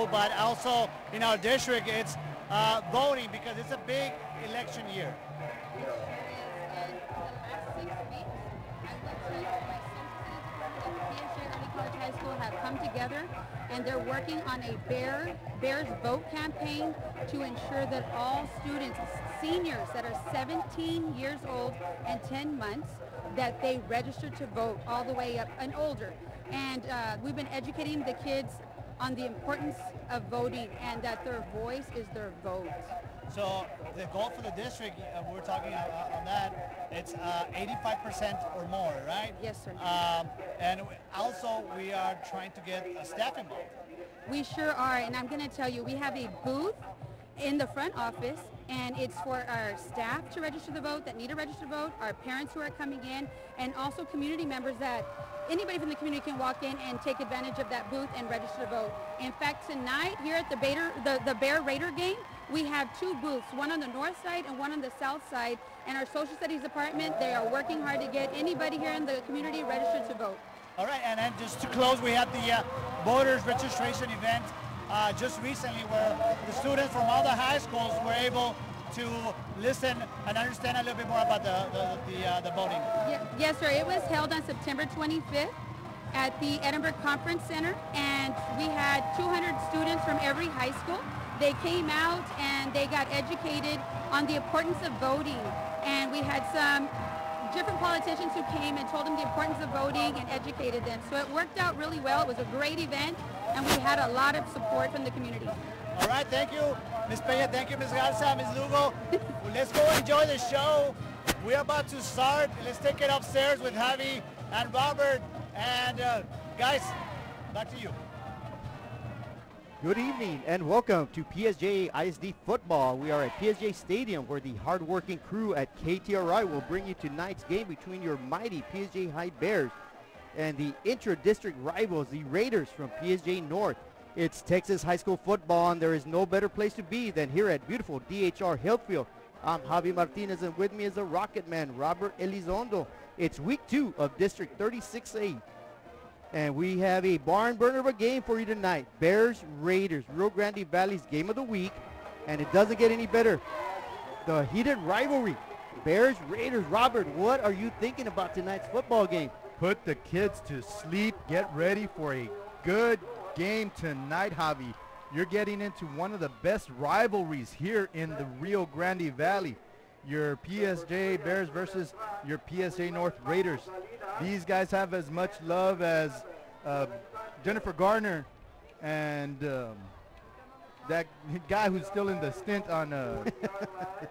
school, but also in our district, it's voting because it's a big election year. High School have come together and they're working on a Bears Vote campaign to ensure that all students, seniors that are 17 years old and 10 months, that they register to vote all the way up and older. And we've been educating the kids on the importance of voting and that their voice is their vote. So the goal for the district, we're talking on that, it's 85% or more, right? Yes, sir. And also we are trying to get a staff involved. We sure are, and I'm going to tell you, we have a booth in the front office, and it's for our staff to register the vote that need to register to vote, our parents who are coming in, and also community members that anybody from the community can walk in and take advantage of that booth and register to vote. In fact, tonight here at the Bear Raider game, we have two booths, one on the north side and one on the south side. And our social studies department, they are working hard to get anybody here in the community registered to vote. All right, and then just to close, we had the voters registration event just recently where the students from all the high schools were able to listen and understand a little bit more about the voting. Yes, sir. It was held on September 25th at the Edinburgh Conference Center, and we had 200 students from every high school. They came out and they got educated on the importance of voting, and we had some different politicians who came and told them the importance of voting and educated them. So it worked out really well. It was a great event, and we had a lot of support from the community. All right, thank you, Ms. Peña. Thank you, Ms. Garza, Ms. Lugo. Well, let's go enjoy the show. We're about to start. Let's take it upstairs with Javi and Robert. And guys, back to you. Good evening and welcome to PSJA ISD football. We are at PSJA Stadium where the hard-working crew at KTRI will bring you tonight's game between your mighty PSJA High Bears and the intra-district rivals, the Raiders from PSJA North. It's Texas high school football, and there is no better place to be than here at beautiful DHR Hillfield. I'm Javi Martinez, and with me is the Rocket Man, Robert Elizondo. It's week 2 of District 36A. And we have a barn burner of a game for you tonight. Bears, Raiders, Rio Grande Valley's game of the week. And it doesn't get any better. The heated rivalry. Bears, Raiders. Robert, what are you thinking about tonight's football game? Put the kids to sleep. Get ready for a good game tonight, Javi. You're getting into one of the best rivalries here in the Rio Grande Valley. Your PSJ Bears versus your PSA North Raiders. These guys have as much love as Jennifer Garner and that guy who's still in the stint on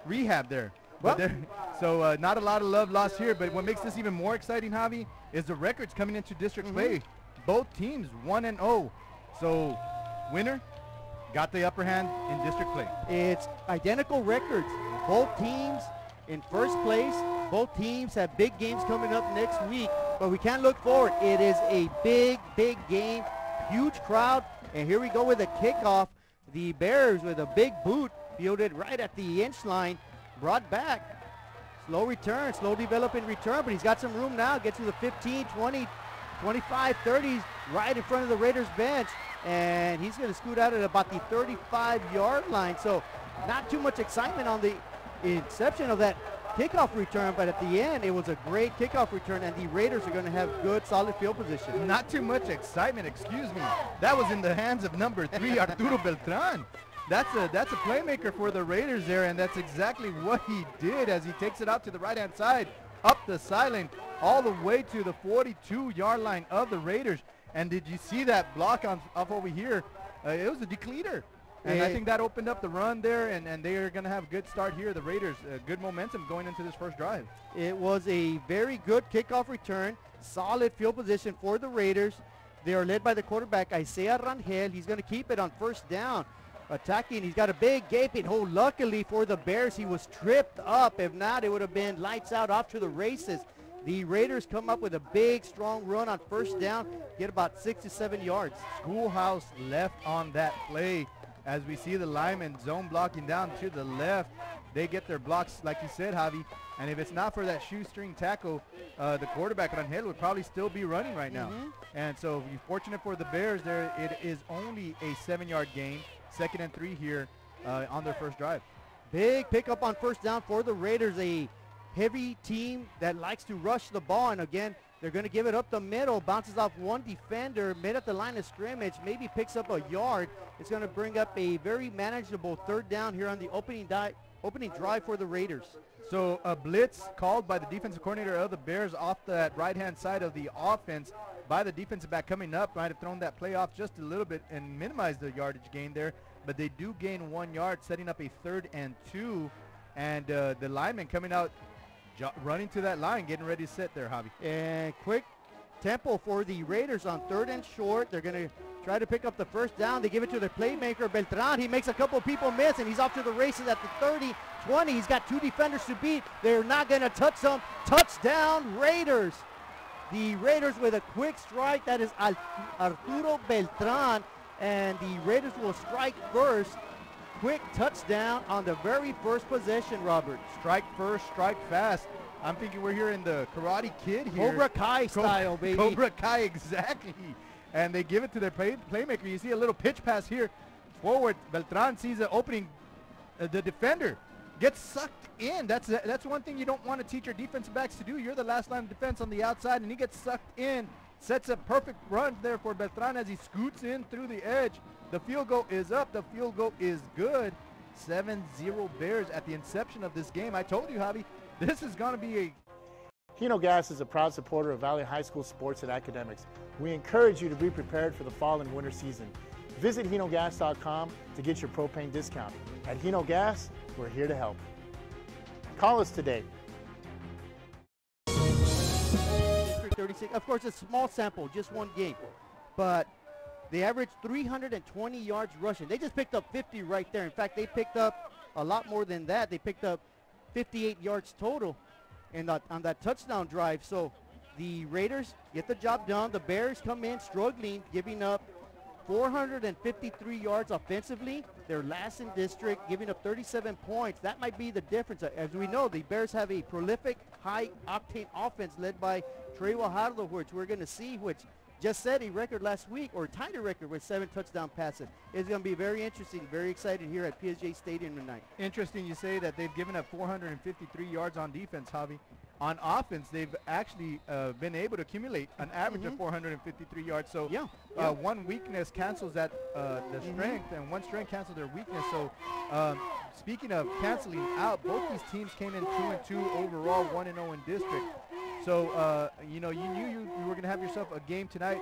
rehab there. Well, so not a lot of love lost here, but what makes this even more exciting, Javi, is the records coming into district play. Both teams 1-0. So winner got the upper hand in district play. It's identical records. Both teams in first place. Both teams have big games coming up next week, but we can't look forward. It is a big, big game, huge crowd, and here we go with a kickoff. The Bears with a big boot fielded right at the inch line, brought back. Slow return, slow developing return, but he's got some room now. Gets to the 15, 20, 25, 30s, right in front of the Raiders bench, and he's going to scoot out at about the 35-yard line. So not too much excitement on the inception of that kickoff return, but at the end, it was a great kickoff return, and the Raiders are going to have good, solid field position. Not too much excitement, excuse me. That was in the hands of number 3, Arturo Beltran. That's a playmaker for the Raiders there, and that's exactly what he did as he takes it out to the right-hand side, up the sideline, all the way to the 42-yard line of the Raiders. And did you see that block off over here? It was a decleater. And I think that opened up the run there, and they are going to have a good start here. The Raiders, good momentum going into this first drive. It was a very good kickoff return, solid field position for the Raiders. They are led by the quarterback, Isaiah Rangel. He's going to keep it on first down. Attacking, he's got a big gaping hole. Luckily for the Bears, he was tripped up. If not, it would have been lights out off to the races. The Raiders come up with a big, strong run on first down, get about 6 to 7 yards. Schoolhouse left on that play. as we see the linemen zone blocking down to the left. They get their blocks, like you said, Javi. And if it's not for that shoestring tackle, the quarterback, Rangel, would probably still be running right now. And so fortunate for the Bears there, it is only a 7-yard gain, 2nd and 3 here on their first drive. Big pickup on first down for the Raiders, a heavy team that likes to rush the ball. And again, they're going to give it up the middle, bounces off one defender, mid at the line of scrimmage, maybe picks up a yard. It's going to bring up a very manageable 3rd down here on the opening drive for the Raiders. So a blitz called by the defensive coordinator of the Bears off that right-hand side of the offense by the defensive back coming up. Might have thrown that play off just a little bit and minimized the yardage gain there, but they do gain 1 yard, setting up a 3rd and 2. And the lineman coming out, running to that line, getting ready to set there, Javi. And quick tempo for the Raiders on 3rd and short. They're going to try to pick up the first down. They give it to their playmaker, Beltran. He makes a couple people miss, and he's off to the races at the 30, 20. He's got 2 defenders to beat. They're not going to touch him. Touchdown, Raiders. The Raiders with a quick strike. That is Arturo Beltran, and the Raiders will strike first. Quick touchdown on the very first possession, Robert. Strike first, strike fast. I'm thinking we're here in the Karate Kid here. Cobra Kai style, baby. Cobra Kai, exactly. And they give it to their playmaker. You see a little pitch pass here. Forward, Beltran sees the opening. The defender gets sucked in. That's one thing you don't want to teach your defensive backs to do. You're the last line of defense on the outside, and he gets sucked in. Sets a perfect run there for Beltran as he scoots in through the edge. The field goal is up. The field goal is good. 7-0 Bears at the inception of this game. I told you, Javi, this is going to be a... Hino Gas is a proud supporter of Valley High School sports and academics. We encourage you to be prepared for the fall and winter season. Visit hinogas.com to get your propane discount. At Hino Gas, we're here to help. Call us today. 36. Of course, a small sample, just one game. But they averaged 320 yards rushing. They just picked up 50 right there. In fact, they picked up a lot more than that. They picked up 58 yards total on that touchdown drive. So the Raiders get the job done. The Bears come in struggling, giving up 453 yards offensively. They're last in district, giving up 37 points. That might be the difference. As we know, the Bears have a prolific, high-octane offense led by Trey Guajardo, which we're going to see, which just set a record last week, or tied a record with 7 touchdown passes. It's going to be very interesting, very excited here at PSJA Stadium tonight. Interesting you say that they've given up 453 yards on defense, Javi. On offense, they've actually been able to accumulate an average of 453 yards. So one weakness cancels that the strength, and one strength cancels their weakness. So speaking of canceling out, both these teams came in 2-2 overall, 1-0 in district. So you knew you were going to have yourself a game tonight.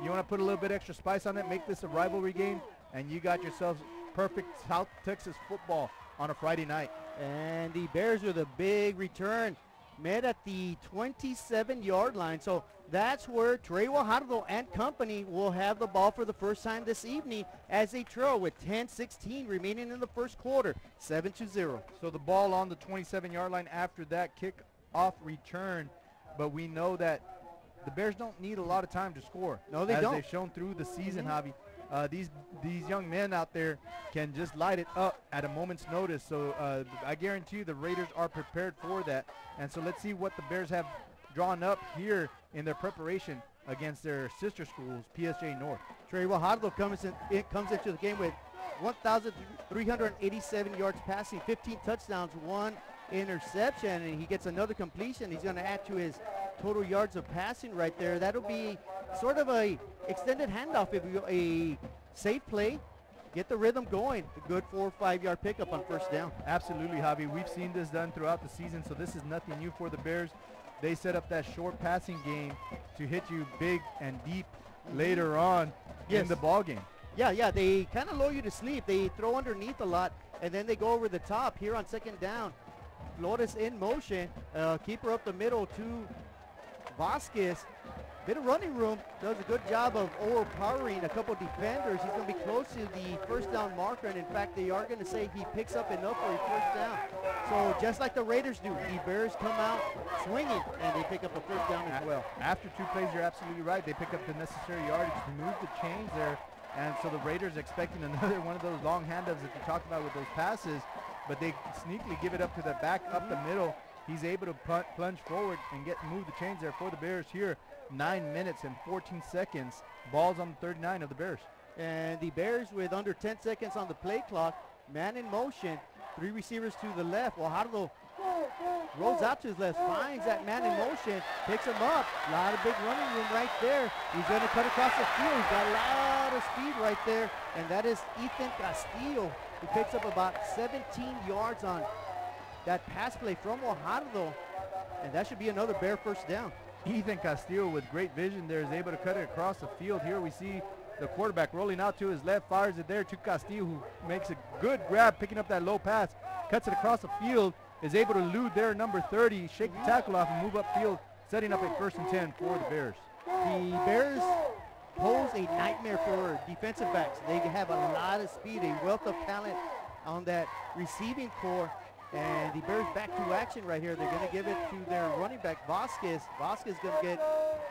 You want to put a little bit extra spice on it, make this a rivalry game, and you got yourselves perfect South Texas football on a Friday night. And the Bears with a big return. Met at the 27-yard line. So that's where Trey Guajardo and company will have the ball for the first time this evening as they trail with 10-16 remaining in the first quarter, 7-0. So the ball on the 27-yard line after that kick-off return. But we know that the Bears don't need a lot of time to score. No, they don't. As they've shown through the season, Javi. These young men out there can just light it up at a moment's notice. So I guarantee you the Raiders are prepared for that. And so let's see what the Bears have drawn up here in their preparation against their sister schools, PSJA North. Trey Guajardo comes into the game with 1,387 yards passing, 15 touchdowns, 1 interception, and he gets another completion. He's going to add to his total yards of passing right there. That'll be sort of a extended handoff, if you a safe play, get the rhythm going. A good 4 or 5 yard pickup on first down. Absolutely, Javi. We've seen this done throughout the season, so this is nothing new for the Bears. They set up that short passing game to hit you big and deep later on in the ball game. Yeah, they kind of lull you to sleep. They throw underneath a lot, and then they go over the top here on second down. Flores in motion, keeper up the middle to Vasquez. Bit of running room, does a good job of overpowering a couple defenders. He's going to be close to the first down marker, and in fact, they are going to say he picks up enough for a first down. So just like the Raiders do, the Bears come out swinging, and they pick up a first down as well. After 2 plays, you're absolutely right. They pick up the necessary yardage to move the chains there And so the Raiders expecting another one of those long handoffs that you talked about with those passes, but they sneakily give it up to the back up the middle. He's able to plunge forward and move the chains there for the Bears here. 9 minutes and 14 seconds. Ball's on the 39 of the Bears. And the Bears with under 10 seconds on the play clock, man in motion, 3 receivers to the left. Guajardo rolls out to his left, finds that man in motion, picks him up. A lot of big running room right there. He's going to cut across the field. He's got a lot of speed right there, and that is Ethan Castillo, who picks up about 17 yards on that pass play from Guajardo, and that should be another Bear first down. Ethan Castillo with great vision there is able to cut it across the field. Here we see the quarterback rolling out to his left, fires it there to Castillo, who makes a good grab, picking up that low pass, cuts it across the field, is able to elude there number 30, shake the tackle off and move upfield, setting up a 1st and 10 for the Bears. The Bears pose a nightmare for defensive backs. They have a lot of speed, a wealth of talent on that receiving core. And the Bears back to action right here. They're going to give it to their running back, Vasquez. Vasquez going to get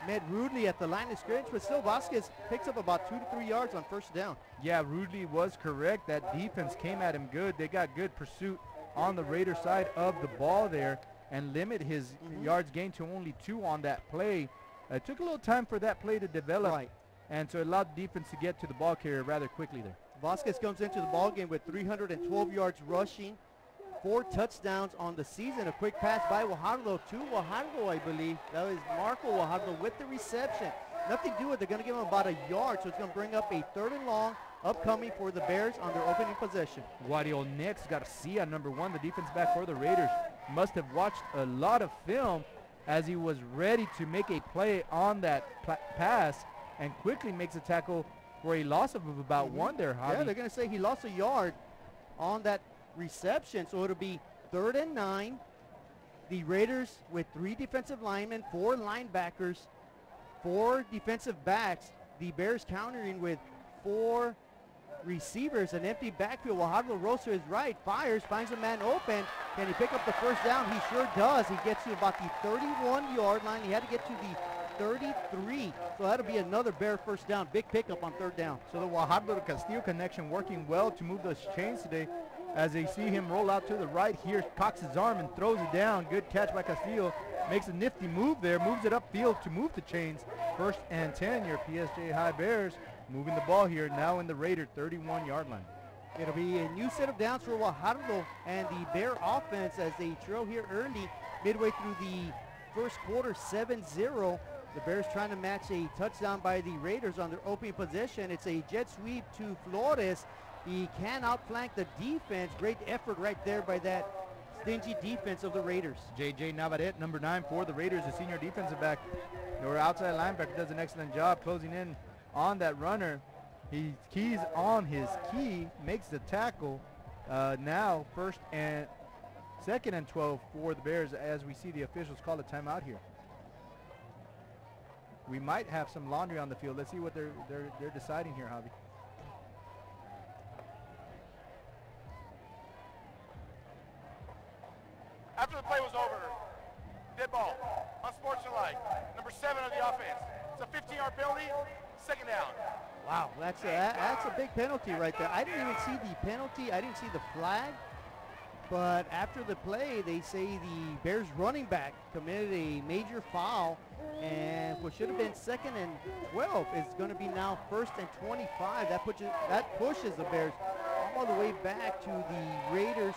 met rudely at the line of scrimmage, but still Vasquez picks up about 2 to 3 yards on first down. Yeah, rudely was correct. That defense came at him good. They got good pursuit on the Raider side of the ball there and limit his yards gained to only 2 on that play. It took a little time for that play to develop, Right. And so it allowed the defense to get to the ball carrier rather quickly there. Vasquez comes into the ball game with 312 yards rushing, 4 touchdowns on the season. A quick pass by Guajardo to Guajardo, I believe. That was Marco Guajardo with the reception. Nothing to do with it. They're going to give him about a yard, so it's going to bring up a 3rd and long upcoming for the Bears on their opening possession. Guadio next got a C on number 1, the defense back for the Raiders. Must have watched a lot of film as he was ready to make a play on that pass and quickly makes a tackle for a loss of about 1 there, Javi. Yeah, they're going to say he lost a yard on that reception, so it'll be 3rd and 9. The Raiders with 3 defensive linemen, 4 linebackers, 4 defensive backs. The Bears countering with 4 receivers, an empty backfield. Guajardo rolls to his right, fires, finds a man open. Can he pick up the first down? He sure does. He gets to about the 31-yard line. He had to get to the 33, so that'll be another Bear first down. Big pickup on 3rd down. So the Guajardo to Castillo connection working well to move those chains today. As they see him roll out to the right here, cocks his arm and throws it down. Good catch by Castillo. Makes a nifty move there, moves it upfield to move the chains. 1st and 10, your PSJA High Bears moving the ball here now in the Raider 31-yard line. It'll be a new set of downs for Guajardo and the Bear offense as they trail here early, midway through the first quarter, 7-0. The Bears trying to match a touchdown by the Raiders on their opening possession. It's a jet sweep to Flores. He can outflank the defense. Great effort right there by that stingy defense of the Raiders. J.J. Navarrete, number 9 for the Raiders, the senior defensive back. Their outside linebacker does an excellent job closing in on that runner. He keys on his key, makes the tackle. Now 2nd and 12 for the Bears as we see the officials call a timeout here. We might have some laundry on the field. Let's see what they're deciding here, Javi. After the play was over, dead ball, unsportsmanlike, number 7 of the offense. It's a 15-yard penalty, 2nd down. Wow, that's a big penalty right there. I didn't even see the penalty. I didn't see the flag. But after the play, they say the Bears running back committed a major foul, and what should have been 2nd and 12 is going to be now 1st and 25. That pushes the Bears all the way back to the Raiders'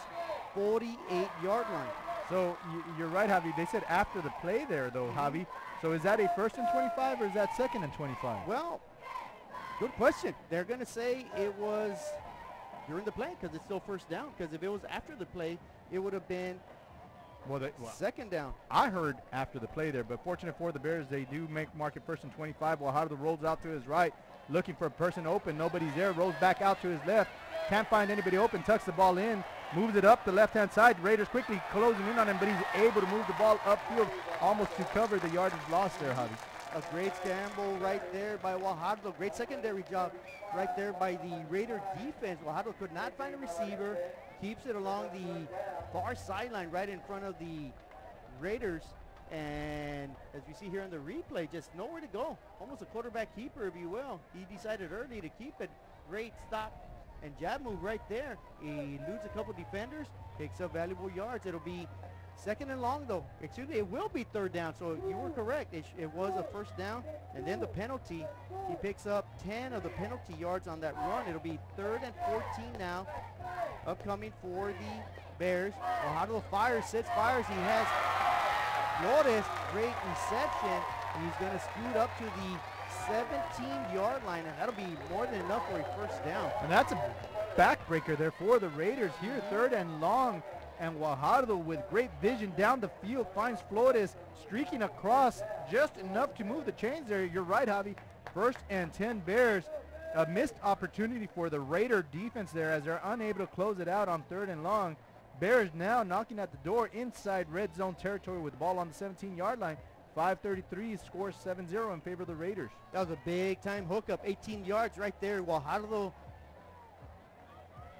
48-yard line. So you're right, Javi. They said after the play there, though, Javi. So is that a 1st and 25 or is that 2nd and 25? Well, good question. They're going to say it was during the play because it's still 1st down, because if it was after the play, it would have been 2nd down. I heard after the play there, but fortunate for the Bears, they do mark it 1st and 25. Guajardo rolls out to his right, looking for a person open. Nobody's there. Rolls back out to his left. Can't find anybody open. Tucks the ball in. Moves it up the left-hand side. Raiders quickly closing in on him, but he's able to move the ball upfield almost to cover the yardage loss there, Javi. A great scramble right there by Guajardo. Great secondary job right there by the Raider defense. Guajardo could not find a receiver. Keeps it along the far sideline right in front of the Raiders. And as we see here on the replay, just nowhere to go. Almost a quarterback keeper, if you will. He decided early to keep it. Great stop and jab move right there. He eludes a couple defenders, picks up valuable yards. It'll be second and long, though. Excuse me, it will be third down. So you were correct. It was a first down. And then the penalty, he picks up 10 of the penalty yards on that run. It'll be third and 14 now, upcoming for the Bears. Guajardo fires, fires. He has Flores, great reception. He's going to scoot up to the 17-yard line, and that'll be more than enough for a first down. And that's a backbreaker there for the Raiders here, third and long. And Guajardo, with great vision down the field, finds Flores streaking across just enough to move the chains there. You're right, Javi. First and 10 Bears. A missed opportunity for the Raider defense there as they're unable to close it out on third and long. Bears now knocking at the door inside red zone territory with the ball on the 17-yard line. 5:33 scores 7-0 in favor of the Raiders. That was a big-time hookup, 18 yards right there. Guajardo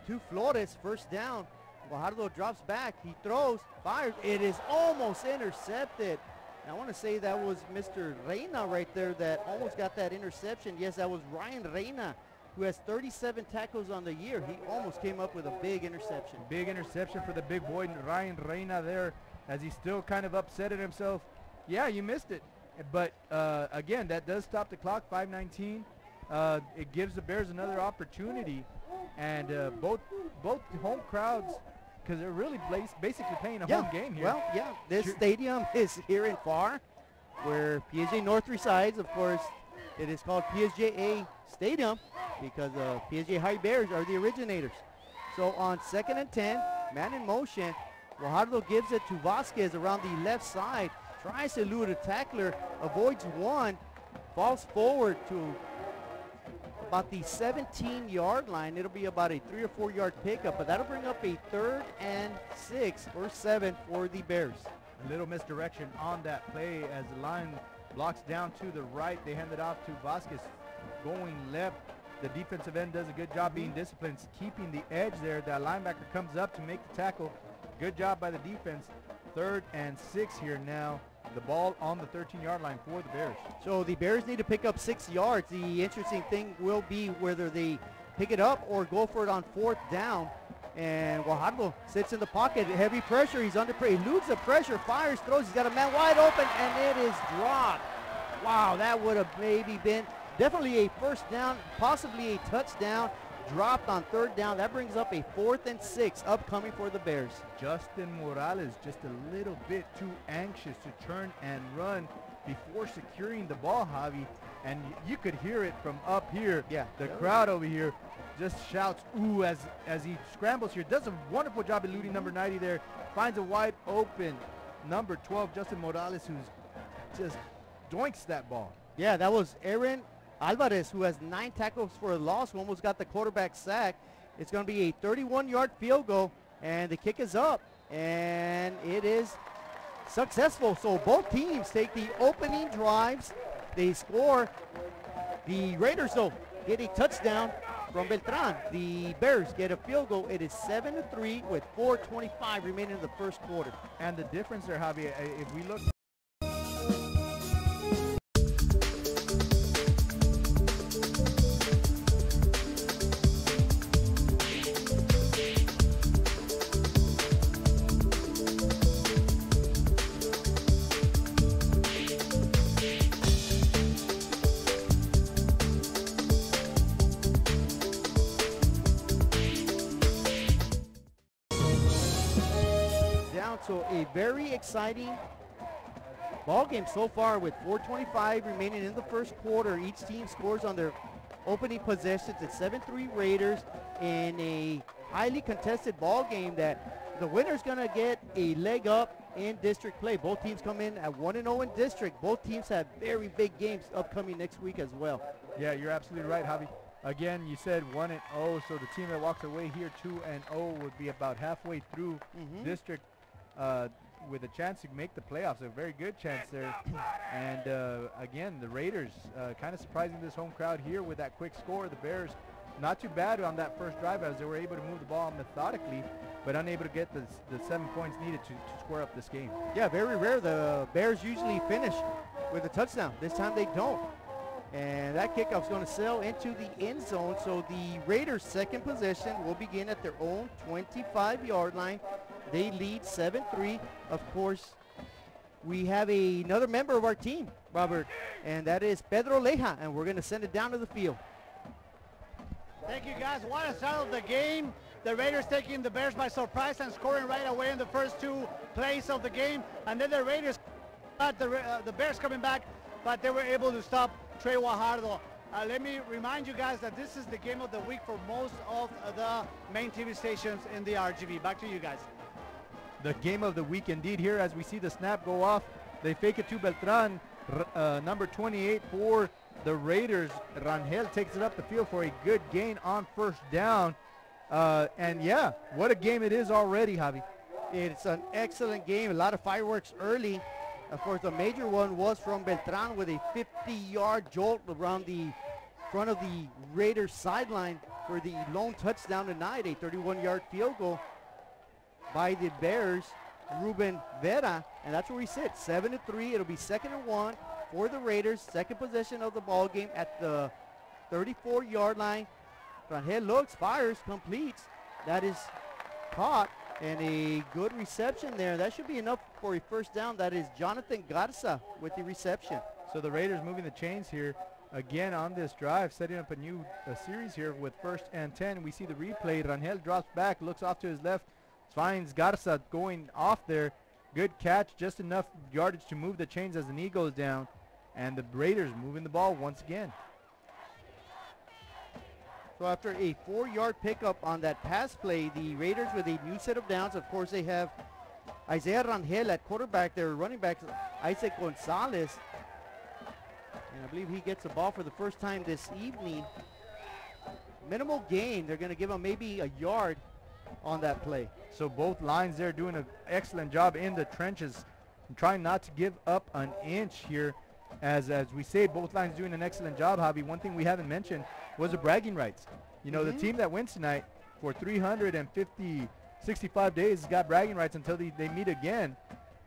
to Flores, first down. Guajardo drops back. He throws, fires. It is almost intercepted. And I want to say that was Mr. Reina right there that almost got that interception. Yes, that was Ryan Reina, who has 37 tackles on the year. He almost came up with a big interception. Big interception for the big boy, Ryan Reina there, as he's still kind of upset at himself. Yeah, you missed it. But again, that does stop the clock, 5:19. It gives the Bears another opportunity. And both home crowds, because they're really basically playing a home game here. Well, yeah, this stadium is here in Far, where PSJ North resides. Of course, it is called PSJA Stadium because the PSJ High Bears are the originators. So on second and 10, man in motion, Guajardo gives it to Vasquez around the left side, tries to elude a tackler, avoids one, falls forward to about the 17-yard line. It'll be about a 3 or 4 yard pickup, but that'll bring up a 3rd and 6 or 7 for the Bears. A little misdirection on that play as the line blocks down to the right. They hand it off to Vasquez going left. The defensive end does a good job being disciplined, keeping the edge there. That linebacker comes up to make the tackle. Good job by the defense. 3rd and 6 here now. The ball on the 13-yard line for the Bears. So the Bears need to pick up 6 yards. The interesting thing will be whether they pick it up or go for it on 4th down. And Guajardo sits in the pocket. Heavy pressure. He's under pressure. He eludes the pressure, fires, throws. He's got a man wide open, and it is dropped. Wow, that would have maybe been definitely a first down, possibly a touchdown. Dropped on 3rd down. That brings up a 4th and 6 upcoming for the Bears. Justin Morales just a little bit too anxious to turn and run before securing the ball, Javi. And you could hear it from up here. Yeah. The crowd over here just shouts, ooh, as he scrambles here. Does a wonderful job eluding number 90 there. Finds a wide open number 12, Justin Morales, who's just doinks that ball. Yeah, that was Aaron Alvarez, who has 9 tackles for a loss, who almost got the quarterback sack. It's going to be a 31-yard field goal, and the kick is up, and it is successful. So both teams take the opening drives. They score. The Raiders, though, get a touchdown from Beltran. The Bears get a field goal. It is 7-3 with 4:25 remaining in the first quarter. And the difference there, Javi, if we look So a very exciting ball game so far with 4:25 remaining in the first quarter. Each team scores on their opening possessions. It's 7-3 Raiders in a highly contested ball game that the winner's going to get a leg up in district play. Both teams come in at 1-0 in district. Both teams have very big games upcoming next week as well. Yeah, you're absolutely right, Javi. Again, you said 1-0, so the team that walks away here 2-0 would be about halfway through district. With a chance to make the playoffs, a very good chance there. And again, the Raiders kind of surprising this home crowd here with that quick score. The Bears not too bad on that first drive as they were able to move the ball methodically, but unable to get the 7 points needed to square up this game. Yeah, very rare. The Bears usually finish with a touchdown. This time they don't. And that kickoff is going to sail into the end zone. So the Raiders' second possession will begin at their own 25-yard line. They lead 7-3. Of course, we have another member of our team, Robert, and that is Pedro Leja, and we're going to send it down to the field. Thank you, guys. What a start of the game. The Raiders taking the Bears by surprise and scoring right away in the first 2 plays of the game. And then the Raiders got the Bears coming back, but they were able to stop Trey Guajardo. Let me remind you guys that this is the game of the week for most of the main TV stations in the RGV. Back to you guys. The game of the week indeed here as we see the snap go off. They fake it to Beltran, number 28 for the Raiders. Rangel takes it up the field for a good gain on first down. And yeah, what a game it is already, Javi. It's an excellent game. A lot of fireworks early. Of course, the major one was from Beltran with a 50-yard jolt around the front of the Raiders sideline for the lone touchdown tonight, a 31-yard field goal by the Bears, Ruben Vera, and that's where we sit, 7-3. It'll be 2nd and 1 for the Raiders. Second possession of the ball game at the 34-yard line. Rangel looks, fires, completes. That is caught, and a good reception there. That should be enough for a first down. That is Jonathan Garza with the reception. So the Raiders moving the chains here again on this drive, setting up a new series here with 1st and 10. We see the replay. Rangel drops back, looks off to his left, finds Garza going off there. Good catch, just enough yardage to move the chains as the knee goes down. And the Raiders moving the ball once again. So after a 4-yard pickup on that pass play, the Raiders with a new set of downs. Of course, they have Isaiah Rangel at quarterback. Their running back, Isaac Gonzalez. And I believe he gets the ball for the first time this evening. Minimal gain. They're going to give him maybe a yard on that play. So both lines there doing an excellent job in the trenches, trying not to give up an inch here. As we say, both lines doing an excellent job, Javi. One thing we haven't mentioned was the bragging rights. You know, the team that wins tonight for 65 days has got bragging rights until they meet again.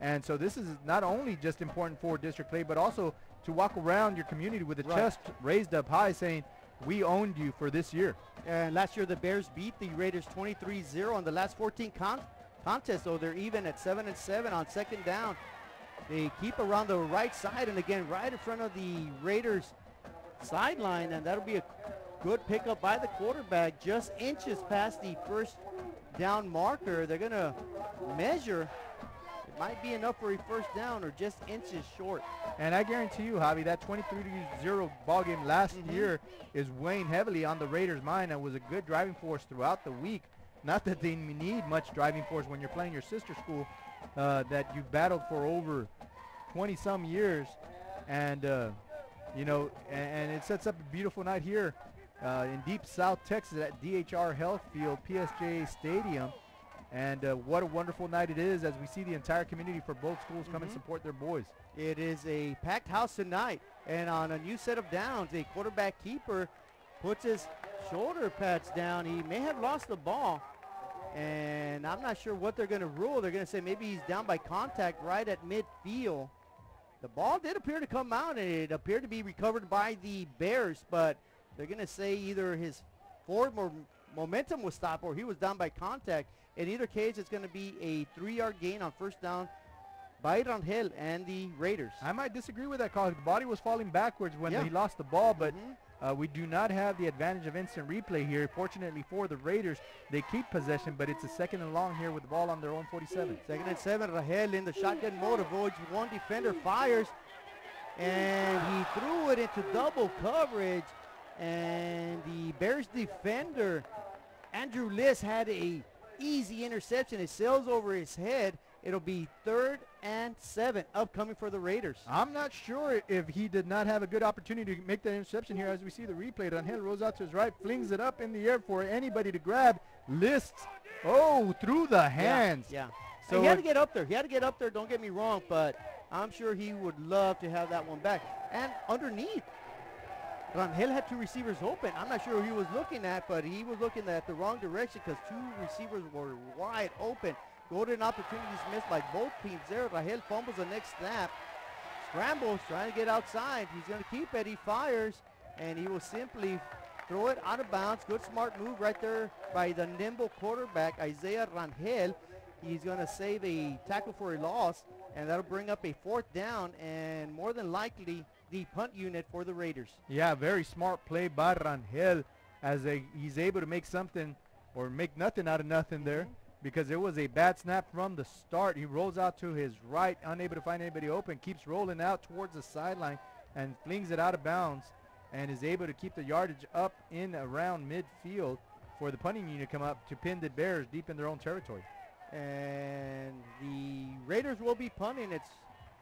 And so this is not only just important for district play, but also to walk around your community with the chest raised up high saying, we owned you for this year. And last year the Bears beat the Raiders 23-0 on the last 14 contests, so they're even at 7-7 on second down. They keep around the right side, and again, right in front of the Raiders sideline, and that'll be a good pickup by the quarterback, just inches past the first down marker. They're going to measure. It might be enough for a first down or just inches short. And I guarantee you, Javi, that 23-0 ball game last year is weighing heavily on the Raiders' mind and was a good driving force throughout the week. Not that they need much driving force when you're playing your sister school that you've battled for over 20-some years. And, you know, and it sets up a beautiful night here in deep South Texas at DHR Health Field, PSJA Stadium. And what a wonderful night it is as we see the entire community for both schools come and support their boys. It is a packed house tonight, and on a new set of downs, a quarterback keeper puts his shoulder pads down. He may have lost the ball, and I'm not sure what they're going to rule. They're going to say maybe he's down by contact right at midfield. The ball did appear to come out, and it appeared to be recovered by the Bears, but they're going to say either his forward momentum was stopped or he was down by contact. In either case, it's going to be a 3-yard gain on first down by Rangel and the Raiders. I might disagree with that call. The body was falling backwards when he lost the ball, but we do not have the advantage of instant replay here. Fortunately for the Raiders, they keep possession, but it's a 2nd and long here with the ball on their own 47. 2nd and 7, Rangel in the shotgun mode, avoids one defender, fires, and he threw it into double coverage, and the Bears defender, Andrew Liss, had a easy interception. It sails over his head. It'll be 3rd and 7 upcoming for the Raiders. I'm not sure if he did not have a good opportunity to make that interception here as we see the replay. Rangel rolls out to his right, flings it up in the air for anybody to grab. Lists, through the hands. Yeah. So he had to get up there. He had to get up there, don't get me wrong, but I'm sure he would love to have that one back. And underneath, Rangel had two receivers open. I'm not sure who he was looking at, but he was looking at the wrong direction because two receivers were wide open. Golden opportunities missed by both teams there. Rangel fumbles the next snap. Scrambles, trying to get outside. He's going to keep it. He fires, and he will simply throw it out of bounds. Good smart move right there by the nimble quarterback, Isaiah Rangel. He's going to save a tackle for a loss, and that'll bring up a 4th down, and more than likely the punt unit for the Raiders. Yeah, very smart play by Rangel as he's able to make something or make nothing out of nothing there, because it was a bad snap from the start. He rolls out to his right, unable to find anybody open, keeps rolling out towards the sideline and flings it out of bounds, and is able to keep the yardage up in around midfield for the punting unit to come up to pin the Bears deep in their own territory. And the Raiders will be punting. It's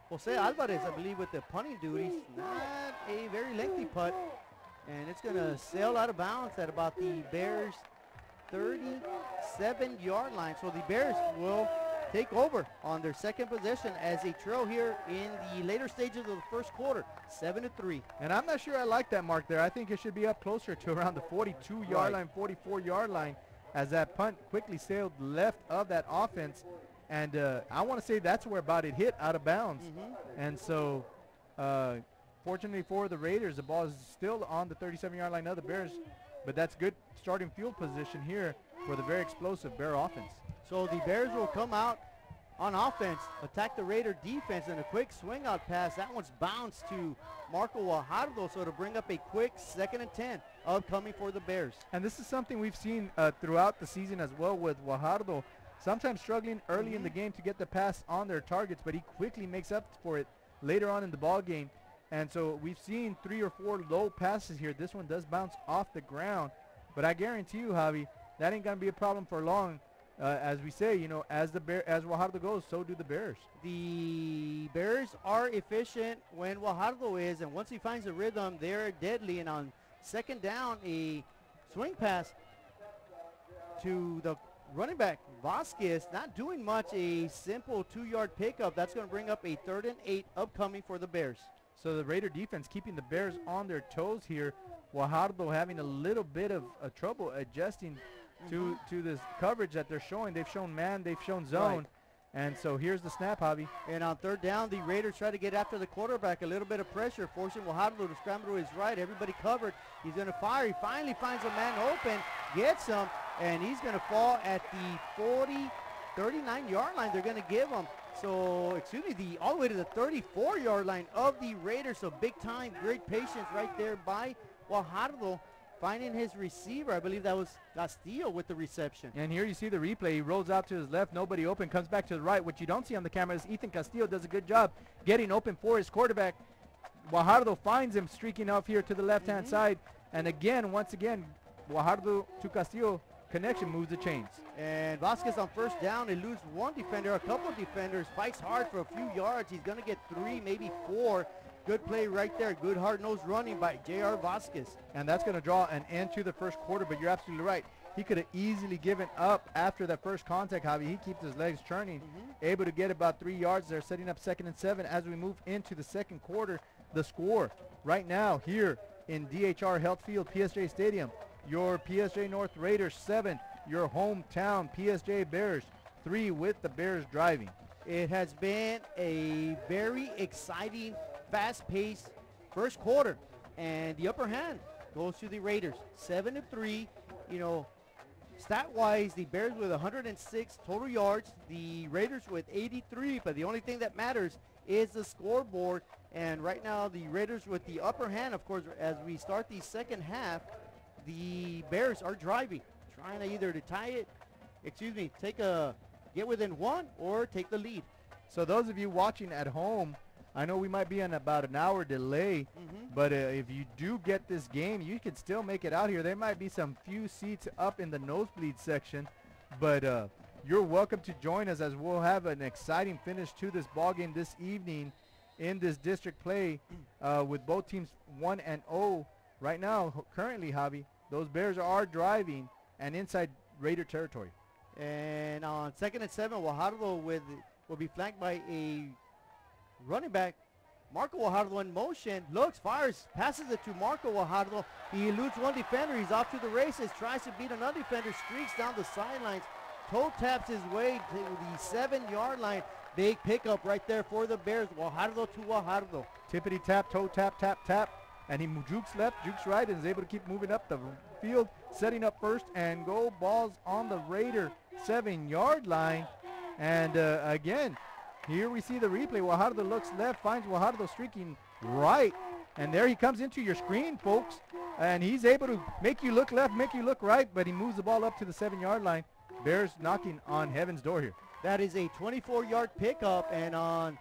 Jose Alvarez, I believe, with the punting duties. Not a very lengthy putt. And it's going to sail out of bounds at about the Bears' 37-yard line. So the Bears will take over on their second possession as they trail here in the later stages of the first quarter, 7-3. And I'm not sure I like that mark there. I think it should be up closer to around the 42-yard line, 44-yard line, as that punt quickly sailed left of that offense. And I want to say that's where about it hit out of bounds. And so fortunately for the Raiders, the ball is still on the 37-yard line of the Bears. But that's good starting field position here for the very explosive Bear offense. So the Bears will come out on offense, attack the Raider defense, and a quick swing out pass. That one's bounced to Marco Guajardo, so to bring up a quick 2nd and 10 upcoming for the Bears. And this is something we've seen throughout the season as well with Guajardo, sometimes struggling early in the game to get the pass on their targets, but he quickly makes up for it later on in the ball game. And so we've seen 3 or 4 low passes here. This one does bounce off the ground, but I guarantee you, Javi, that ain't going to be a problem for long. As we say, you know, as Guajardo goes, so do the Bears. The Bears are efficient when Guajardo is, and once he finds the rhythm, they're deadly. And on 2nd down, a swing pass to the running back, Vasquez, not doing much, a simple 2-yard pickup. That's going to bring up a 3rd and 8 upcoming for the Bears. So the Raider defense keeping the Bears on their toes here. Guajardo having a little bit of trouble adjusting to this coverage that they're showing. They've shown man, they've shown zone. Right. And so here's the snap, Javi. And on 3rd down, the Raiders try to get after the quarterback. A little bit of pressure, forcing Guajardo to scramble to his right. Everybody covered. He's going to fire. He finally finds a man open, gets him, and he's going to fall at the 39-yard line. They're going to give him. So, all the way to the 34-yard line of the Raiders. So big time, great patience right there by Guajardo, finding his receiver. I believe that was Castillo with the reception. And here you see the replay. He rolls out to his left, nobody open, comes back to the right. What you don't see on the camera is Ethan Castillo does a good job getting open for his quarterback. Guajardo finds him streaking off here to the left-hand side. And again, once again, Guajardo to Castillo connection moves the chains. And Vasquez on 1st down, they lose one defender, a couple of defenders, fights hard for a few yards. He's going to get 3, maybe 4. Good play right there. Good hard-nosed running by J.R. Vasquez. And that's going to draw an end to the first quarter, but you're absolutely right. He could have easily given up after that first contact, Javi. He keeps his legs churning, able to get about 3 yards there, setting up 2nd and 7 as we move into the second quarter. The score right now here in DHR Health Field, PSJ Stadium, your PSJ North Raiders 7, your hometown PSJ Bears 3 with the Bears driving. It has been a very exciting, fast-paced first quarter, and the upper hand goes to the Raiders, 7-3. You know, stat-wise, the Bears with 106 total yards, the Raiders with 83, but the only thing that matters is the scoreboard. And right now, the Raiders with the upper hand. Of course, as we start the second half, the Bears are driving, trying to either to tie it, get within 1 or take the lead. So those of you watching at home, I know we might be on about an hour delay, but if you do get this game, you can still make it out here. There might be some few seats up in the nosebleed section, but you're welcome to join us as we'll have an exciting finish to this ball game this evening in this district play with both teams 1-0 right now. Currently, Javi, those Bears are driving and inside Raider territory. And on 2nd and 7, Guajardo will be flanked by a running back, Marco Guajardo in motion, looks, fires, passes it to Marco Guajardo. He eludes one defender. He's off to the races, tries to beat another defender, streaks down the sidelines, toe taps his way to the 7-yard line. Big pickup right there for the Bears. Guajardo to Guajardo. Tippity tap, toe tap, tap, tap. And he jukes left, jukes right, and is able to keep moving up the field, setting up first and goal. Balls on the Raider 7-yard line. And again, here we see the replay. Guajardo looks left, finds Guajardo streaking right. And there he comes into your screen, folks. And he's able to make you look left, make you look right, but he moves the ball up to the 7-yard line. Bears knocking on heaven's door here. That is a 24-yard pickup, and on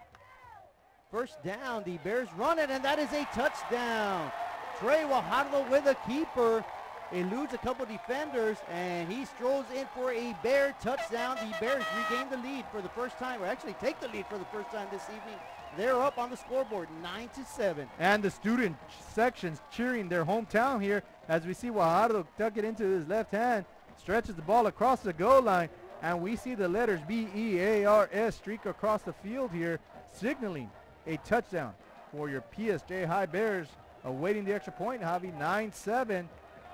first down, the Bears run it, and that is a touchdown. Trey Guajardo with a keeper, eludes a couple defenders, and he strolls in for a Bear touchdown. The Bears regain the lead for the first time, or actually take the lead for the first time this evening. They're up on the scoreboard, 9-7. And the student sections cheering their hometown here as we see Guajardo tuck it into his left hand, stretches the ball across the goal line, and we see the letters B-E-A-R-S streak across the field here, signaling a touchdown for your PSJ High Bears, awaiting the extra point. Javi, 9-7.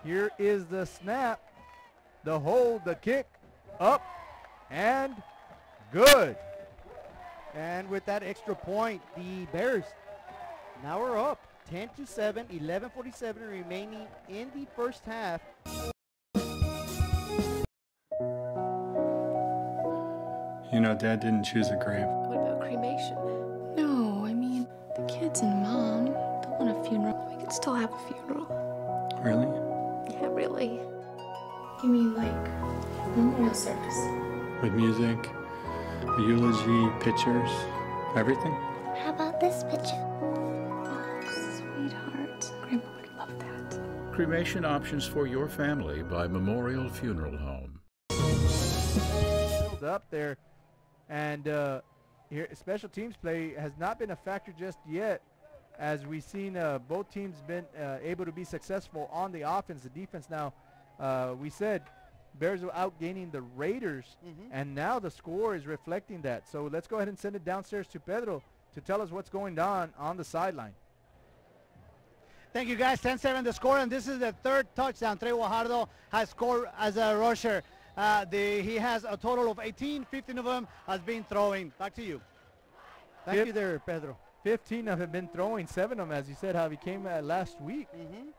Here is the snap, the hold, the kick, up, and good. And with that extra point, the Bears now are up 10-7, 11:47 remaining in the first half. You know, Dad didn't choose a grave. What about cremation? No, I mean, the kids and Mom don't want a funeral. We could still have a funeral. Really? Yeah, really. You mean like memorial service? With music, a eulogy, pictures, everything? How about this picture? Oh, sweetheart. Grandpa would love that. Cremation options for your family by Memorial Funeral Home. Up there. And here, special teams play has not been a factor just yet, as we've seen both teams been able to be successful on the offense. The defense now, we said Bears are outgaining the Raiders, and now the score is reflecting that. So let's go ahead and send it downstairs to Pedro to tell us what's going on the sideline. Thank you, guys. 10-7 the score, and this is the third touchdown Trey Guajardo has scored as a rusher. He has a total of 18, 15 of them has been throwing. Back to you. Thank you there, Pedro. 15 of them have been throwing, 7 of them, as you said, how he came last week.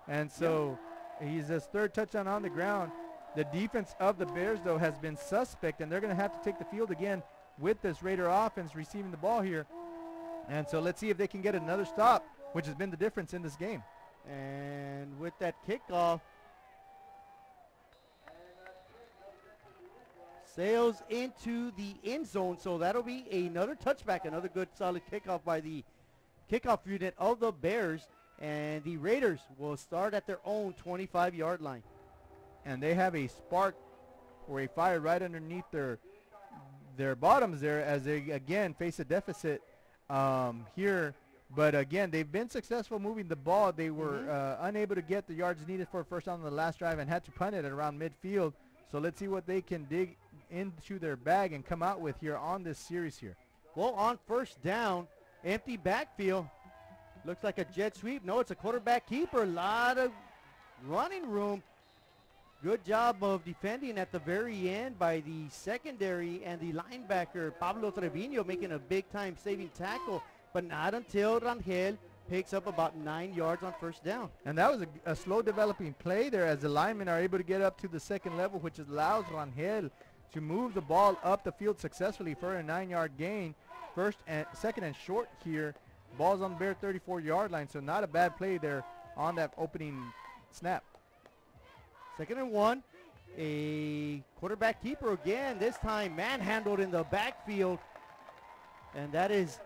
And so he's his third touchdown on the ground. The defense of the Bears, though, has been suspect, and they're going to have to take the field again with this Raider offense receiving the ball here. And so let's see if they can get another stop, which has been the difference in this game. And with that kickoff, sails into the end zone, so that'll be another touchback, another good solid kickoff by the kickoff unit of the Bears, and the Raiders will start at their own 25-yard line. And they have a spark or a fire right underneath their bottoms there as they again face a deficit here. But again, they've been successful moving the ball. They were unable to get the yards needed for a first down on the last drive and had to punt it at around midfield. So let's see what they can dig into their bag and come out with here on this series here. Well, on first down, empty backfield. Looks like a jet sweep. No, it's a quarterback keeper. A lot of running room. Good job of defending at the very end by the secondary and the linebacker, Pablo Trevino, making a big-time saving tackle, but not until Rangel picks up about 9 yards on first down. And that was a slow developing play there as the linemen are able to get up to the second level, which allows Rangel to move the ball up the field successfully for a 9-yard gain. Second and short here. Ball's on the Bear 34-yard line, so not a bad play there on that opening snap. Second and 1. A quarterback keeper again, this time manhandled in the backfield. And that is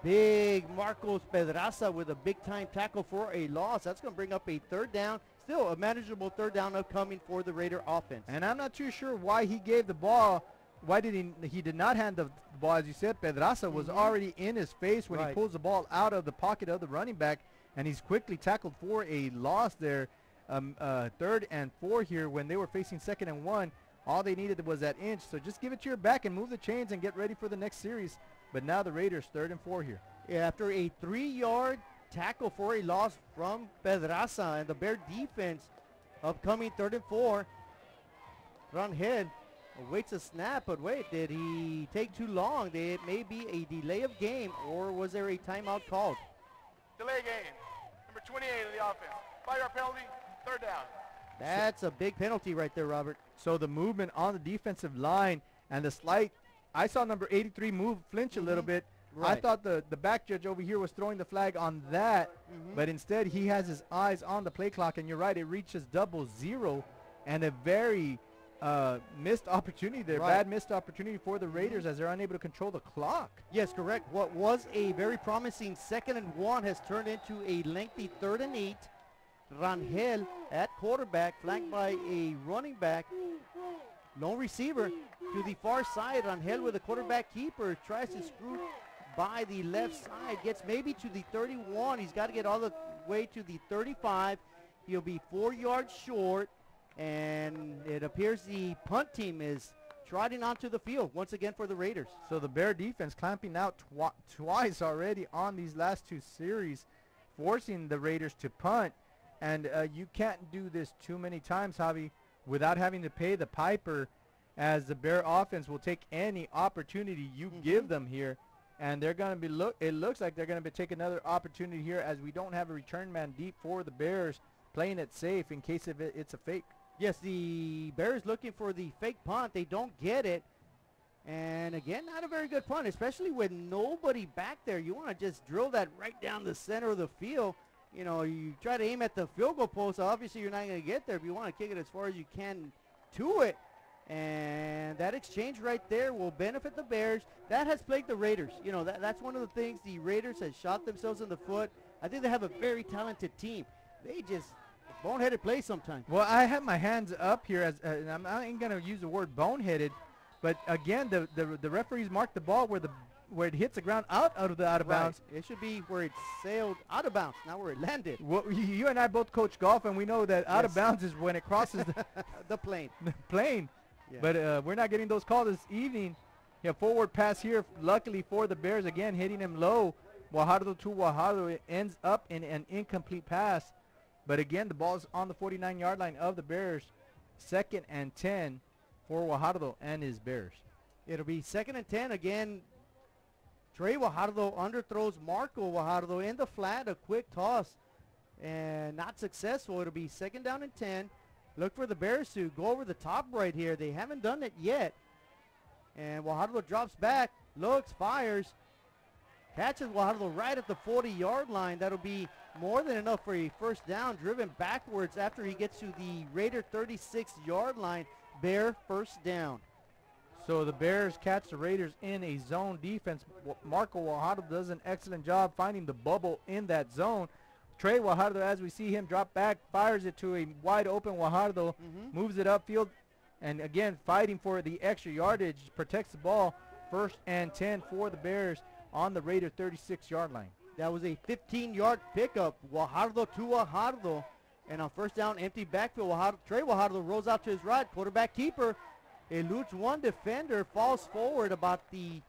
big Marcos Pedraza with a big-time tackle for a loss. That's going to bring up a third down. Still a manageable third down upcoming for the Raider offense. And I'm not too sure why he gave the ball. Why did he did not hand the ball? As you said, Pedraza was already in his face when he pulls the ball out of the pocket of the running back, and he's quickly tackled for a loss there. Third and 4 here when they were facing second and 1. All they needed was that inch. So just give it to your back and move the chains and get ready for the next series. But now the Raiders 3rd and 4 here. after a 3-yard tackle for a loss from Pedraza, and the Bear defense upcoming 3rd and 4. Rangel awaits a snap, but wait, did he take too long? It may be a delay of game, or was there a timeout called? Delay game. Number 28 of the offense. 5-yard penalty, 3rd down. That's a big penalty right there, Robert. So the movement on the defensive line and the slight, I saw number 83 flinch a little bit. Right. I thought the back judge over here was throwing the flag on that, but instead he has his eyes on the play clock, and you're right, it reaches 0-0, and a very missed opportunity there, bad missed opportunity for the Raiders as they're unable to control the clock. Yes, correct. What was a very promising 2nd and 1 has turned into a lengthy 3rd and 8. Rangel at quarterback, flanked by a running back. Lone receiver to the far side. Rangel with a quarterback keeper tries to screw by the left side, gets maybe to the 31. He's got to get all the way to the 35. He'll be 4 yards short, and it appears the punt team is trotting onto the field once again for the Raiders. So the Bear defense clamping out twice already on these last 2 series, forcing the Raiders to punt. And you can't do this too many times, Javi, without having to pay the piper, as the Bear offense will take any opportunity you give them here. And they're going to be, it looks like they're going to be taking another opportunity here, as we don't have a return man deep for the Bears, playing it safe in case of it's a fake. Yes, the Bears looking for the fake punt. They don't get it. And again, not a very good punt, especially with nobody back there. You want to just drill that right down the center of the field. You know, you try to aim at the field goal post. Obviously, you're not going to get there, but you want to kick it as far as you can to it. And that exchange right there will benefit the Bears. That has plagued the Raiders. You know, that's one of the things the Raiders has shot themselves in the foot. I think they have a very talented team. They just boneheaded play sometimes. Well, I have my hands up here, as and I ain't going to use the word boneheaded, but again, the referees marked the ball where it hits the ground out of bounds. It should be where it sailed out of bounds, not where it landed. Well, you and I both coach golf, and we know that out of bounds is when it crosses the plane. The plane. Yeah. But we're not getting those calls this evening. Yeah, forward pass here, luckily for the Bears, again hitting him low. Guajardo to Guajardo. It ends up in an incomplete pass. But again, the ball's on the 49-yard line of the Bears. 2nd and 10 for Guajardo and his Bears. It'll be 2nd and 10 again. Trey Guajardo underthrows Marco Guajardo in the flat, a quick toss, and not successful. It'll be 2nd down and 10. Look for the Bears to go over the top right here. They haven't done it yet. And Guajardo drops back, looks, fires, catches Guajardo right at the 40-yard line. That'll be more than enough for a 1st down, driven backwards after he gets to the Raider 36-yard line. Bear 1st down. So the Bears catch the Raiders in a zone defense. Marco Guajardo does an excellent job finding the bubble in that zone. Trey Guajardo, as we see him drop back, fires it to a wide open Guajardo, moves it upfield, and again fighting for the extra yardage, protects the ball. 1st and 10 for the Bears on the Raider 36-yard line. That was a 15-yard pickup. Guajardo to Guajardo. And on 1st down, empty backfield, Trey Guajardo rolls out to his right. Quarterback keeper eludes one defender, falls forward about the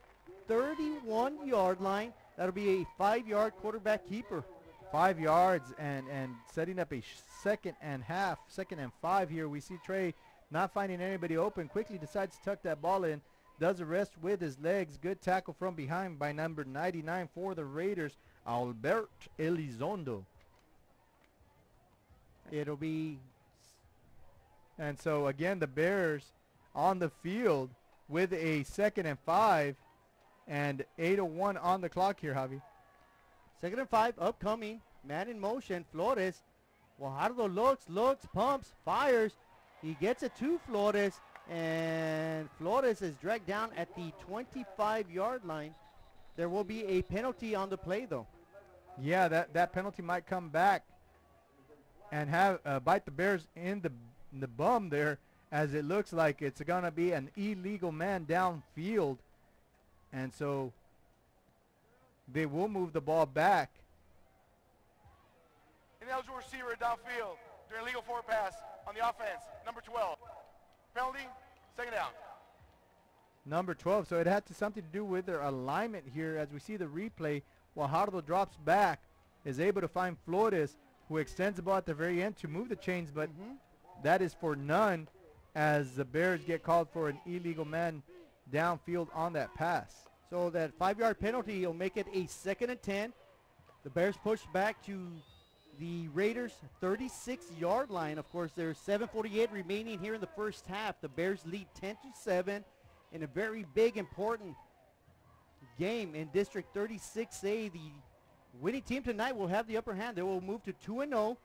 31-yard line. That'll be a 5-yard quarterback keeper. 5 yards and setting up a 2nd and 5 here. We see Trey not finding anybody open, quickly decides to tuck that ball in, does the rest with his legs. Good tackle from behind by number 99 for the Raiders, Albert Elizondo. It'll be... And so again, the Bears on the field with a 2nd and 5 and 8:01 on the clock here, Javi. 2nd and 5 upcoming. Man in motion. Flores. Guajardo looks, pumps, fires. He gets it to Flores, and Flores is dragged down at the 25-yard line. There will be a penalty on the play, though. Yeah, that penalty might come back and have bite the Bears in the bum there, as it looks like it's going to be an illegal man downfield. And so they will move the ball back. Ineligible receiver downfield during legal forward pass on the offense, number 12. Penalty, 2nd down. Number 12, so it had something to do with their alignment here. As we see the replay, Guajardo drops back, is able to find Flores, who extends the ball at the very end to move the chains, but that is for none as the Bears get called for an illegal man downfield on that pass. So that 5-yard penalty will make it a 2nd and 10. The Bears push back to the Raiders' 36-yard line. Of course, there's 7:48 remaining here in the first half. The Bears lead 10-7 in a very big, important game in District 36A. The winning team tonight will have the upper hand. They will move to 2-0.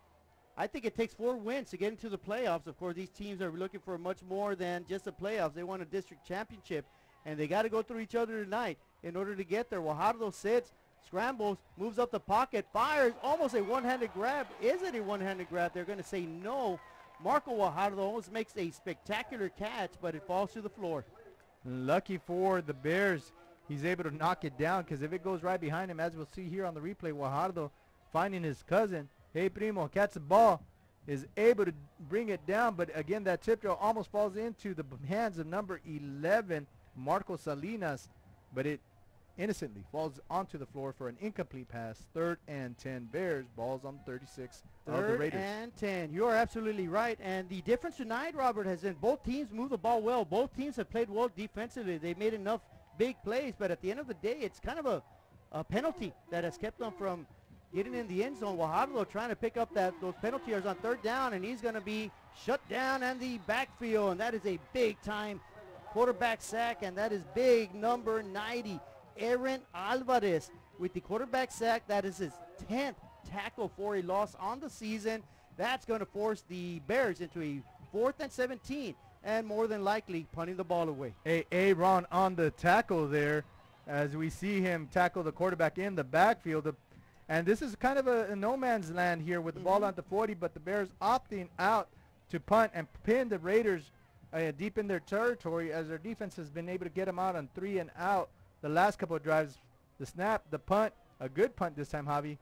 I think it takes 4 wins to get into the playoffs. Of course, these teams are looking for much more than just the playoffs. They want a district championship, and they got to go through each other tonight in order to get there. Guajardo sits, scrambles, moves up the pocket, fires, almost a one-handed grab. Is it a one-handed grab? They're going to say no. Marco Guajardo almost makes a spectacular catch, but it falls to the floor. Lucky for the Bears, he's able to knock it down, because if it goes right behind him, as we'll see here on the replay, Guajardo finding his cousin, hey primo, catch the ball, is able to bring it down, but again, that tip drill almost falls into the hands of number 11, Marco Salinas, but it innocently falls onto the floor for an incomplete pass. 3rd and 10 Bears. Balls on 36 of the Raiders. 3rd and 10. You are absolutely right. And the difference tonight, Robert, has been both teams move the ball well. Both teams have played well defensively. They've made enough big plays, but at the end of the day, it's kind of a penalty that has kept them from getting in the end zone. Guajardo trying to pick up those penalty yards on 3rd down, and he's going to be shut down in the backfield, and that is a big-time quarterback sack, and that is big number 90. Aaron Alvarez with the quarterback sack. That is his 10th tackle for a loss on the season. That's going to force the Bears into a 4th and 17 and more than likely punting the ball away. Aaron on the tackle there as we see him tackle the quarterback in the backfield. And this is kind of a no man's land here with the ball on the 40, but the Bears opting out to punt and pin the Raiders deep in their territory as their defense has been able to get them out on 3 and out. The last couple of drives, the snap, the punt, a good punt this time, Javi.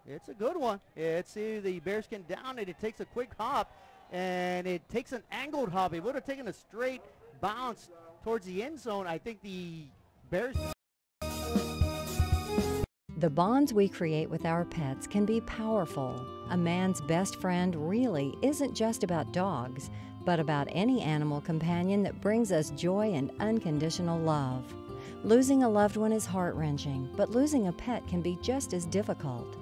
It's a good one. The Bears can down it. It takes a quick hop, and it takes an angled hop. It would have taken a straight bounce towards the end zone. I think the Bears... The bonds we create with our pets can be powerful. A man's best friend really isn't just about dogs, but about any animal companion that brings us joy and unconditional love. Losing a loved one is heart-wrenching, but losing a pet can be just as difficult.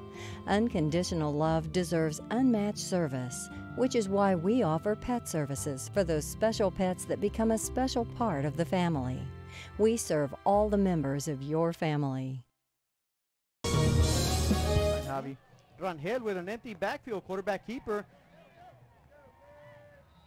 Unconditional love deserves unmatched service, which is why we offer pet services for those special pets that become a special part of the family. We serve all the members of your family. Javi. Rangel with an empty backfield, quarterback keeper.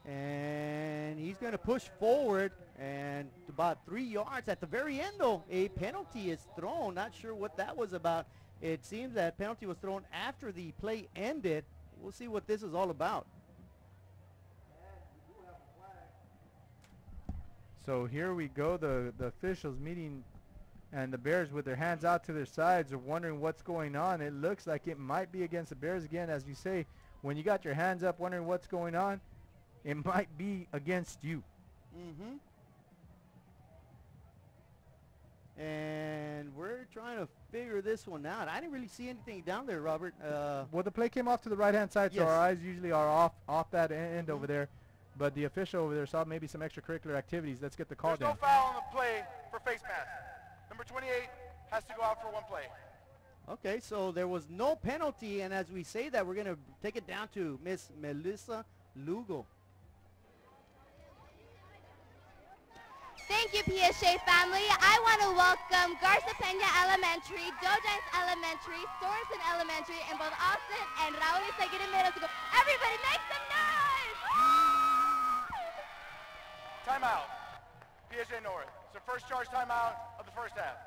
And he's going to push forward, and about 3 yards at the very end, though, a penalty is thrown. Not sure what that was about. It seems that penalty was thrown after the play ended. We'll see what this is all about. So here we go, the officials meeting, and the Bears with their hands out to their sides are wondering what's going on. It looks like it might be against the Bears again. As you say, when you got your hands up wondering what's going on, it might be against you. And we're trying to figure this one out. I didn't really see anything down there, Robert. Well, the play came off to the right-hand side, so yes. our eyes usually are off that end over there. But the official over there saw maybe some extracurricular activities. Let's get the call down. There's no foul on the play for face mask. Number 28 has to go out for 1 play. Okay, so there was no penalty, and as we say that, we're going to take it down to Miss Melissa Lugo. Thank you, PSJA family. I want to welcome Garza Peña Elementary, Dojans Elementary, Sorensen Elementary, and both Austin and Raul Izaguirre Middle School. Everybody make some noise! Timeout. PSJA North. It's the first charge timeout of the first half.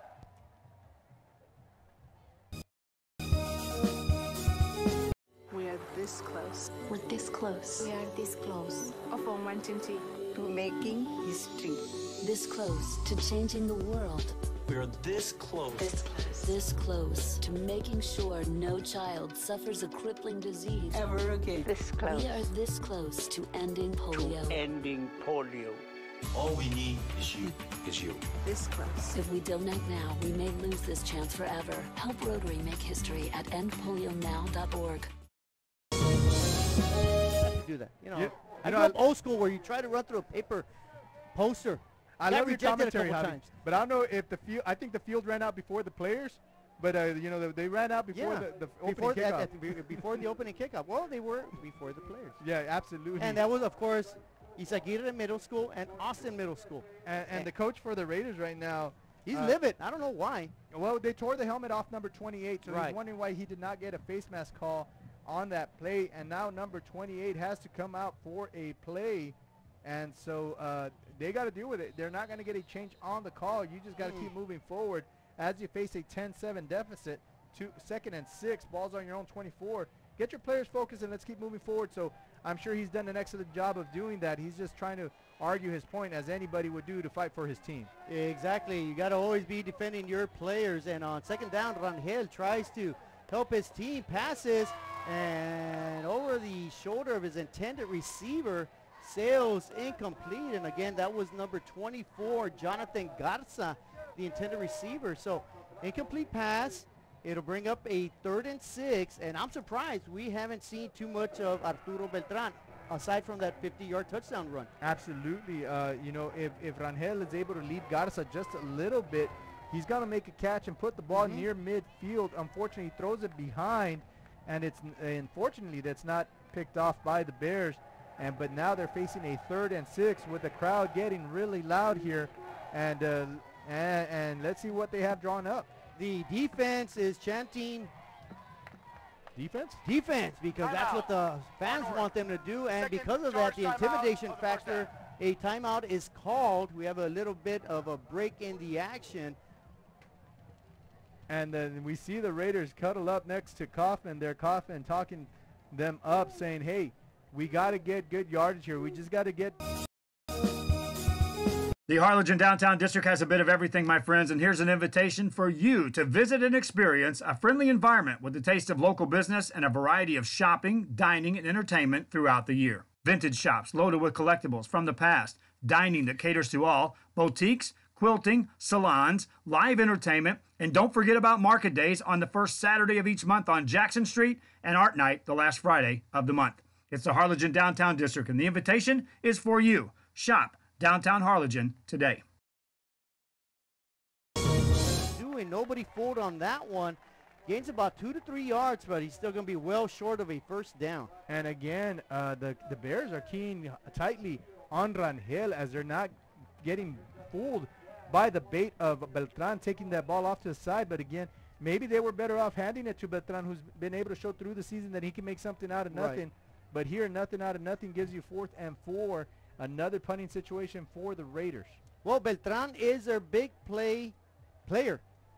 We are this close. We're this close. We are this close. Of wanting to making history. This close to changing the world. We are this close. This close. This close to making sure no child suffers a crippling disease ever again. This close. We are this close to ending polio. To ending polio. All we need is you. This close. If we donate now, we may lose this chance forever. Help Rotary make history at endpolionow.org. Do that, you know. Yeah. I grew up old school where you try to run through a paper poster. I Got love your rejected a commentary, couple Javi. times. But I don't know if the field. I think the field ran out before the players. But you know, they ran out before the opening kickoff. Before the opening kickoff. Well, they were before the players. Yeah, absolutely. And that was, of course, Isaguirre Middle School and Austin Middle School. And the coach for the Raiders right now, he's livid. I don't know why. Well, they tore the helmet off number 28, so Right. he's wondering why he did not get a face mask call on that play. And now number 28 has to come out for a play. And so they got to deal with it. They're not going to get a change on the call. You just got to keep moving forward as you face a 10-7 deficit. 2nd and 6, balls on your own 24. Get your players focused and let's keep moving forward. So I'm sure he's done an excellent job of doing that. He's just trying to argue his point, as anybody would do, to fight for his team. Exactly. You got to always be defending your players. And on 2nd down, Rangel tries to help his team, passes, and over the shoulder of his intended receiver, sails incomplete. And again, that was number 24, Jonathan Garza, the intended receiver. So incomplete pass. It'll bring up a 3rd and 6, and I'm surprised we haven't seen too much of Arturo Beltran aside from that 50-yard touchdown run. Absolutely. You know, if Rangel is able to lead Garza just a little bit, he's got to make a catch and put the ball near midfield. Unfortunately, he throws it behind, and unfortunately that's not picked off by the Bears. But now they're facing a 3rd and 6 with the crowd getting really loud here, and let's see what they have drawn up. The defense is chanting defense, because that's what the fans want them to do, and because of that, the intimidation factor, a timeout is called. We have a little bit of a break in the action. And then we see the Raiders cuddle up next to Kaufman. They're Kaufman talking them up, saying, hey, we got to get good yardage here. We just got to get... The Harlingen Downtown District has a bit of everything, my friends, and here's an invitation for you to visit and experience a friendly environment with a taste of local business and a variety of shopping, dining, and entertainment throughout the year. Vintage shops loaded with collectibles from the past, dining that caters to all, boutiques, quilting, salons, live entertainment, and don't forget about market days on the first Saturday of each month on Jackson Street and Art Night the last Friday of the month. It's the Harlingen Downtown District, and the invitation is for you. Shop Downtown Harlingen today. Nobody fooled on that one. Gains about 2 to 3 yards, but he's still going to be well short of a 1st down. And again, the Bears are keying tightly on Rangel as they're not getting fooled by the bait of Beltran taking that ball off to the side. But again, maybe they were better off handing it to Beltran, who's been able to show through the season that he can make something out of nothing. Right. But here, nothing out of nothing gives you 4th and 4. Another punting situation for the Raiders. Well, Beltran is their big player,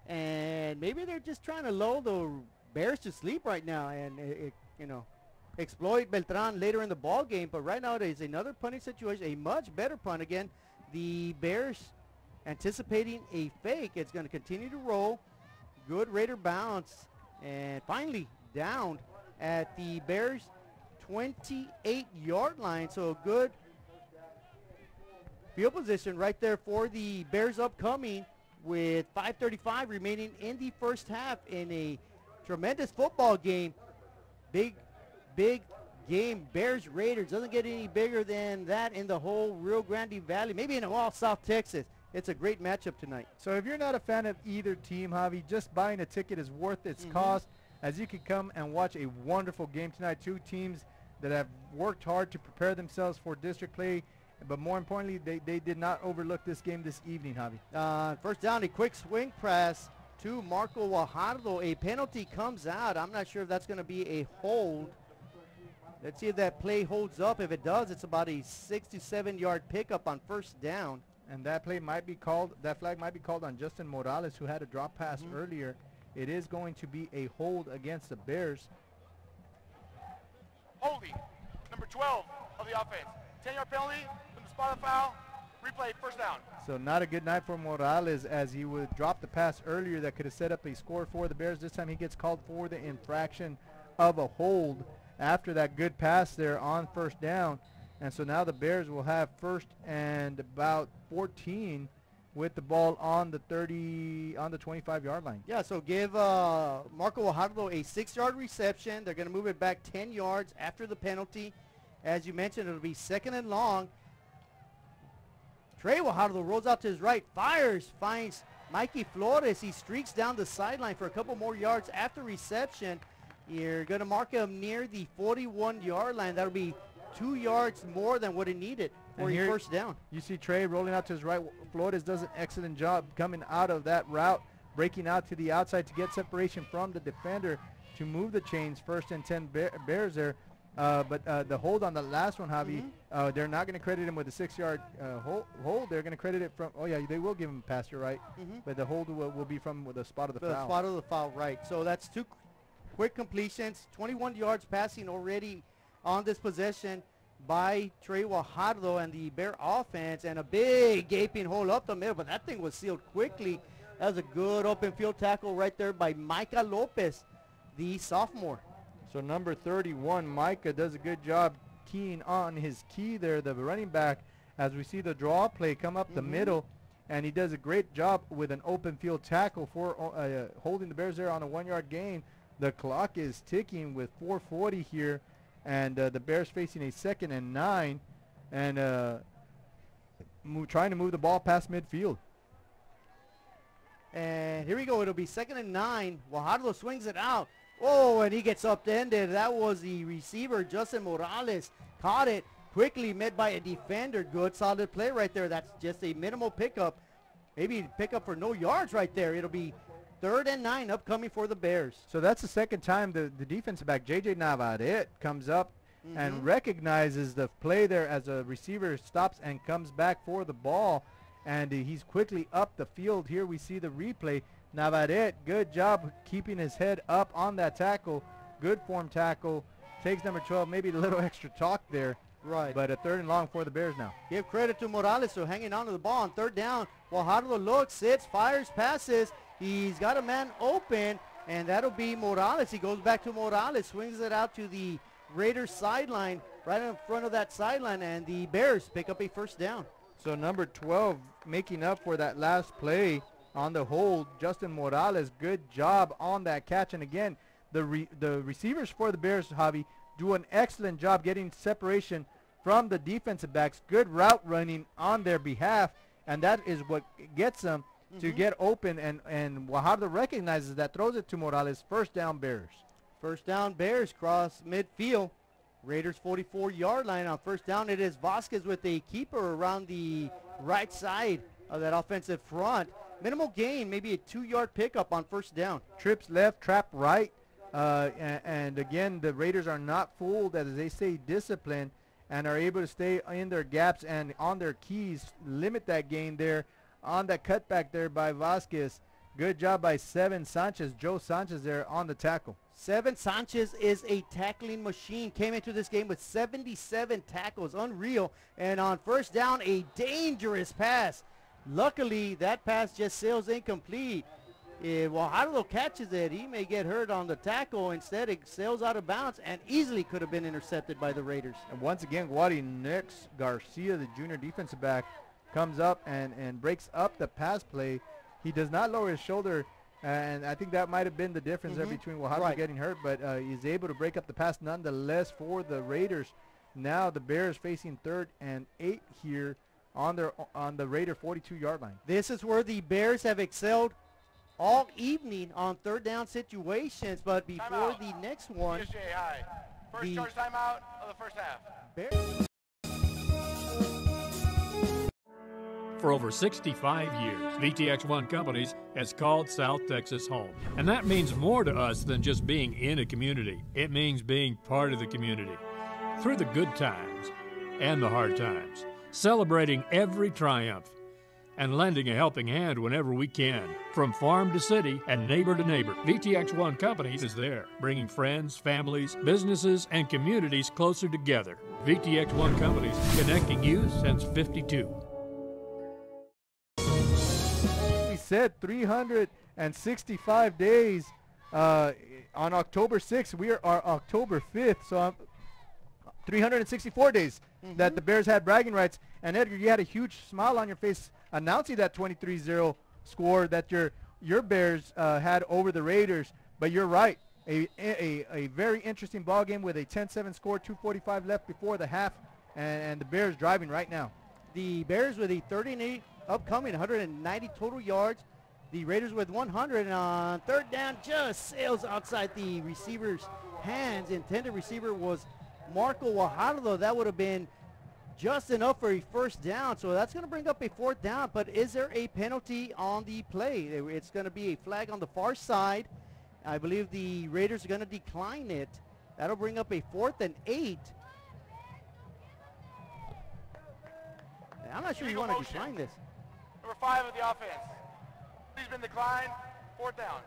and maybe they're just trying to lull the Bears to sleep right now and exploit Beltran later in the ball game. But right now it is another punting situation, a much better punt. Again, the Bears anticipating a fake. It's going to continue to roll. Good Raider bounce, and finally downed at the Bears 28-yard line. So a good field position right there for the Bears upcoming with 5:35 remaining in the 1st half in a tremendous football game. Big game. Bears Raiders doesn't get any bigger than that in the whole Rio Grande Valley, maybe in all South Texas. It's a great matchup tonight. So if you're not a fan of either team, Javi, just buying a ticket is worth its cost, as you can come and watch a wonderful game tonight. Two teams that have worked hard to prepare themselves for district play. But more importantly, they did not overlook this game this evening, Javi. 1st down, a quick swing pass to Marco Guajardo. A penalty comes out. I'm not sure if that's going to be a hold. Let's see if that play holds up. If it does, it's about a 6 to 7 yard pickup on 1st down. And that play might be called, that flag might be called on Justin Morales, who had a drop pass earlier. It is going to be a hold against the Bears. Holding, number 12 of the offense. 10-yard penalty from the spot of foul. Replay, 1st down. So not a good night for Morales, as he would drop the pass earlier that could have set up a score for the Bears. This time he gets called for the infraction of a hold after that good pass there on 1st down. And so now the Bears will have first and about 14 with the ball on the 25-yard line. Yeah, so give Marco Guajardo a 6-yard reception. They're going to move it back 10 yards after the penalty. As you mentioned, it'll be 2nd and long. Trey Guajardo rolls out to his right, fires, finds Mikey Flores. He streaks down the sideline for a couple more yards after reception. You're going to mark him near the 41-yard line. That'll be 2 yards more than what it needed for your first down. You see Trey rolling out to his right. Flores does an excellent job coming out of that route, breaking out to the outside to get separation from the defender to move the chains. 1st and 10 Bears there. But the hold on the last one, Javi, they're not going to credit him with a 6-yard hold. They're going to credit it from, oh yeah, they will give him a pass, you're right. But the hold will be from the spot of the foul. The spot of the foul, right. So that's 2 quick completions, 21 yards passing already on this possession by Trey Guajardo and the Bear offense, and a big gaping hole up the middle, but that thing was sealed quickly. That was a good open field tackle right there by Micah Lopez, the sophomore. So number 31, Micah, does a good job keying on his key there, the running back, as we see the draw play come up the middle, and he does a great job with an open field tackle for holding the Bears there on a 1-yard gain. The clock is ticking with 4:40 here, and the Bears facing a 2nd and 9, and trying to move the ball past midfield. And here we go. It'll be 2nd and 9. Guajardo swings it out. Oh, and he gets upended. That was the receiver, Justin Morales. Caught it, quickly met by a defender. Good, solid play right there. That's just a minimal pickup. Maybe pickup for no yards right there. It'll be 3rd and 9 upcoming for the Bears. So that's the 2nd time the defensive back, J.J. Navarrete, comes up and recognizes the play there as a receiver stops and comes back for the ball. And he's quickly up the field. Here we see the replay. Navarrete, good job keeping his head up on that tackle. Good form tackle. Takes number 12, maybe a little extra talk there. Right. But a 3rd and long for the Bears now. Give credit to Morales for hanging on to the ball on 3rd down. Guajardo looks, sits, fires, passes. He's got a man open, and that'll be Morales. He goes back to Morales, swings it out to the Raiders sideline, right in front of that sideline, and the Bears pick up a 1st down. So number 12 making up for that last play on the hold, Justin Morales. Good job on that catch. And again, the receivers for the Bears, Javi, do an excellent job getting separation from the defensive backs. Good route running on their behalf, and that is what gets them to get open, and Guajardo recognizes that, throws it to Morales. 1st down Bears. 1st down Bears, cross midfield. Raiders 44-yard line. On 1st down, it is Vasquez with a keeper around the right side of that offensive front. Minimal gain, maybe a 2-yard pickup on 1st down. Trips left, trap right, and again, the Raiders are not fooled as they stay disciplined and are able to stay in their gaps and on their keys, limit that gain there on that cutback there by Vasquez. Good job by Seven Sanchez, Joe Sanchez there on the tackle. Seven Sanchez is a tackling machine. Came into this game with 77 tackles, unreal. And on 1st down, a dangerous pass. Luckily, that pass just sails incomplete. If Guajardo catches it, he may get hurt on the tackle. Instead, it sails out of bounds and easily could have been intercepted by the Raiders. And once again, Guadi Nix Garcia, the junior defensive back, comes up and breaks up the pass play. He does not lower his shoulder, and I think that might have been the difference there between Guajardo getting hurt, but he's able to break up the pass nonetheless for the Raiders. Now the Bears facing 3rd and 8 here on the Raider 42-yard line. This is where the Bears have excelled all evening on 3rd down situations, but before the next one, PSJA high. First charge timeout of the 1st half. Bears. For over 65 years, VTX1 Companies has called South Texas home. And that means more to us than just being in a community. It means being part of the community. Through the good times and the hard times, celebrating every triumph, and lending a helping hand whenever we can. From farm to city and neighbor to neighbor, VTX1 Companies is there, bringing friends, families, businesses, and communities closer together. VTX1 Companies, connecting you since '52. We said 365 days on October 6th. We are October 5th, so 364 days that the Bears had bragging rights. And Edgar, you had a huge smile on your face announcing that 23-0 score that your Bears had over the Raiders. But you're right, a very interesting ball game with a 10-7 score, 2:45 left before the half, and the Bears driving right now. The Bears with a 38 upcoming, 190 total yards. The Raiders with 100 on third down, just sails outside the receiver's hands. Intended receiver was Marco Guajardo. That would have been just enough for a first down. So that's going to bring up a fourth down. But is there a penalty on the play? It's going to be a flag on the far side. I believe the Raiders are going to decline it. That'll bring up a 4th and 8. I'm not sure you want to decline this. Number 5 of the offense. He's been declined. 4th down.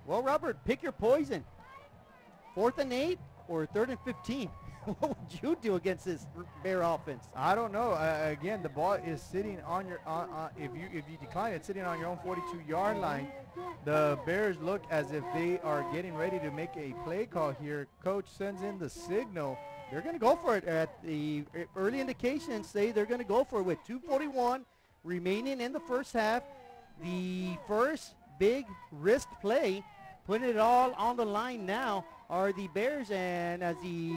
Well, Robert, pick your poison. 4th and 8 or 3rd and 15? What would you do against this Bear offense? I don't know. Again, the ball is sitting on your if you decline it, sitting on your own 42-yard line. The Bears look as if they are getting ready to make a play call here. Coach sends in the signal. They're going to go for it. At the early indications say they're going to go for it with 2:41 remaining in the first half. The first big risk play, putting it all on the line now, are the Bears. And as the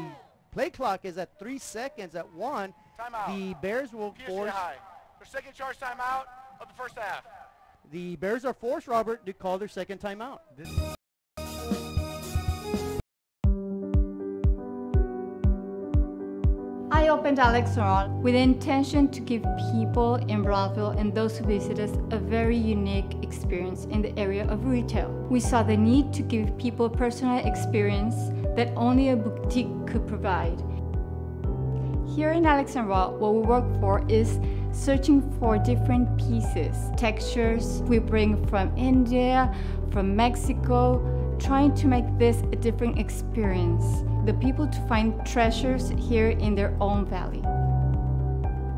play clock is at 3 seconds at 1, timeout. The Bears will force their second charge timeout of the first half. The Bears are forced, Robert, to call their second timeout. I opened Alex Restaurant with the intention to give people in Brownsville and those who visit us a very unique experience in the area of retail. We saw the need to give people a personal experience that only a boutique could provide. Here in Alexandria, what we work for is searching for different pieces, textures we bring from India, from Mexico, trying to make this a different experience. The people to find treasures here in their own valley.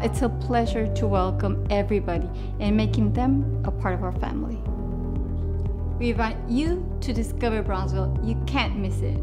It's a pleasure to welcome everybody and making them a part of our family. We invite you to discover Brownsville. You can't miss it.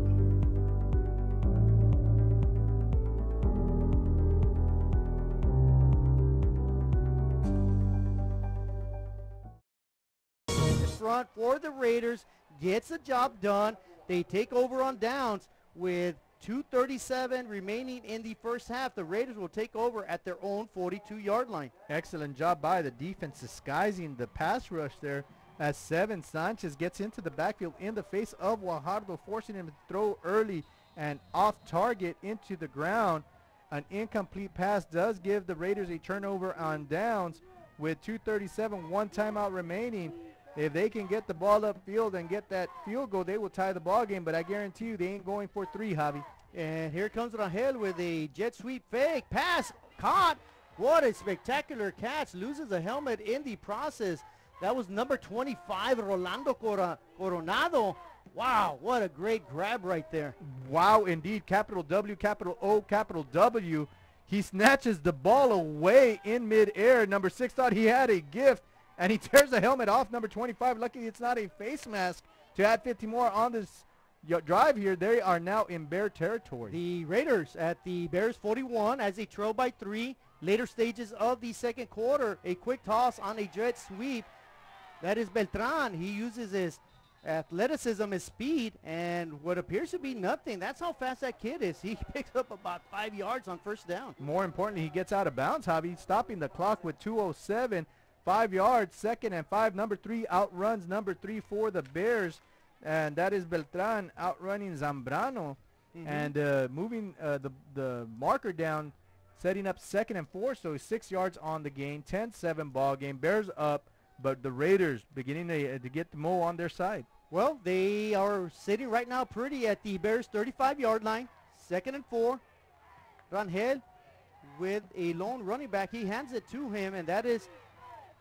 Front for the Raiders gets the job done. They take over on downs with 2:37 remaining in the first half. The Raiders will take over at their own 42-yard line. Excellent job by the defense disguising the pass rush there as Seven Sanchez gets into the backfield in the face of Guajardo, forcing him to throw early and off target into the ground. An incomplete pass does give the Raiders a turnover on downs with 2:37, 1 timeout remaining. If they can get the ball upfield and get that field goal, they will tie the ball game. But I guarantee you they ain't going for 3, Javi. And here comes Rangel with a jet sweep fake. Pass caught. What a spectacular catch. Loses the helmet in the process. That was number 25, Rolando Coronado. Wow, what a great grab right there. Wow, indeed. Capital W, capital O, capital W. He snatches the ball away in midair. Number 6 thought he had a gift. And he tears the helmet off number 25. Luckily, it's not a face mask to add 50 more on this drive here. They are now in Bear territory. The Raiders at the Bears 41 as they trail by 3. Later stages of the second quarter, a quick toss on a jet sweep. That is Beltran. He uses his athleticism, his speed, and what appears to be nothing. That's how fast that kid is. He picks up about 5 yards on first down. More importantly, he gets out of bounds, Javi, stopping the clock with 2:07. 5 yards, 2nd and 5. Number 3 outruns number 3 for the Bears, and that is Beltran outrunning Zambrano and moving the marker down, setting up 2nd and 4, so 6 yards on the gain. 10-7 ball game. Bears up, but the Raiders beginning to get the mo on their side. Well, they are sitting right now pretty at the Bears 35-yard line. 2nd and 4. Rangel with a lone running back. He hands it to him, and that is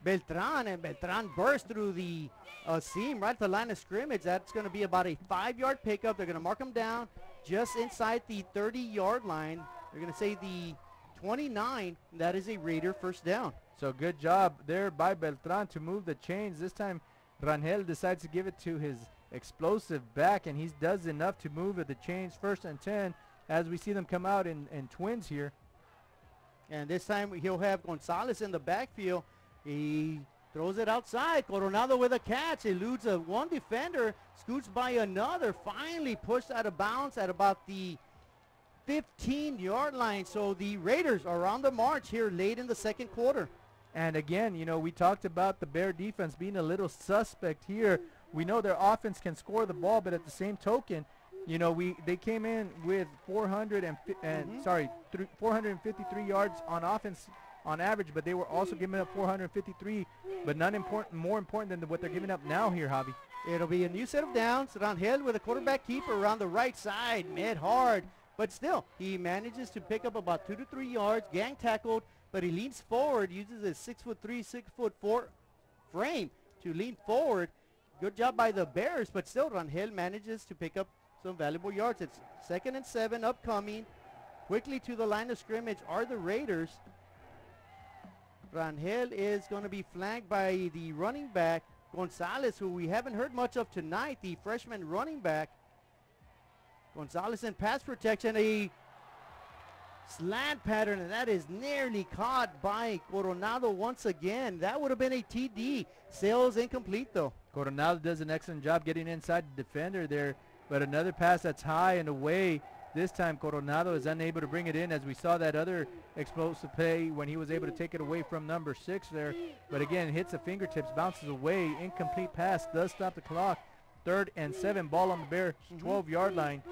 Beltran, and Beltran bursts through the seam right to the line of scrimmage. That's going to be about a 5-yard pickup. They're going to mark him down just inside the 30-yard line. They're going to say the 29. That is a Raider first down. So good job there by Beltran to move the chains. This time Rangel decides to give it to his explosive back, and he does enough to move the chains. 1st and 10 as we see them come out in twins here. And this time he'll have Gonzalez in the backfield. He throws it outside. Coronado with a catch. Eludes one defender. Scoots by another. Finally pushed out of bounds at about the 15-yard line. So the Raiders are on the march here late in the second quarter. And again, you know, we talked about the Bear defense being a little suspect here. We know their offense can score the ball, but at the same token, you know, they came in with 453 yards on offense on average, but they were also giving up 453, but more important than what they're giving up now here, Javi. It'll be a new set of downs. Rangel with a quarterback keeper around the right side, mid hard, but still he manages to pick up about 2 to 3 yards, gang tackled, but he leans forward, uses his 6'3", 6'4" frame to lean forward. Good job by the Bears, but still Rangel manages to pick up some valuable yards. It's 2nd and 7 upcoming. Quickly to the line of scrimmage are the Raiders. Rangel is going to be flanked by the running back, Gonzalez, who we haven't heard much of tonight, the freshman running back. Gonzalez in pass protection, a slant pattern, and that is nearly caught by Coronado once again. That would have been a TD. Sails incomplete, though. Coronado does an excellent job getting inside the defender there, but another pass that's high and away. This time Coronado is unable to bring it in, as we saw that other explosive play when he was able to take it away from number 6 there. But again, hits the fingertips, bounces away, incomplete pass, does stop the clock. 3rd and 7, ball on the Bears 12-yard line.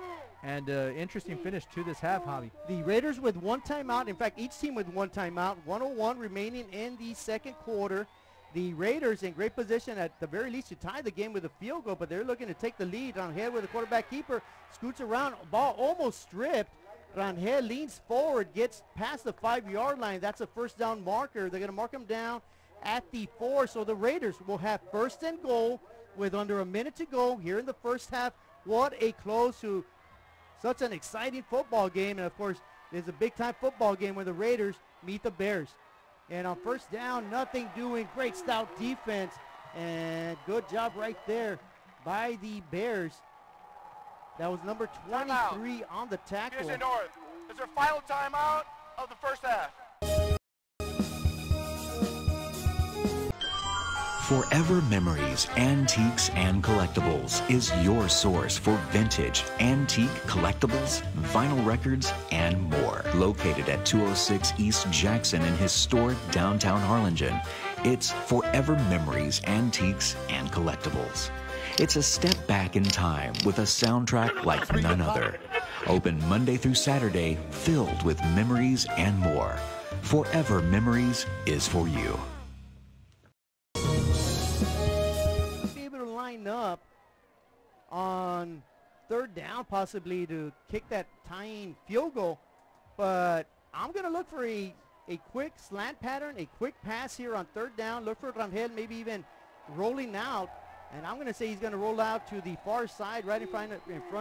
And interesting finish to this half, Javi. The Raiders with one timeout. In fact, each team with one timeout. 1:01 remaining in the second quarter. The Raiders in great position at the very least to tie the game with a field goal, but they're looking to take the lead. Rangel with the quarterback keeper, scoots around, ball almost stripped. Rangel leans forward, gets past the 5-yard line. That's a first down marker. They're going to mark him down at the 4. So the Raiders will have 1st and goal with under a minute to go here in the first half. What a close to such an exciting football game. And of course, there's a big-time football game where the Raiders meet the Bears. And on first down, nothing doing. Great stout defense. And good job right there by the Bears. That was number 23 on the tackle. PSJA North, is their final timeout of the first half. Forever Memories, Antiques and Collectibles is your source for vintage, antique collectibles, vinyl records, and more. Located at 206 East Jackson in historic downtown Harlingen, it's Forever Memories, Antiques and Collectibles. It's a step back in time with a soundtrack like none other. Open Monday through Saturday, filled with memories and more. Forever Memories is for you. Up on 3rd down possibly to kick that tying field goal, but I'm going to look for a quick slant pattern, a quick pass here on 3rd down. Look for Rangel maybe even rolling out, and I'm going to say he's going to roll out to the far side right in front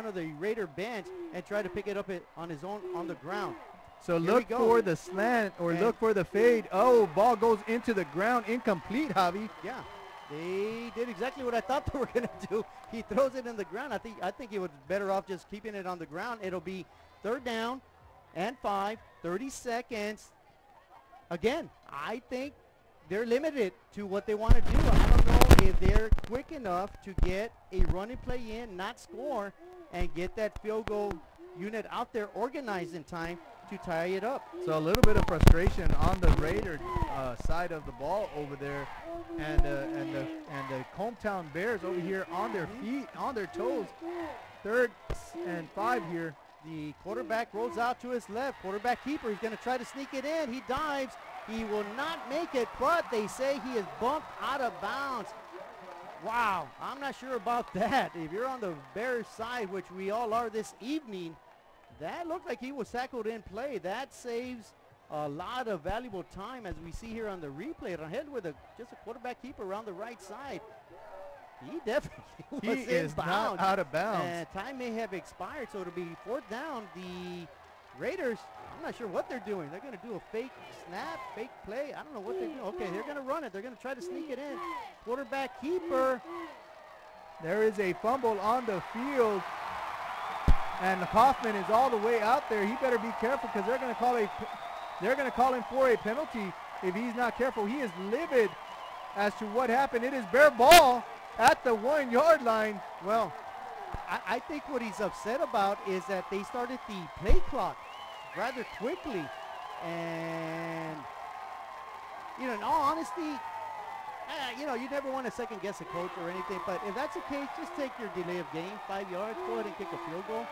of the Raider bench and try to pick it up on his own on the ground. So look for the slant or look for the fade. Oh, ball goes into the ground, incomplete, Javi. Yeah. They did exactly what I thought they were going to do. He throws it in the ground. I think he was better off just keeping it on the ground. It'll be 3rd down and 5, 30 seconds. Again, I think they're limited to what they want to do. I don't know if they're quick enough to get a running play in, not score, and get that field goal unit out there organized in time to tie it up. So a little bit of frustration on the Raider side of the ball over there, and the hometown Bears over here on their feet, on their toes. 3rd and 5 here. The quarterback rolls out to his left. Quarterback keeper, he's going to try to sneak it in. He dives. He will not make it, but they say he is bumped out of bounds. Wow, I'm not sure about that. If you're on the Bears side, which we all are this evening, that looked like he was tackled in play. That saves a lot of valuable time, as we see here on the replay. Rangel with just a quarterback keeper around the right side. He definitely was is not out of bounds. And time may have expired, so it'll be 4th down. The Raiders, I'm not sure what they're doing. They're going to do a fake snap, fake play. I don't know what they're doing. Okay, they're going to run it. They're going to try to sneak it in. Quarterback keeper. There is a fumble on the field. and Hoffman is all the way out there. He better be careful because they're going to call him for a penalty if he's not careful. He is livid as to what happened. It is bare ball at the 1 yard line. Well, I think what he's upset about is that they started the play clock rather quickly. And, you know, in all honesty, you know, you never want to second guess a coach or anything, but if that's the case, just take your delay of game, 5 yards, go ahead and kick a field goal.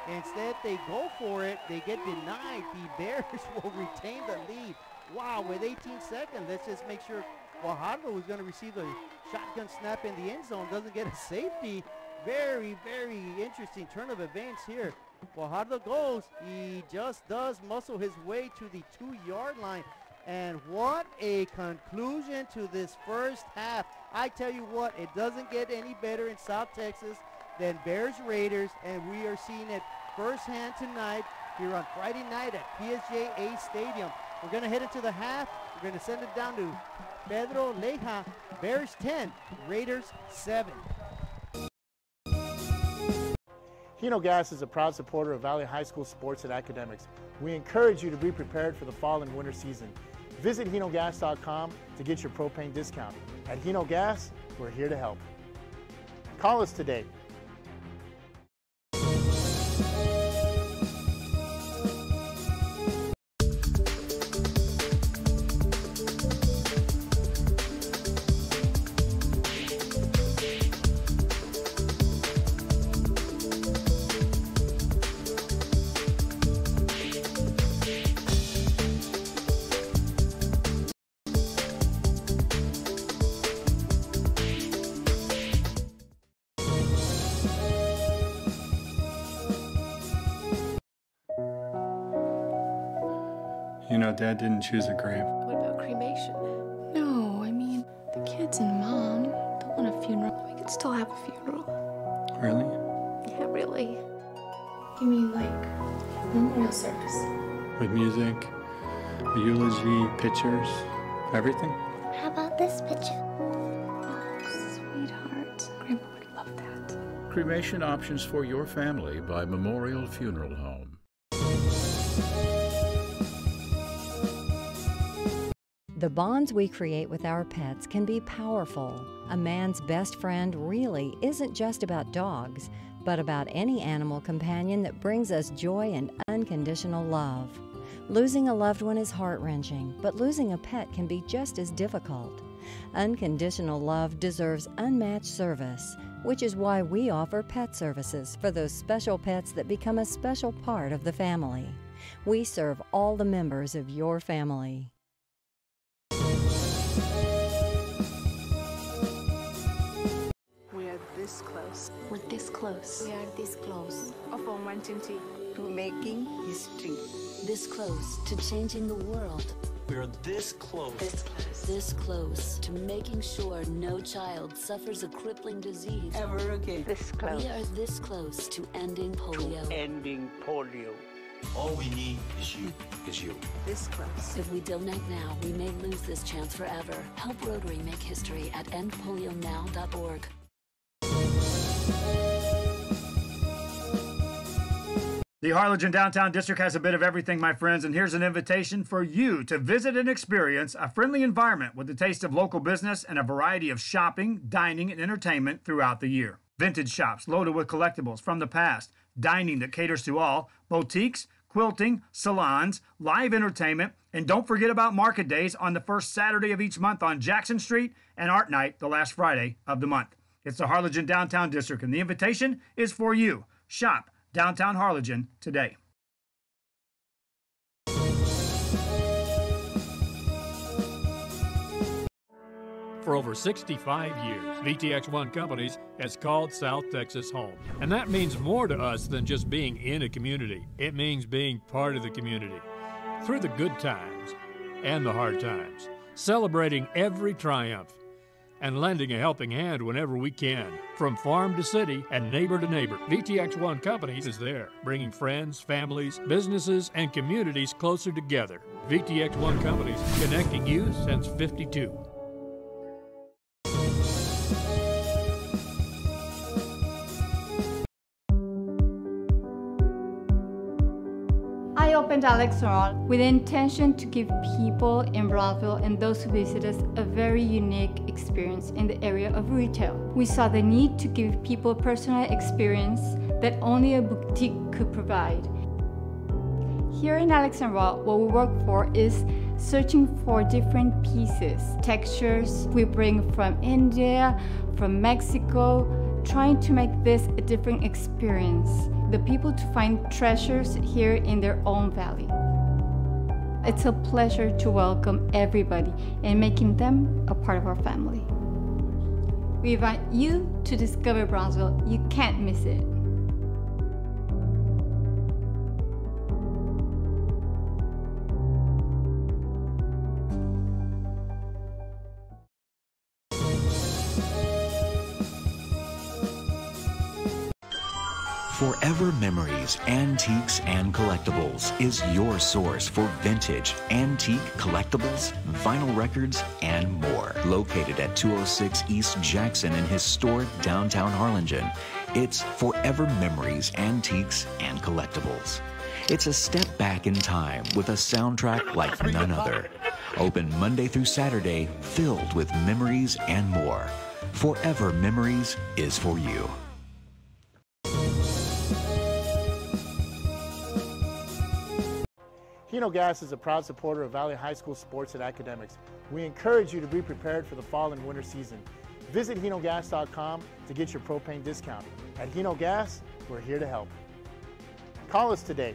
Instead, they go for it, they get denied. The Bears will retain the lead. Wow, with 18 seconds, let's just make sure Guajardo, who's going to receive a shotgun snap in the end zone, doesn't get a safety. Very, very interesting turn of events here. Guajardo goes, he just does muscle his way to the 2 yard line. And what a conclusion to this first half. I tell you what, it doesn't get any better in South Texas than Bears Raiders, and we are seeing it firsthand tonight here on Friday night at PSJA Stadium. We're going to head into the half. We're going to send it down to Pedro Leja. Bears 10, Raiders 7. Hino Gas is a proud supporter of Valley High School sports and academics. We encourage you to be prepared for the fall and winter season. Visit hinogas.com to get your propane discount. At Hino Gas, we're here to help. Call us today. You know, Dad didn't choose a grave. What about cremation? No, I mean, the kids and Mom don't want a funeral. We could still have a funeral. Really? Yeah, really. You mean like memorial service? With music, a eulogy, pictures, everything? How about this picture? Oh, sweetheart. Grandpa would love that. Cremation options for your family by Memorial Funeral Home. The bonds we create with our pets can be powerful. A man's best friend really isn't just about dogs, but about any animal companion that brings us joy and unconditional love. Losing a loved one is heart-wrenching, but losing a pet can be just as difficult. Unconditional love deserves unmatched service, which is why we offer pet services for those special pets that become a special part of the family. We serve all the members of your family. We are this close. We're this close. We are this close Of uncertainty. to making history. This close to changing the world. We're this close. This close to making sure no child suffers a crippling disease. Ever again. This close. We are this close to ending polio. Ending polio. All we need is you. This close. If we donate now, we may lose this chance forever. Help Rotary make history at endpolionow.org. The Harlingen Downtown District has a bit of everything, my friends, and here's an invitation for you to visit and experience a friendly environment with a taste of local business and a variety of shopping, dining, and entertainment throughout the year. Vintage shops loaded with collectibles from the past, dining that caters to all, boutiques, quilting, salons, live entertainment, and don't forget about market days on the first Saturday of each month on Jackson Street and Art Night the last Friday of the month. It's the Harlingen Downtown District, and the invitation is for you. Shop Downtown Harlingen today. For over 65 years, VTX1 Companies has called South Texas home. And that means more to us than just being in a community. It means being part of the community. Through the good times and the hard times, celebrating every triumph and lending a helping hand whenever we can. From farm to city and neighbor to neighbor, VTX1 Companies is there, bringing friends, families, businesses, and communities closer together. VTX1 Companies, connecting you since '52. opened Alex Ron with the intention to give people in Brownsville and those who visit us a very unique experience in the area of retail. We saw the need to give people a personal experience that only a boutique could provide. Here in Alex and Raw, what we work for is searching for different pieces, textures we bring from India, from Mexico, trying to make this a different experience. The people to find treasures here in their own valley. It's a pleasure to welcome everybody and making them a part of our family. We invite you to discover Brownsville. You can't miss it. Forever Memories, Antiques and Collectibles is your source for vintage, antique collectibles, vinyl records, and more. Located at 206 East Jackson in historic downtown Harlingen, it's Forever Memories, Antiques and Collectibles. It's a step back in time with a soundtrack like none other. Open Monday through Saturday, filled with memories and more. Forever Memories is for you. Hino Gas is a proud supporter of Valley High School sports and academics. We encourage you to be prepared for the fall and winter season. Visit hinogas.com to get your propane discount. At Hino Gas, we're here to help. Call us today.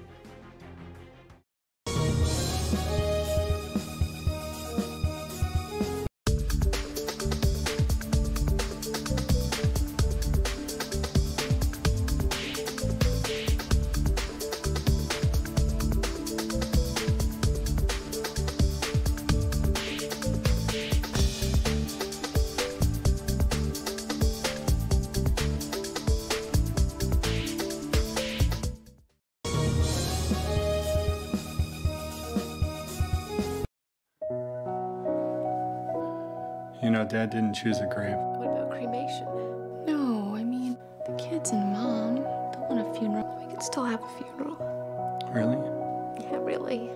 You know, Dad didn't choose a grave. What about cremation? No, I mean, the kids and Mom don't want a funeral. We could still have a funeral. Really? Yeah, really.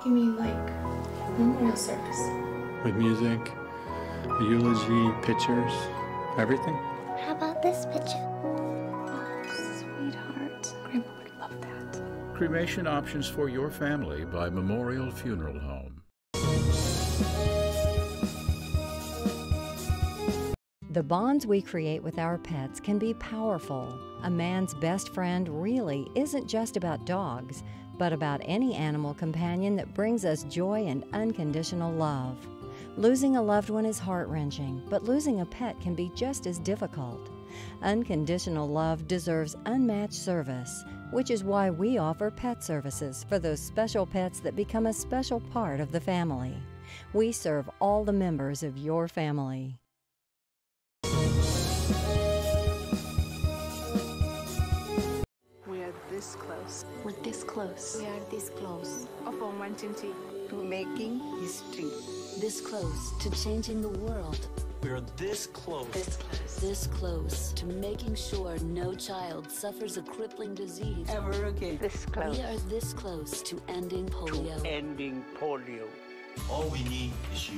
You mean like memorial service? With music, a eulogy, pictures, everything? How about this picture? Oh, sweetheart. Grandpa would love that. Cremation options for your family by Memorial Funeral Home. The bonds we create with our pets can be powerful. A man's best friend really isn't just about dogs, but about any animal companion that brings us joy and unconditional love. Losing a loved one is heart-wrenching, but losing a pet can be just as difficult. Unconditional love deserves unmatched service, which is why we offer pet services for those special pets that become a special part of the family. We serve all the members of your family. We are this close. We're this close. We are this close Of wanting to making history. This close to changing the world. We are this close. This close to making sure no child suffers a crippling disease. Ever again. This close. We are this close to ending polio. Ending polio. All we need is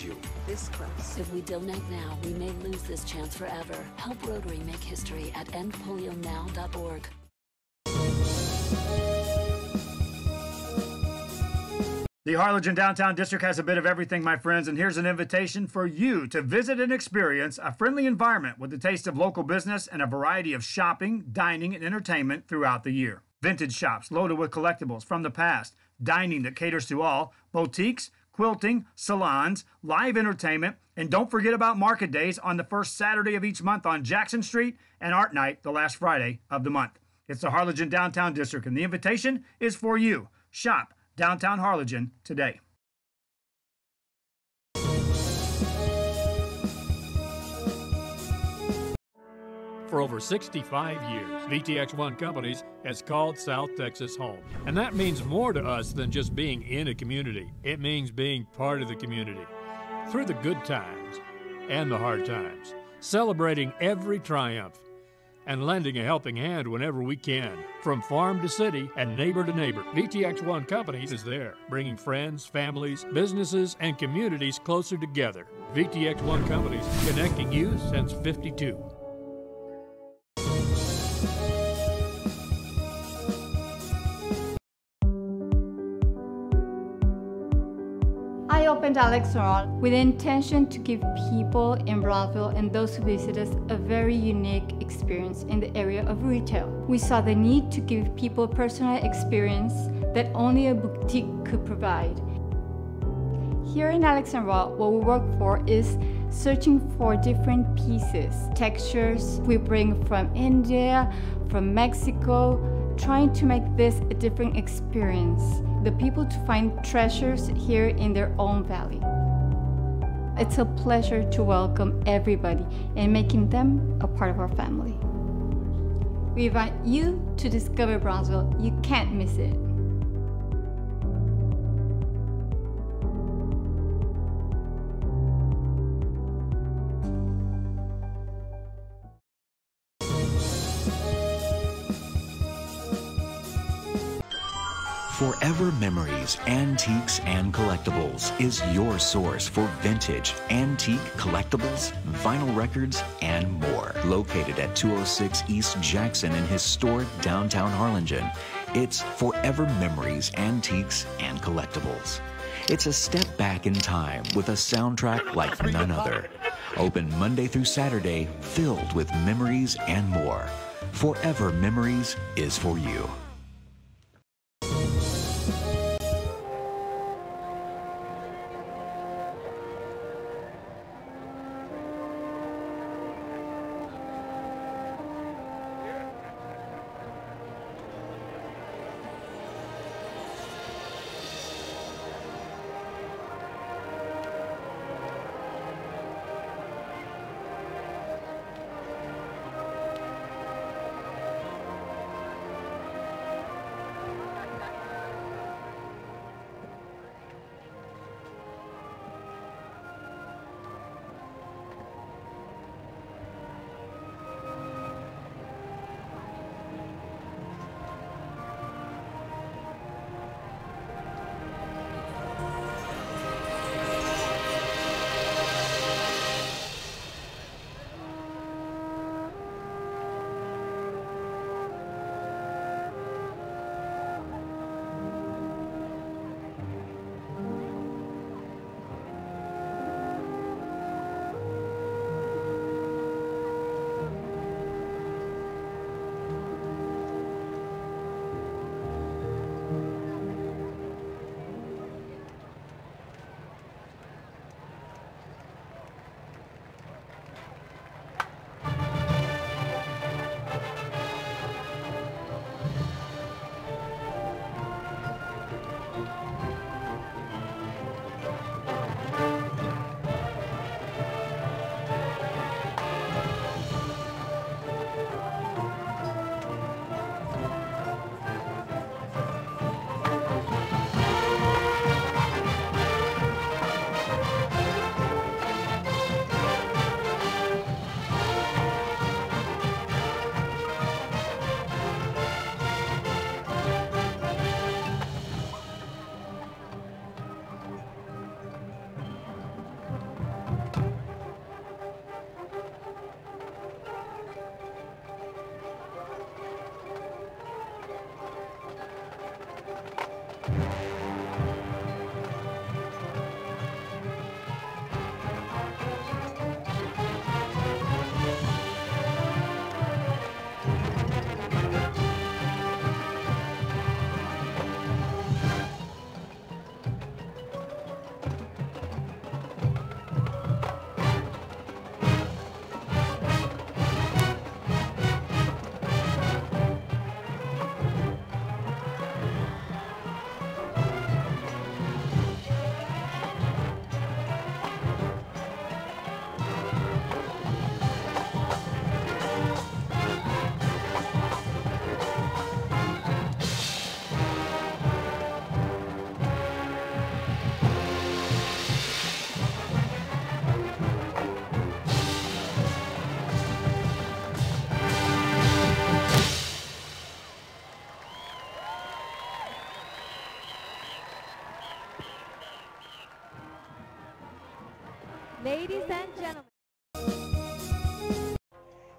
you. This close. If we donate now, we may lose this chance forever. Help Rotary make history at endpolionow.org. The Harlingen Downtown District has a bit of everything, my friends, and here's an invitation for you to visit and experience a friendly environment with a taste of local business and a variety of shopping, dining, and entertainment throughout the year. Vintage shops loaded with collectibles from the past, dining that caters to all, boutiques, quilting, salons, live entertainment, and don't forget about market days on the first Saturday of each month on Jackson Street and Art Night the last Friday of the month. It's the Harlingen Downtown District, and the invitation is for you. Shop Downtown Harlingen today. For over 65 years, VTX1 Companies has called South Texas home. And that means more to us than just being in a community. It means being part of the community. Through the good times and the hard times, celebrating every triumph. and lending a helping hand whenever we can. From farm to city and neighbor to neighbor, VTX1 Companies is there, bringing friends, families, businesses, and communities closer together. VTX1 Companies, connecting you since '52. I opened Alex Restaurant with the intention to give people in Brownsville and those who visit us a very unique experience in the area of retail. We saw the need to give people a personal experience that only a boutique could provide. Here in Alex Raw, what we work for is searching for different pieces, textures we bring from India, from Mexico, trying to make this a different experience. The people to find treasures here in their own valley. It's a pleasure to welcome everybody and making them a part of our family. We invite you to discover Brownsville. You can't miss it. Forever Memories, Antiques and Collectibles is your source for vintage, antique collectibles, vinyl records, and more. Located at 206 East Jackson in historic downtown Harlingen, it's Forever Memories, Antiques and Collectibles. It's a step back in time with a soundtrack like none other. Open Monday through Saturday, filled with memories and more. Forever Memories is for you.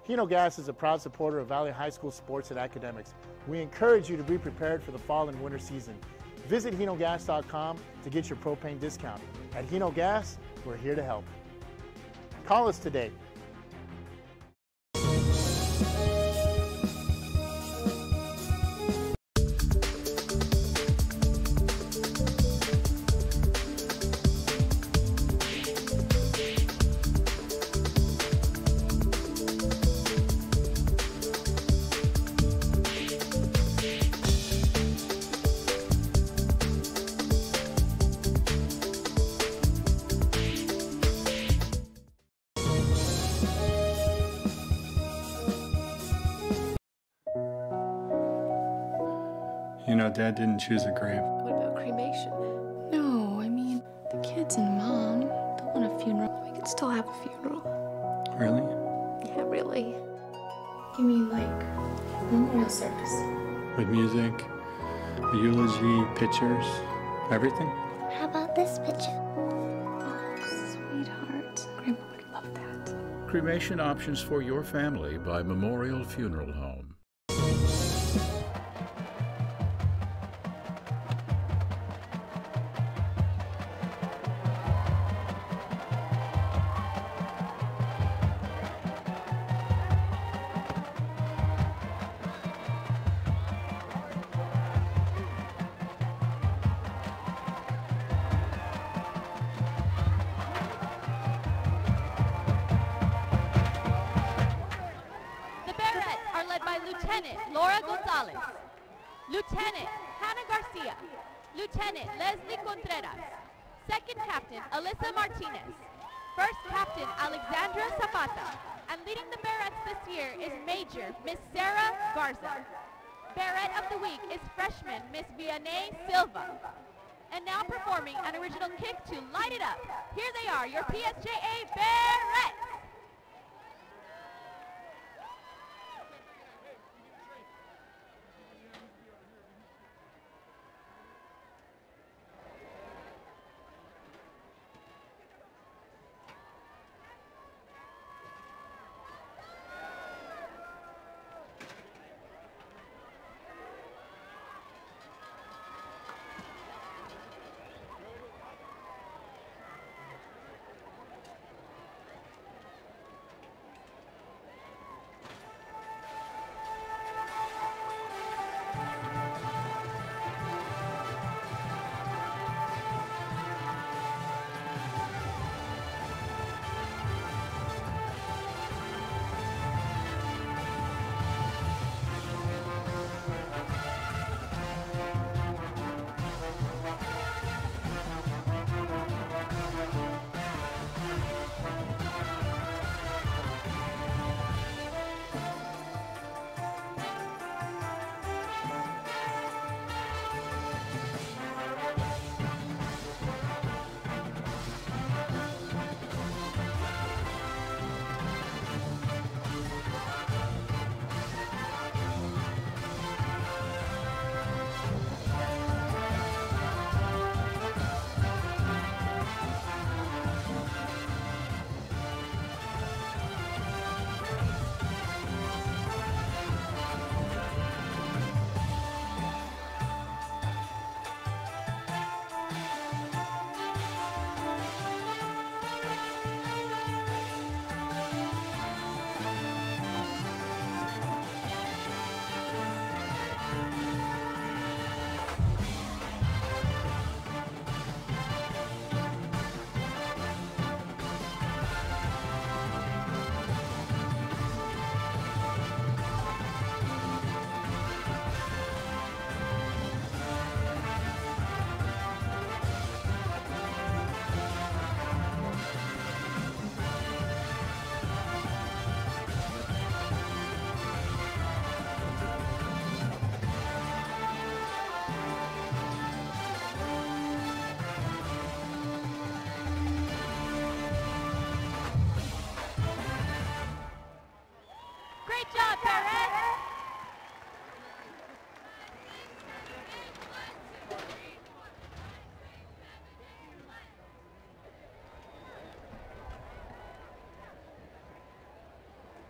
Hino Gas is a proud supporter of Valley High School sports and academics. We encourage you to be prepared for the fall and winter season. Visit hinogas.com to get your propane discount. At Hino Gas, we're here to help. Call us today. You know, Dad didn't choose a grave. What about cremation? No, I mean, the kids and Mom don't want a funeral. We could still have a funeral. Really? Yeah, really. You mean like memorial service? With music, a eulogy, pictures, everything? How about this picture? Sweetheart. Grandpa would love that. Cremation options for your family by Memorial Funeral Home. Lieutenant Laura Gonzalez, Lieutenant Hannah Garcia, Lieutenant Leslie Contreras, Second Captain Alyssa Martinez, First Captain Alexandra Zapata, and leading the Barrettes this year is Major Miss Sarah Garza. Barrette of the Week is freshman Miss Vianney Silva. And now performing an original kick to light it up. Here they are, your PSJA Barrettes.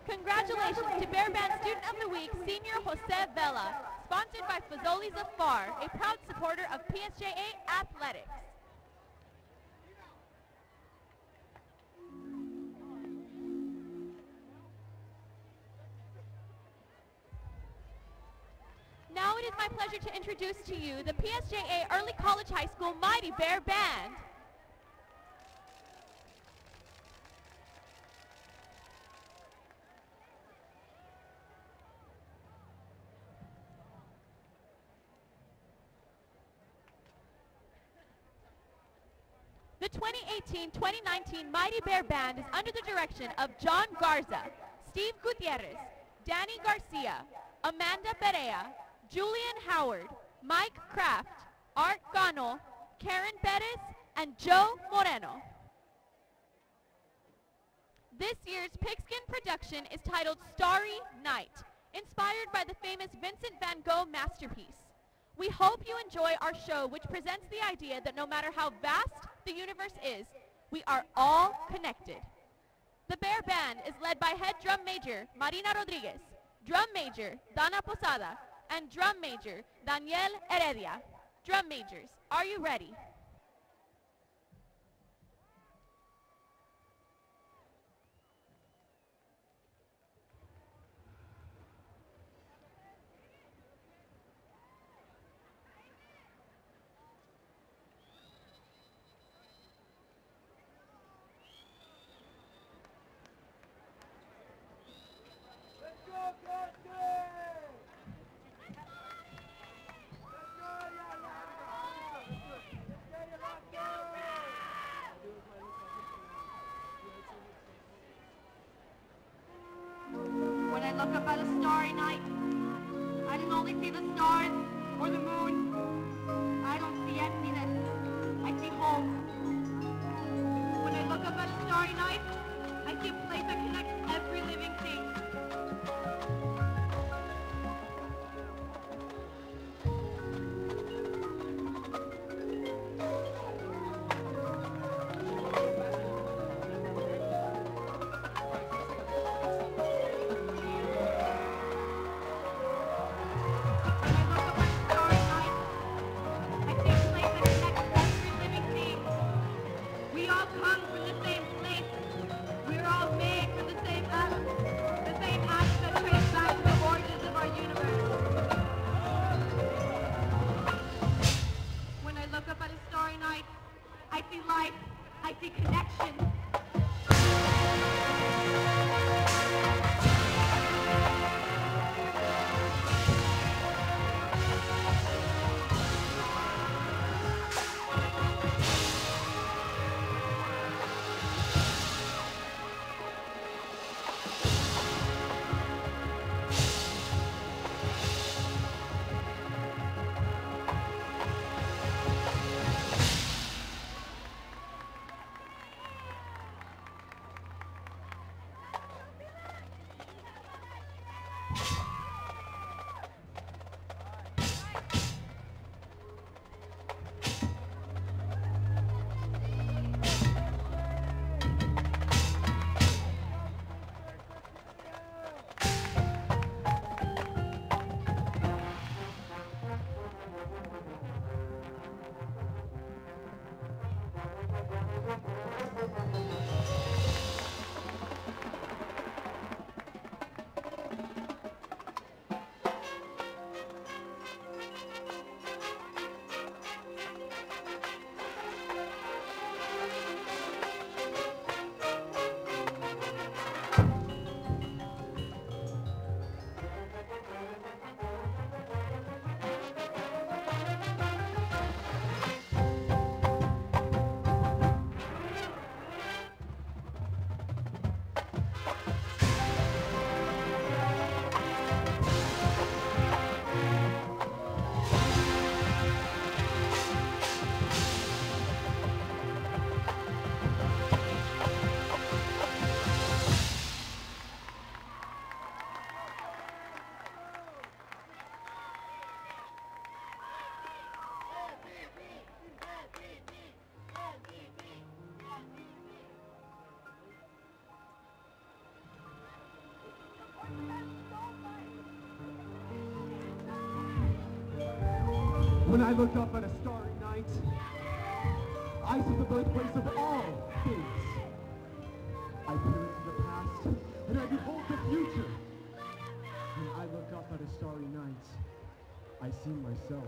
Congratulations to Bear Band Student of the Week, Senior Jose Vela, sponsored by Fazoli's of Far, a proud supporter of PSJA Athletics. Now it is my pleasure to introduce to you the PSJA Early College High School Mighty Bear Band. The 2018-2019 Mighty Bear Band is under the direction of John Garza, Steve Gutierrez, Danny Garcia, Amanda Perea, Julian Howard, Mike Kraft, Art Gano, Karen Perez, and Joe Moreno. This year's pigskin production is titled Starry Night, inspired by the famous Vincent van Gogh masterpiece. We hope you enjoy our show, which presents the idea that no matter how vast the universe is, we are all connected. The Bear Band is led by head drum major Marina Rodriguez, drum major Dana Posada, and drum major Daniel Heredia. Drum majors, are you ready? When I look up at a starry night, I don't only see the stars or the moon. I don't see emptiness. I see hope. When I look up at a starry night, I see a place that connects every living thing. We all come from the same place. We're all made from the same atoms. The same atoms that trace back to the origins of our universe. When I look up at a starry night, I see life. I see connection. When I look up at a starry night, I see the birthplace of all things. I peer into the past, and I behold the future. When I look up at a starry night, I see myself.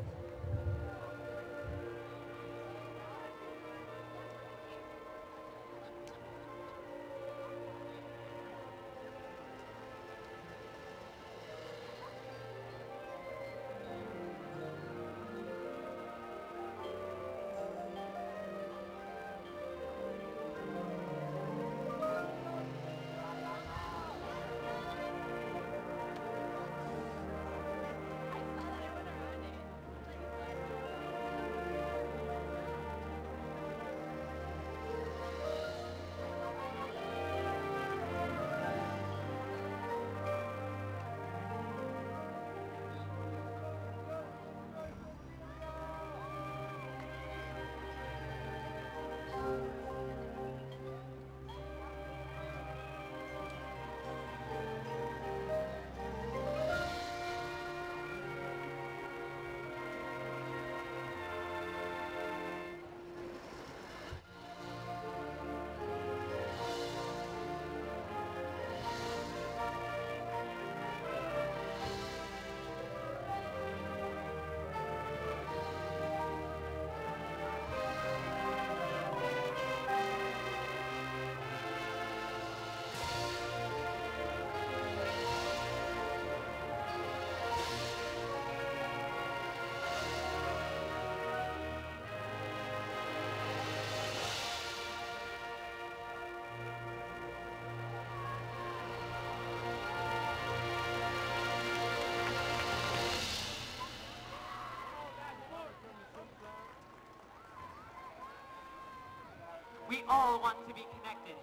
We all want to be connected.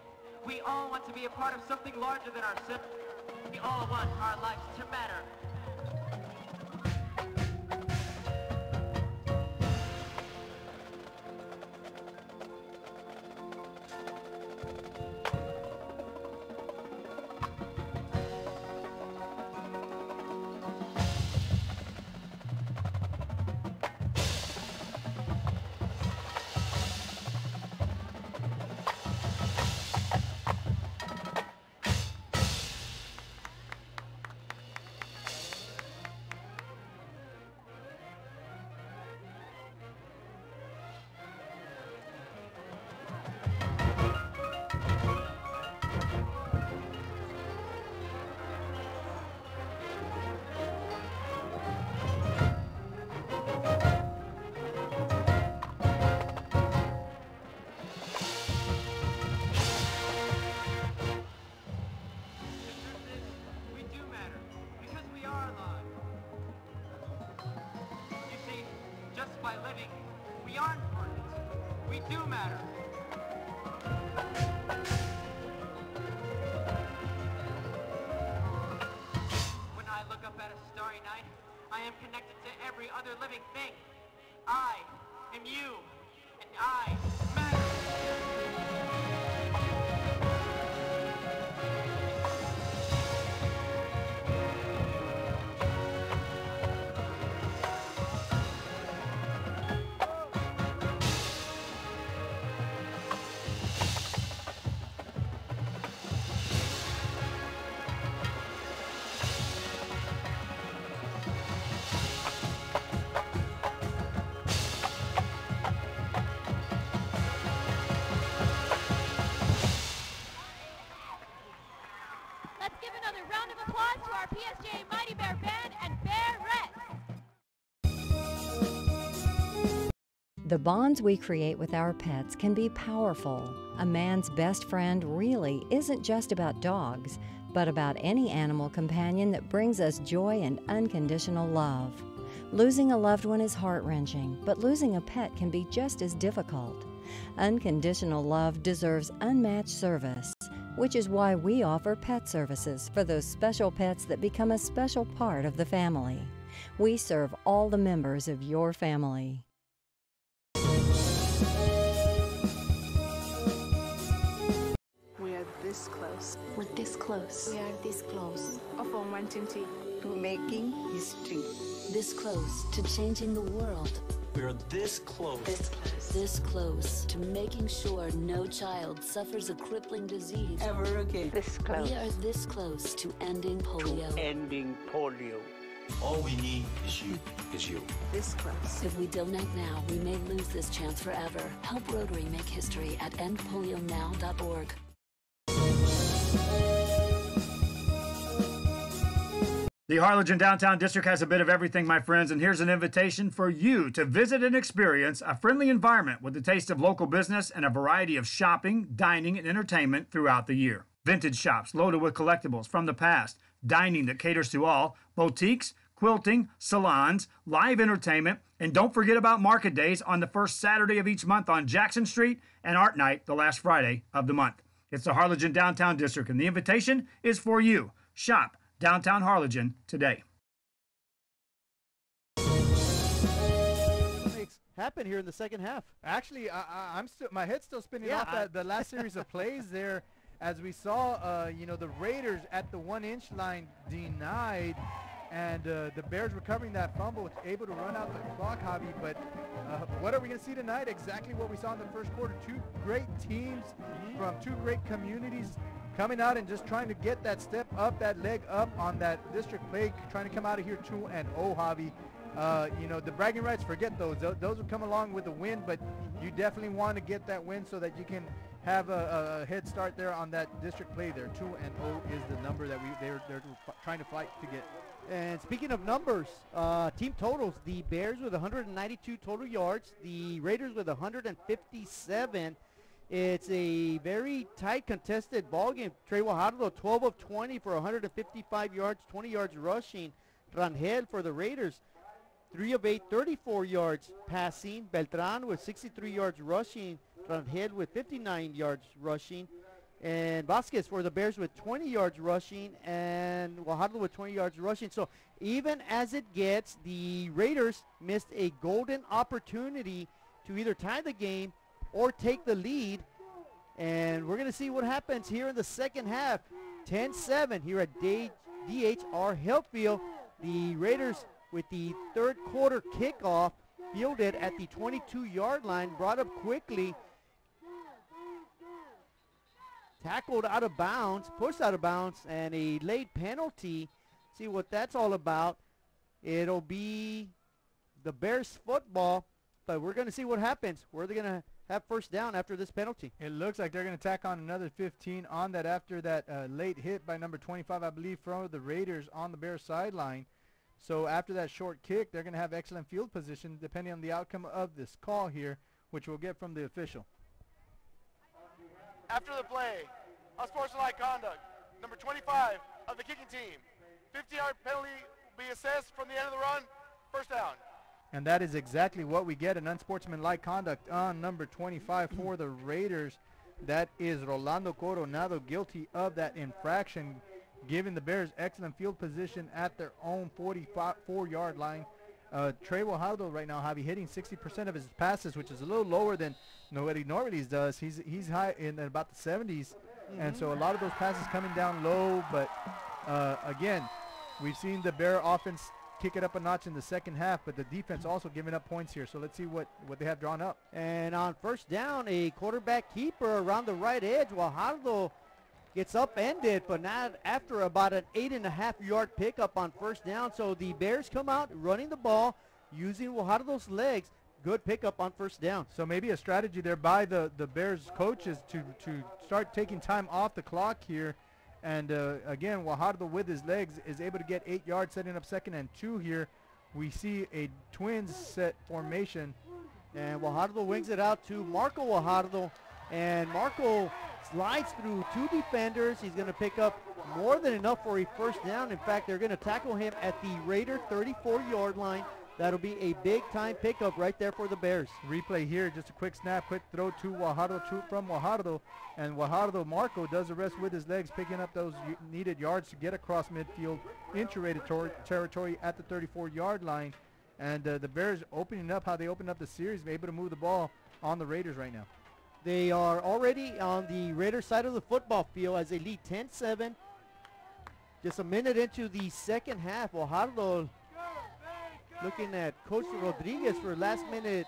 We all want to be a part of something larger than ourselves. We all want our lives to matter. By living, we are important. We do matter. When I look up at a starry night, I am connected to every other living thing. I am you, and I matter. PSJA Mighty Bear Band and Bear Reds. The bonds we create with our pets can be powerful. A man's best friend really isn't just about dogs, but about any animal companion that brings us joy and unconditional love. Losing a loved one is heart-wrenching, but losing a pet can be just as difficult. Unconditional love deserves unmatched service, which is why we offer pet services for those special pets that become a special part of the family. We serve all the members of your family. We are this close. We're this close. We are this close. Of One Team T. to making history. This close to changing the world. We're this close. This close to making sure no child suffers a crippling disease Ever again. This close. We are this close to ending polio. Ending polio. All we need is you. This close. If we don't act now, we may lose this chance forever. Help Rotary make history at endpolionow.org. The Harlingen Downtown District has a bit of everything, my friends, and here's an invitation for you to visit and experience a friendly environment with a taste of local business and a variety of shopping, dining, and entertainment throughout the year. Vintage shops loaded with collectibles from the past, dining that caters to all, boutiques, quilting, salons, live entertainment, and don't forget about market days on the first Saturday of each month on Jackson Street and Art Night the last Friday of the month. It's the Harlingen Downtown District, and the invitation is for you. Shop Downtown Harlingen today. Happen here in the second half. Actually, I'm still, my head's still spinning off the last series of plays there, as we saw, the Raiders at the 1-inch line denied, and the Bears recovering that fumble, able to run out the clock, Javi. But what are we going to see tonight? Exactly what we saw in the first quarter. Two great teams from two great communities coming out and just trying to get that step up, that leg up on that district play, trying to come out of here 2-0, Javi. The bragging rights, forget those. Those will come along with the win, but you definitely want to get that win so that you can have a head start there on that district play there. 2-0 is the number that they're trying to fight to get. And speaking of numbers, team totals, the Bears with 192 total yards, the Raiders with 157. It's a very tight, contested ball game. Trey Guajardo, 12 of 20 for 155 yards, 20 yards rushing. Rangel for the Raiders, 3 of 8, 34 yards passing. Beltran with 63 yards rushing. Rangel with 59 yards rushing. And Vasquez for the Bears with 20 yards rushing, and Guajardo with 20 yards rushing. So even as it gets, the Raiders missed a golden opportunity to either tie the game or take the lead. And we're going to see what happens here in the second half. 10-7 here at DHR Healthfield. The Raiders with the third quarter kickoff, fielded at the 22-yard line, brought up quickly, tackled out of bounds, pushed out of bounds, and a late penalty. See what that's all about. It'll be the Bears football, but we're going to see what happens. Where are they going to have first down after this penalty? It looks like they're going to tack on another 15 on that after that late hit by number 25, I believe, from the Raiders on the Bears sideline. So after that short kick, they're going to have excellent field position depending on the outcome of this call here, which we'll get from the official. After the play, unsportsmanlike conduct, number 25 of the kicking team. 50-yard penalty will be assessed from the end of the run, first down. And that is exactly what we get, an unsportsmanlike conduct on number 25 for the Raiders. That is Rolando Coronado, guilty of that infraction, giving the Bears excellent field position at their own 44-yard line. Trey Guajardo right now, Javi, hitting 60% of his passes, which is a little lower than what he normally does. He's high in about the 70s, and so a lot of those passes coming down low. But again, we've seen the Bear offense kick it up a notch in the second half, but the defense also giving up points here. So let's see what they have drawn up. And on first down, a quarterback keeper around the right edge. Guajardo gets upended, but not after about an 8.5-yard pickup on first down. So the Bears come out running the ball, using Guajardo's legs. Good pickup on first down. So maybe a strategy there by the Bears coaches to start taking time off the clock here. And again, Guajardo with his legs is able to get 8 yards, setting up 2nd and 2 here. We see a twins set formation. And Guajardo wings it out to Marco Guajardo. And Marco slides through 2 defenders. He's going to pick up more than enough for a first down. In fact, they're going to tackle him at the Raider 34-yard line. That'll be a big-time pickup right there for the Bears. Replay here, just a quick snap, quick throw to Guajardo, from Guajardo. And Guajardo, Marco, does the rest with his legs, picking up those needed yards to get across midfield into Raider territory at the 34-yard line. And the Bears opening up how they opened up the series, able to move the ball on the Raiders right now. They are already on the Raiders side of the football field as they lead 10-7. Just a minute into the second half, Guajardo looking at Coach Rodriguez for last-minute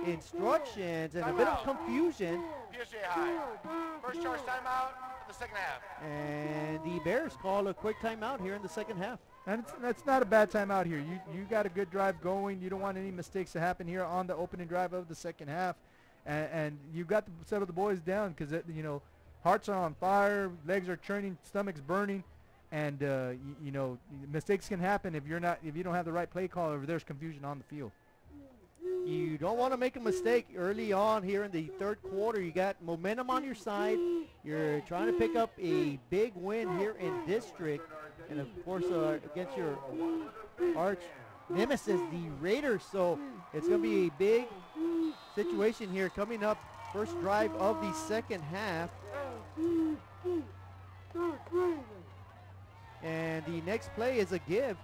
instructions and a bit of confusion. PSJA High. First charge timeout in the second half. And the Bears call a quick timeout here in the second half. And that's not a bad timeout here. You got a good drive going. You don't want any mistakes to happen here on the opening drive of the second half. And you got to settle the boys down because, you know, hearts are on fire, legs are churning, stomach's burning. And you know, mistakes can happen if you don't have the right play call or there's confusion on the field. You don't want to make a mistake early on here in the third quarter. You got momentum on your side. You're trying to pick up a big win here in district, and of course against your arch nemesis, the Raiders. So it's going to be a big situation here coming up. First drive of the second half. And the next play is a give.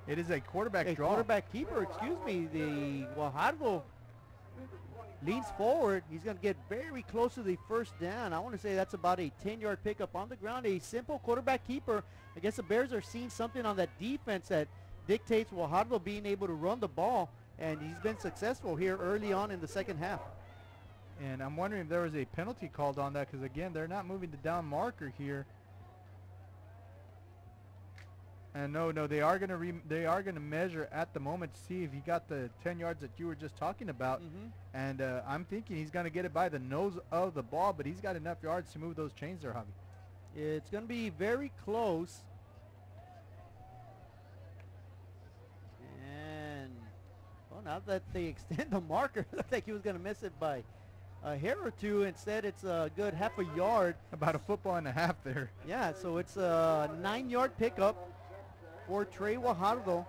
It is a quarterback draw. Quarterback keeper, excuse me. The Guajardo leans forward. He's going to get very close to the first down. I want to say that's about a 10-yard pickup on the ground. A simple quarterback keeper. I guess the Bears are seeing something on that defense that dictates Guajardo being able to run the ball. And he's been successful here early on in the second half. And I'm wondering if there was a penalty called on that because, again, they're not moving the down marker here. And no, they are gonna measure at the moment to see if he got the 10 yards that you were just talking about. And I'm thinking he's gonna get it by the nose of the ball, but he's got enough yards to move those chains there, Javi. It's gonna be very close. And well, now that they extend the marker, it looked like he was gonna miss it by a hair or two. Instead, it's a good half a yard. About a football and a half there. Yeah, so it's a 9-yard pickup for Trey Guajardo.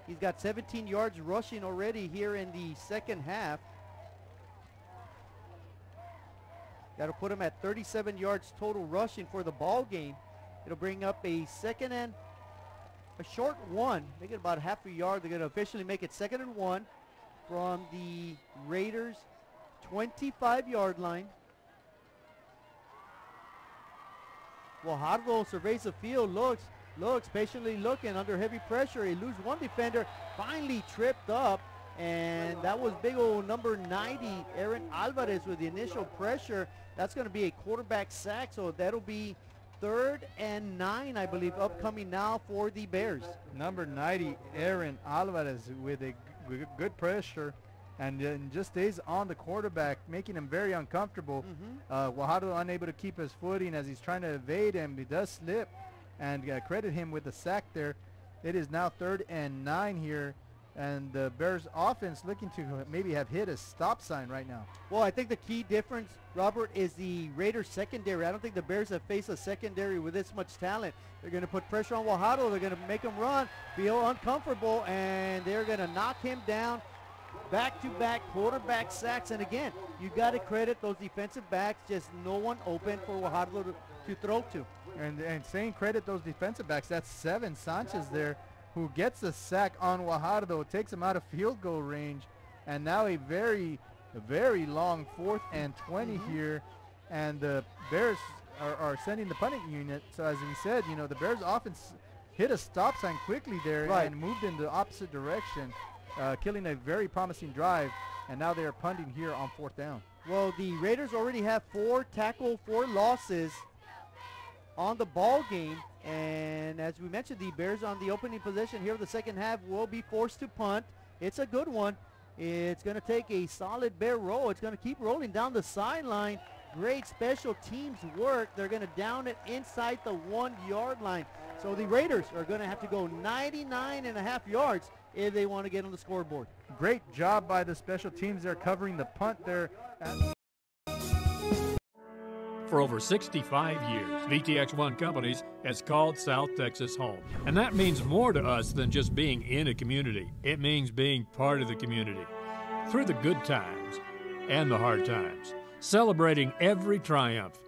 He's got 17 yards rushing already here in the second half. Got to put him at 37 yards total rushing for the ball game. It'll bring up a second and a short one. They get about half a yard. They're going to officially make it 2nd and 1 from the Raiders' 25-yard line. Guajardo surveys the field, looks patiently looking under heavy pressure. He loses one defender, finally tripped up, and that was big old number 90, Aaron Alvarez, with the initial pressure. That's going to be a quarterback sack, so that'll be 3rd and 9, I believe, upcoming now for the Bears. Number 90, Aaron Alvarez, with a good pressure, and just stays on the quarterback, making him very uncomfortable. Guajardo unable to keep his footing as he's trying to evade him. He does slip. And credit him with the sack there. It is now 3rd and 9 here, and the Bears offense looking to maybe have hit a stop sign right now. Well, I think the key difference, Robert, is the Raiders secondary. I don't think the Bears have faced a secondary with this much talent. They're going to put pressure on Guajardo. They're going to make him run, feel uncomfortable, and they're going to knock him down. Back-to-back quarterback sacks, and again, you got to credit those defensive backs. Just no one open for Guajardo to throw to. And saying credit those defensive backs, that's Seven Sanchez there, who gets the sack on Guajardo, takes him out of field goal range, and now a very long 4th and 20 here, and the Bears are sending the punting unit. So as we said, you know, the Bears offense hit a stop sign quickly there and moved in the opposite direction, killing a very promising drive, and now they are punting here on 4th down. Well, the Raiders already have 4 tackle, 4 losses on the ball game, and as we mentioned, the Bears on the opening possession here of the second half will be forced to punt. It's a good one. It's going to take a solid Bear roll. It's going to keep rolling down the sideline. Great special teams work. They're going to down it inside the 1-yard line. So the Raiders are going to have to go 99.5 yards if they want to get on the scoreboard. Great job by the special teams there covering the punt there. For over 65 years, VTX1 Companies has called South Texas home. And that means more to us than just being in a community. It means being part of the community. Through the good times and the hard times, celebrating every triumph,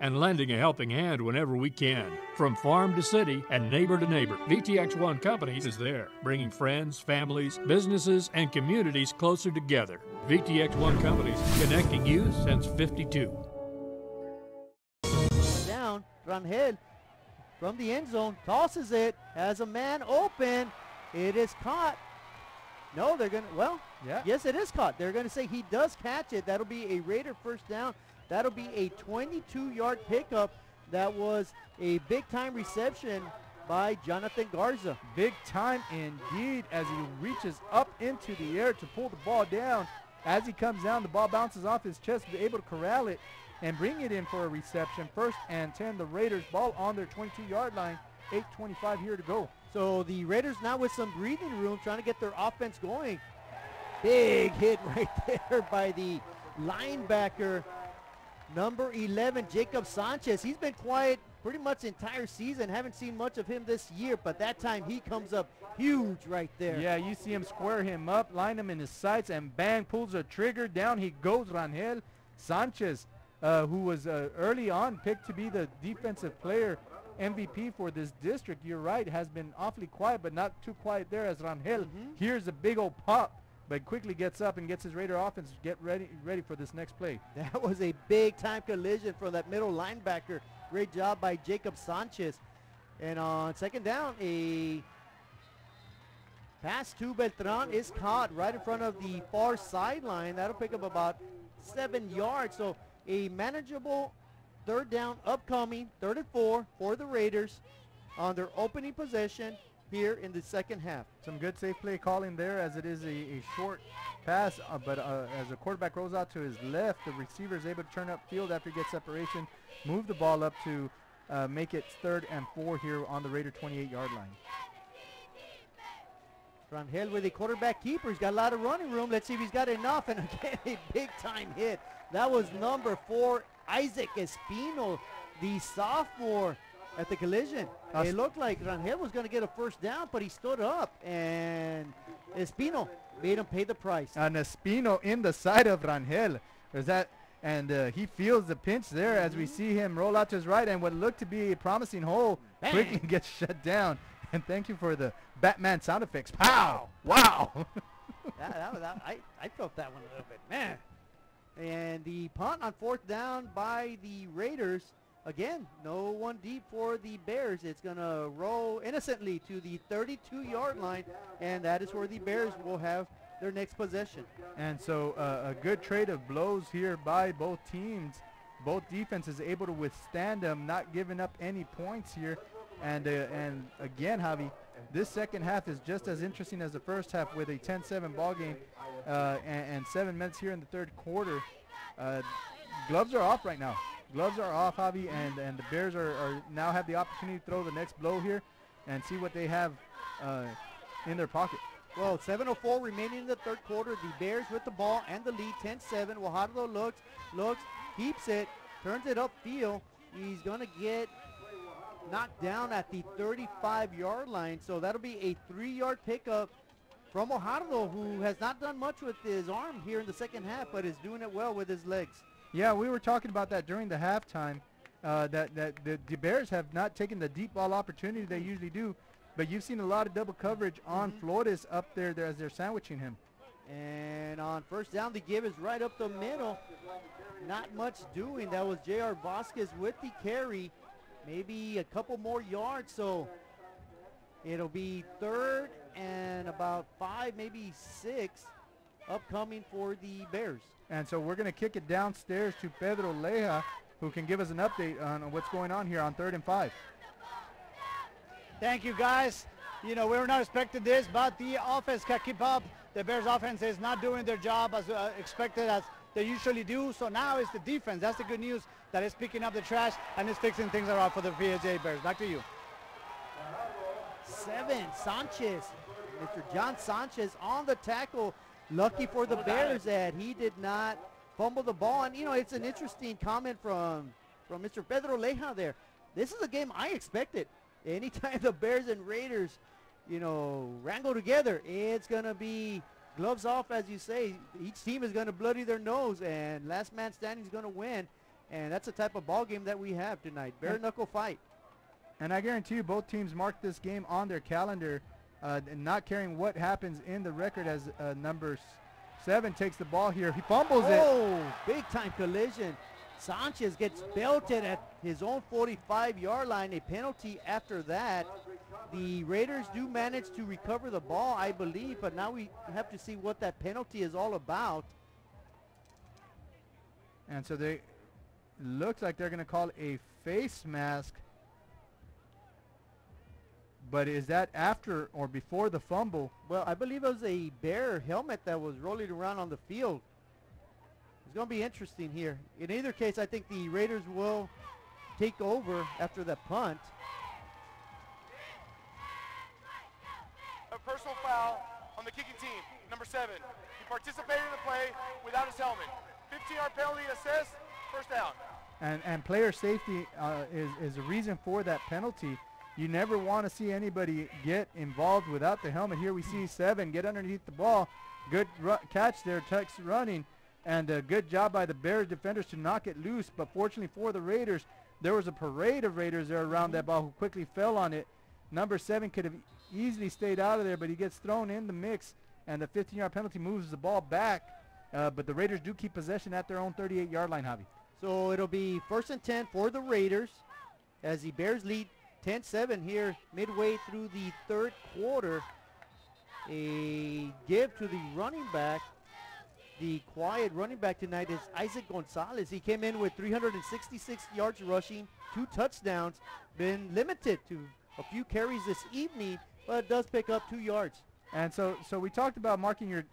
and lending a helping hand whenever we can. From farm to city and neighbor to neighbor, VTX1 Companies is there, bringing friends, families, businesses, and communities closer together. VTX1 Companies, connecting you since '52. Down, Rangel from the end zone, tosses it, has a man open. It is caught. No, they're going to, well, yeah. Yes, it is caught. They're going to say he does catch it. That'll be a Raider first down. That'll be a 22-yard pickup. That was a big-time reception by Jonathan Garza. Big time indeed as he reaches up into the air to pull the ball down. As he comes down, the ball bounces off his chest, be able to corral it and bring it in for a reception. 1st and 10, the Raiders ball on their 22-yard line. 8:25 here to go. So the Raiders now with some breathing room, trying to get their offense going. Big hit right there by the linebacker, number 11, Jacob Sanchez. He's been quiet pretty much the entire season. Haven't seen much of him this year, but that time he comes up huge right there. Yeah, you see him square him up, line him in his sights, and bang, pulls a trigger. Down he goes, Rangel Sanchez, who was early on picked to be the defensive player MVP for this district. You're right, has been awfully quiet, but not too quiet there as Rangel hears a big old pop, but quickly gets up and gets his Raider offense ready for this next play. That was a big-time collision from that middle linebacker. Great job by Jacob Sanchez. And on second down, a pass to Beltran is caught right in front of the far sideline. That'll pick up about 7 yards. So a manageable third down upcoming, 3rd and 4 for the Raiders on their opening possession here in the second half. Some good safe play calling there as it is a short pass, but as the quarterback rolls out to his left, the receiver is able to turn up field after he gets separation, move the ball up to make it 3rd and 4 here on the Raider 28-yard line. Rangel with a quarterback keeper. He's got a lot of running room. Let's see if he's got enough. And again, a big-time hit. That was number 4, Isaac Espino, the sophomore at the collision. It looked like Rangel was going to get a first down, but he stood up, and Espino made him pay the price. And Espino in the side of Rangel. And he feels the pinch there as we see him roll out to his right, and what looked to be a promising hole quickly gets shut down. And thank you for the Batman sound effects. Pow! Wow! I felt that one a little bit. Man. And the punt on 4th down by the Raiders. Again, no one deep for the Bears. It's going to roll innocently to the 32-yard line, and that is where the Bears will have their next possession. And so a good trade of blows here by both teams. Both defenses able to withstand them, not giving up any points here. And again, Javi, this second half is just as interesting as the first half with a 10-7 ball game and 7 minutes here in the third quarter. Gloves are off right now. Gloves are off, Javi, and the Bears are now have the opportunity to throw the next blow here and see what they have in their pocket. Well, 7:04 remaining in the third quarter. The Bears with the ball and the lead, 10-7. Guajardo looks, keeps it, turns it upfield. He's going to get knocked down at the 35-yard line, so that'll be a 3-yard pickup from Guajardo, who has not done much with his arm here in the second half, but is doing it well with his legs. Yeah, we were talking about that during the halftime, that the Bears have not taken the deep ball opportunity they usually do, but you've seen a lot of double coverage on Flores up there as they're sandwiching him. And on first down, the give is right up the middle. Not much doing. That was J.R. Vasquez with the carry. Maybe a couple more yards, so it'll be 3rd and about 5, maybe 6 upcoming for the Bears. And so we're going to kick it downstairs to Pedro Leja, who can give us an update on what's going on here on 3rd and 5. Thank you, guys. You know, we were not expecting this, but the offense can keep up. The Bears offense is not doing their job as expected, as they usually do. So now it's the defense. That's the good news, that is picking up the trash and is fixing things around for the PSJA Bears. Back to you. 7, Sanchez. Mr. John Sanchez on the tackle. Lucky for the Bears that he did not fumble the ball. And, you know, it's an interesting comment from Mr. Pedro Leja there. This is a game I expected. Anytime the Bears and Raiders, you know, wrangle together, it's going to be gloves off, as you say. Each team is going to bloody their nose, and last man standing is going to win. And that's the type of ball game that we have tonight. Bare knuckle fight. And I guarantee you both teams marked this game on their calendar, not caring what happens in the record, as number 7 takes the ball here. He fumbles it. Oh, big time collision. Sanchez gets belted at his own 45-yard line, a penalty after that. The Raiders do manage to recover the ball, I believe, but now we have to see what that penalty is all about. And so they looks like they're going to call a face mask. But is that after or before the fumble? Well, I believe it was a Bear helmet that was rolling around on the field. It's going to be interesting here. In either case, I think the Raiders will take over after that punt. A personal foul on the kicking team, number 7. He participated in the play without his helmet. 15-yard penalty assessed, first down. And player safety is a reason for that penalty. You never want to see anybody get involved without the helmet. Here we see 7 get underneath the ball. Good catch there, Tuck's running. And a good job by the Bears defenders to knock it loose. But fortunately for the Raiders, there was a parade of Raiders there around that ball who quickly fell on it. Number 7 could have easily stayed out of there, but he gets thrown in the mix. And the 15-yard penalty moves the ball back. But the Raiders do keep possession at their own 38-yard line, Javi. So it'll be 1st and 10 for the Raiders as the Bears lead 10-7 here midway through the third quarter. A give to the running back. The quiet running back tonight is Isaac Gonzalez. He came in with 366 yards rushing, 2 touchdowns, been limited to a few carries this evening, but does pick up 2 yards. And so we talked about marking your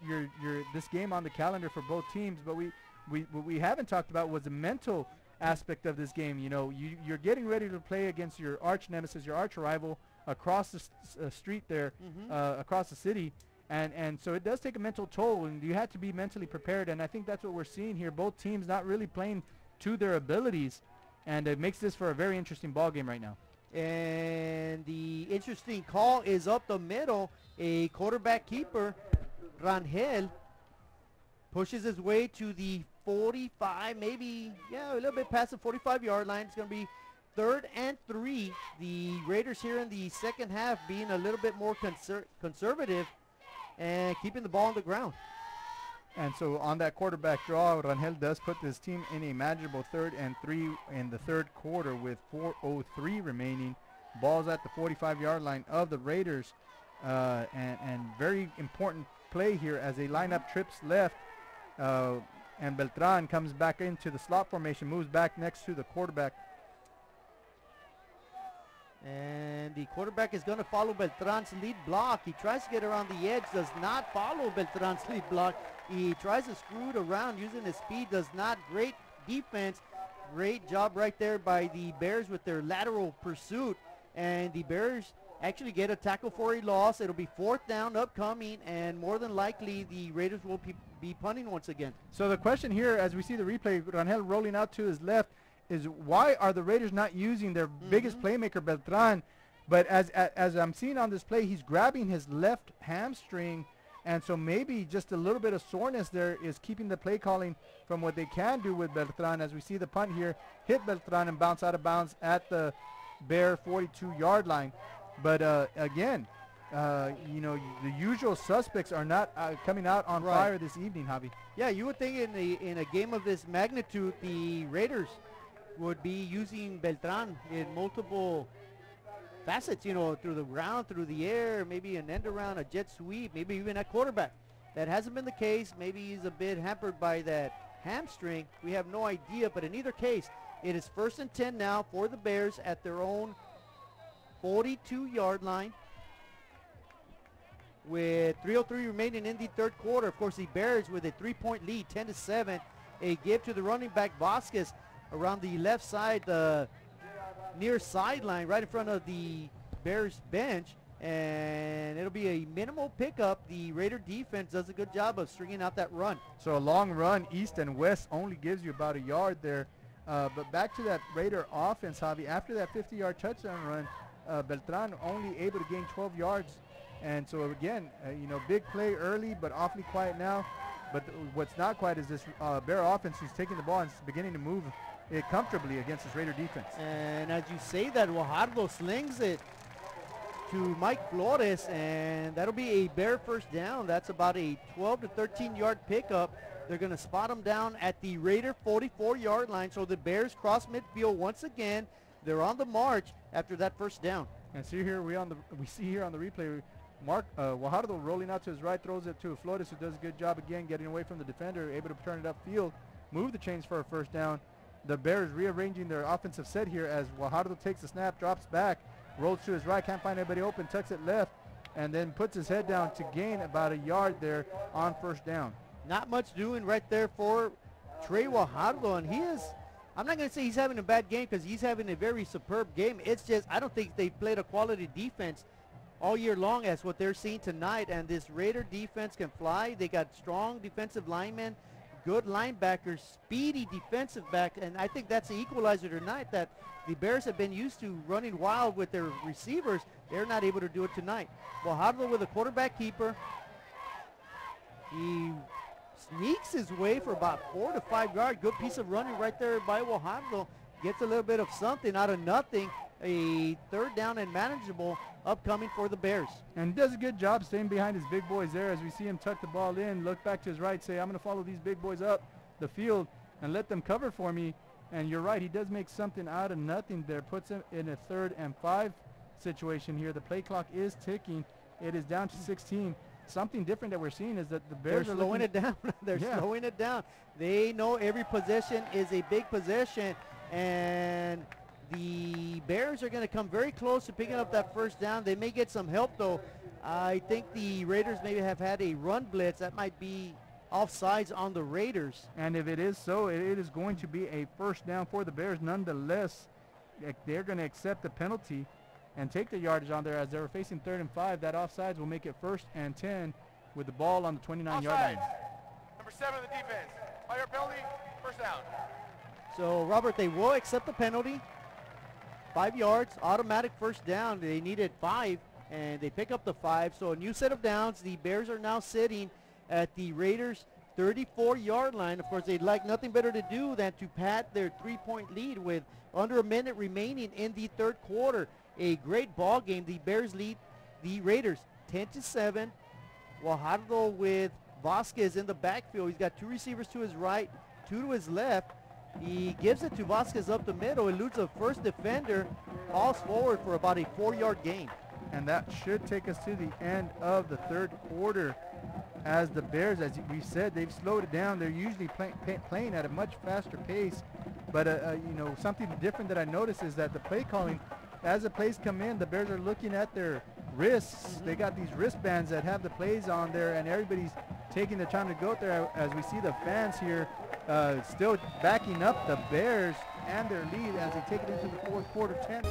this game on the calendar for both teams, but what we haven't talked about was the mental aspect of this game. You know, you're getting ready to play against your arch nemesis, your arch rival across the street there, across the city. And so it does take a mental toll, and you have to be mentally prepared. And I think that's what we're seeing here. Both teams not really playing to their abilities, and it makes this for a very interesting ball game right now. And the interesting call is up the middle. A quarterback keeper, Rangel, pushes his way to the 45, maybe, a little bit past the 45-yard line. It's going to be 3rd and 3. The Raiders here in the second half being a little bit more conservative and keeping the ball on the ground. And so on that quarterback draw, Rangel does put this team in a manageable 3rd and 3 in the third quarter with 4:03 remaining. Ball's at the 45-yard line of the Raiders. And very important play here as they line up trips left. And Beltran comes back into the slot formation, moves back next to the quarterback. And the quarterback is going to follow Beltran's lead block. He tries to get around the edge, does not follow Beltran's lead block. He tries to screw it around using his speed, does not. Great defense. Great job right there by the Bears with their lateral pursuit. And the Bears actually get a tackle for a loss. It'll be 4th down upcoming, and more than likely the Raiders will be punting once again. So the question here, as we see the replay, Rangel rolling out to his left, is why are the Raiders not using their biggest playmaker, Beltran? But as I'm seeing on this play, he's grabbing his left hamstring, and so maybe just a little bit of soreness there is keeping the play calling from what they can do with Beltran. As we see the punt here, hit Beltran and bounce out of bounds at the Bear 42-yard line. But again, you know, the usual suspects are not coming out on fire this evening, Javi. Yeah, you would think in a game of this magnitude, the Raiders would be using Beltran in multiple facets, you know, through the ground, through the air, maybe an end around, a jet sweep, maybe even at quarterback. That hasn't been the case. Maybe he's a bit hampered by that hamstring. We have no idea, but in either case, it is 1st and 10 now for the Bears at their own 42-yard line with 3:03 remaining in the third quarter. Of course, the Bears with a 3-point lead, 10-7. A give to the running back, Vasquez, around the left side, the near sideline, right in front of the Bears bench, and it'll be a minimal pickup. The Raider defense does a good job of stringing out that run. So a long run east and west only gives you about a yard there. But back to that Raider offense, Javi, after that 50-yard touchdown run, Beltran only able to gain 12 yards. And so again, you know, big play early, but awfully quiet now. But what's not quiet is this Bear offense who's taking the ball and beginning to move it comfortably against this Raider defense. And as you say that, Guajardo slings it to Mike Flores, and that'll be a Bear first down. That's about a 12 to 13-yard pickup. They're going to spot him down at the Raider 44-yard line. So the Bears cross midfield once again. They're on the march after that first down. And see here, we see here on the replay, Guajardo rolling out to his right, throws it to Flores, who does a good job again getting away from the defender, able to turn it upfield, move the chains for a first down. The Bears rearranging their offensive set here as Guajardo takes the snap, drops back, rolls to his right, can't find anybody open, tucks it left, and then puts his head down to gain about a yard there on first down. Not much doing right there for Trey Guajardo, and he is, I'm not going to say he's having a bad game because he's having a very superb game. It's just I don't think they played a quality defense all year long as what they're seeing tonight, and this Raider defense can fly. They got strong defensive linemen, good linebackers, speedy defensive back, and I think that's the equalizer tonight, that the Bears have been used to running wild with their receivers. They're not able to do it tonight. Guajardo with a quarterback keeper. He sneaks his way for about 4 to 5 yards. Good piece of running right there by Guajardo. Gets a little bit of something out of nothing. A third down and manageable upcoming for the Bears. And does a good job staying behind his big boys there as we see him tuck the ball in, look back to his right, say, I'm going to follow these big boys up the field and let them cover for me. And you're right, he does make something out of nothing there, puts him in a 3rd and 5 situation here. The play clock is ticking. It is down to 16. Something different that we're seeing is that the Bears are slowing it down. They're slowing it down. They know every possession is a big possession, and the Bears are going to come very close to picking up that first down. They may get some help, though. I think the Raiders maybe have had a run blitz. That might be offsides on the Raiders. And if it is so, it is going to be a first down for the Bears. Nonetheless, they're going to accept the penalty and take the yardage on there as they were facing 3rd and 5. That offsides will make it 1st and 10 with the ball on the 29-yard line. Number 7 of the defense. Higher penalty, first down. So, Robert, they will accept the penalty. 5 yards, automatic first down. They needed 5, and they pick up the 5. So a new set of downs. The Bears are now sitting at the Raiders' 34-yard line. Of course, they'd like nothing better to do than to pad their 3-point lead with under a minute remaining in the 3rd quarter. A great ball game. The Bears lead the Raiders 10-7. Guajardo with Vasquez in the backfield. He's got 2 receivers to his right, 2 to his left. He gives it to Vasquez up the middle, eludes the first defender, falls forward for about a 4-yard gain. And that should take us to the end of the 3rd quarter as the Bears, as we said, they've slowed it down. They're usually playing at a much faster pace. But, you know, something different that I noticed is that the play calling, as the plays come in, the Bears are looking at their wrists. They got these wristbands that have the plays on there, and everybody's taking the time to go there as we see the fans here still backing up the Bears and their lead as they take it into the 4th quarter. 10.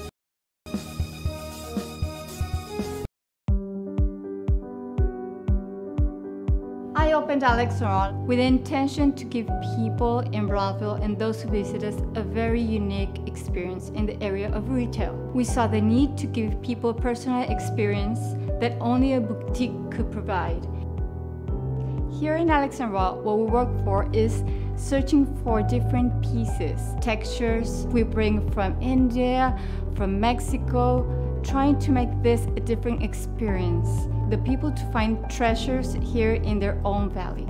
I opened Alex Ron with the intention to give people in Brownsville and those who visit us a very unique experience in the area of retail. We saw the need to give people a personal experience that only a boutique could provide. Here in Alex & Raw, what we work for is searching for different pieces, textures we bring from India, from Mexico, trying to make this a different experience. The people to find treasures here in their own valley.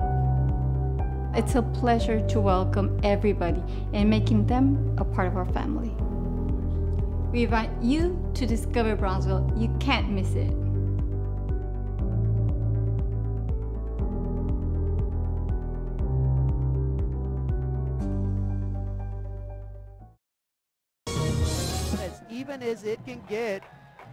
It's a pleasure to welcome everybody and making them a part of our family. We invite you to discover Brownsville. You can't miss it. As even as it can get,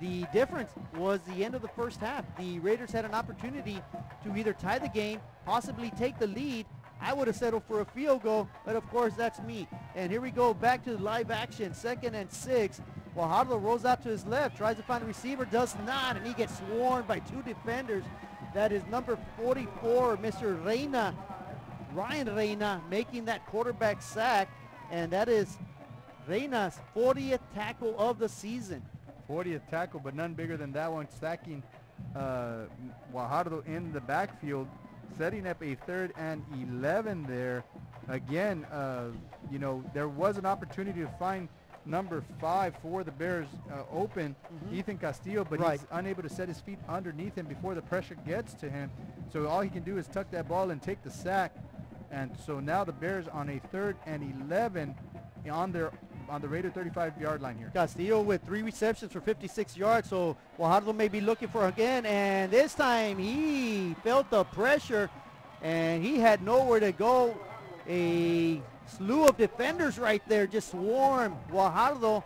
the difference was the end of the first half. The Raiders had an opportunity to either tie the game, possibly take the lead. I would have settled for a field goal, but of course that's me. And here we go back to live action, 2nd and 6. Guajardo rolls out to his left, tries to find a receiver, does not, and he gets swarmed by 2 defenders. That is number 44, Mr. Reyna, Ryan Reyna, making that quarterback sack, and that is Reyna's 40th tackle of the season. 40th tackle, but none bigger than that one, sacking Guajardo in the backfield, setting up a 3rd and 11 there. Again, you know, there was an opportunity to find number 5 for the Bears open, Ethan Castillo, but he's unable to set his feet underneath him before the pressure gets to him. So all he can do is tuck that ball and take the sack. And so now the Bears on a 3rd and 11 on the Raider 35-yard line here. Castillo with 3 receptions for 56 yards, so Guajardo may be looking for again, and this time he felt the pressure and he had nowhere to go. A slew of defenders right there just swarmed Guajardo.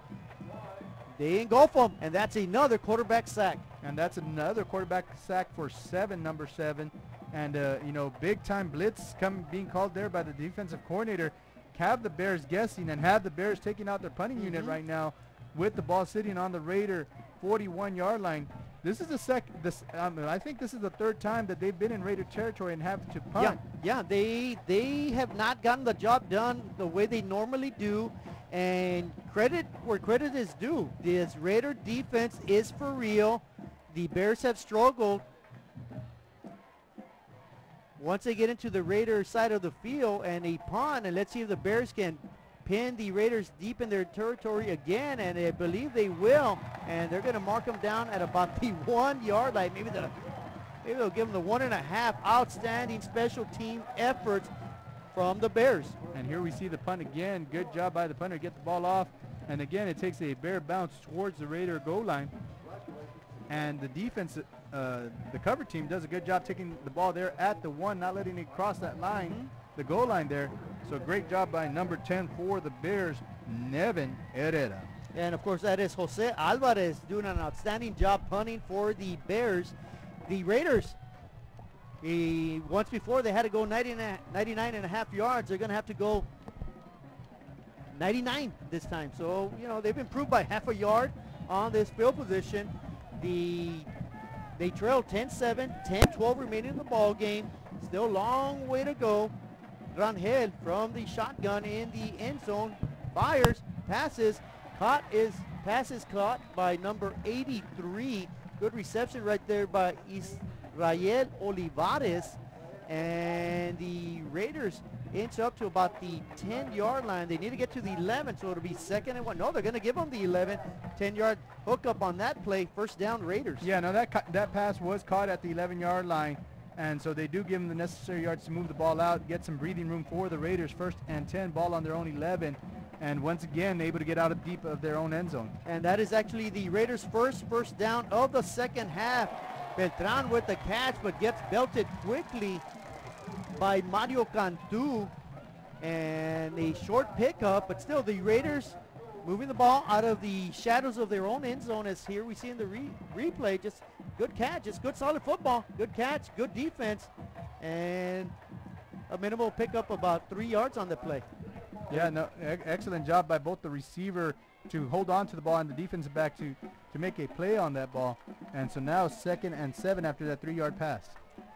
They engulf him, and that's another quarterback sack. And that's another quarterback sack for number 7. And, you know, big-time blitz being called there by the defensive coordinator. Have the Bears guessing and have the Bears taking out their punting unit right now with the ball sitting on the Raider 41-yard line. This is I think this is the 3rd time that they've been in Raider territory and have to punt. Yeah, they have not gotten the job done the way they normally do, and credit where credit is due. This Raider defense is for real. The Bears have struggled. Once they get into the Raiders side of the field and a punt, and let's see if the Bears can pin the Raiders deep in their territory again, and I believe they will, and they're going to mark them down at about the 1-yard line. Maybe they'll give them the 1.5. Outstanding special team efforts from the Bears. And here we see the punt again. Good job by the punter to get the ball off, and again it takes a Bear bounce towards the Raider goal line. And the defense, the cover team does a good job taking the ball there at the 1, not letting it cross that line, the goal line there. So great job by number 10 for the Bears, Nevin Herrera. And of course that is Jose Alvarez doing an outstanding job punting for the Bears. The Raiders, once before they had to go 99.5 yards. They're going to have to go 99 this time. So, you know, they've improved by half a yard on this field position. They trail 10-7, 10-12 remaining in the ball game. Still a long way to go. Rangel from the shotgun in the end zone fires, passes caught by number 83. Good reception right there by Israel Olivares, and the Raiders inch up to about the 10-yard line. They need to get to the 11, so it'll be 2nd and 1. No, they're going to give them the 11. 10-yard hookup on that play. First down, Raiders. Yeah, no, that pass was caught at the 11-yard line, and so they do give them the necessary yards to move the ball out, get some breathing room for the Raiders. 1st and 10, ball on their own 11, and once again able to get out of deep of their own end zone. And that is actually the Raiders' first down of the second half. Beltran with the catch, but gets belted quickly by Mario Cantu, and a short pickup, but still the Raiders moving the ball out of the shadows of their own end zone, as here we see in the replay. Just good catch, just good solid football, good catch, good defense, and a minimal pickup about 3 yards on the play. Yeah, no, excellent job by both the receiver to hold on to the ball and the defensive back to make a play on that ball. And so now 2nd and 7 after that 3-yard pass.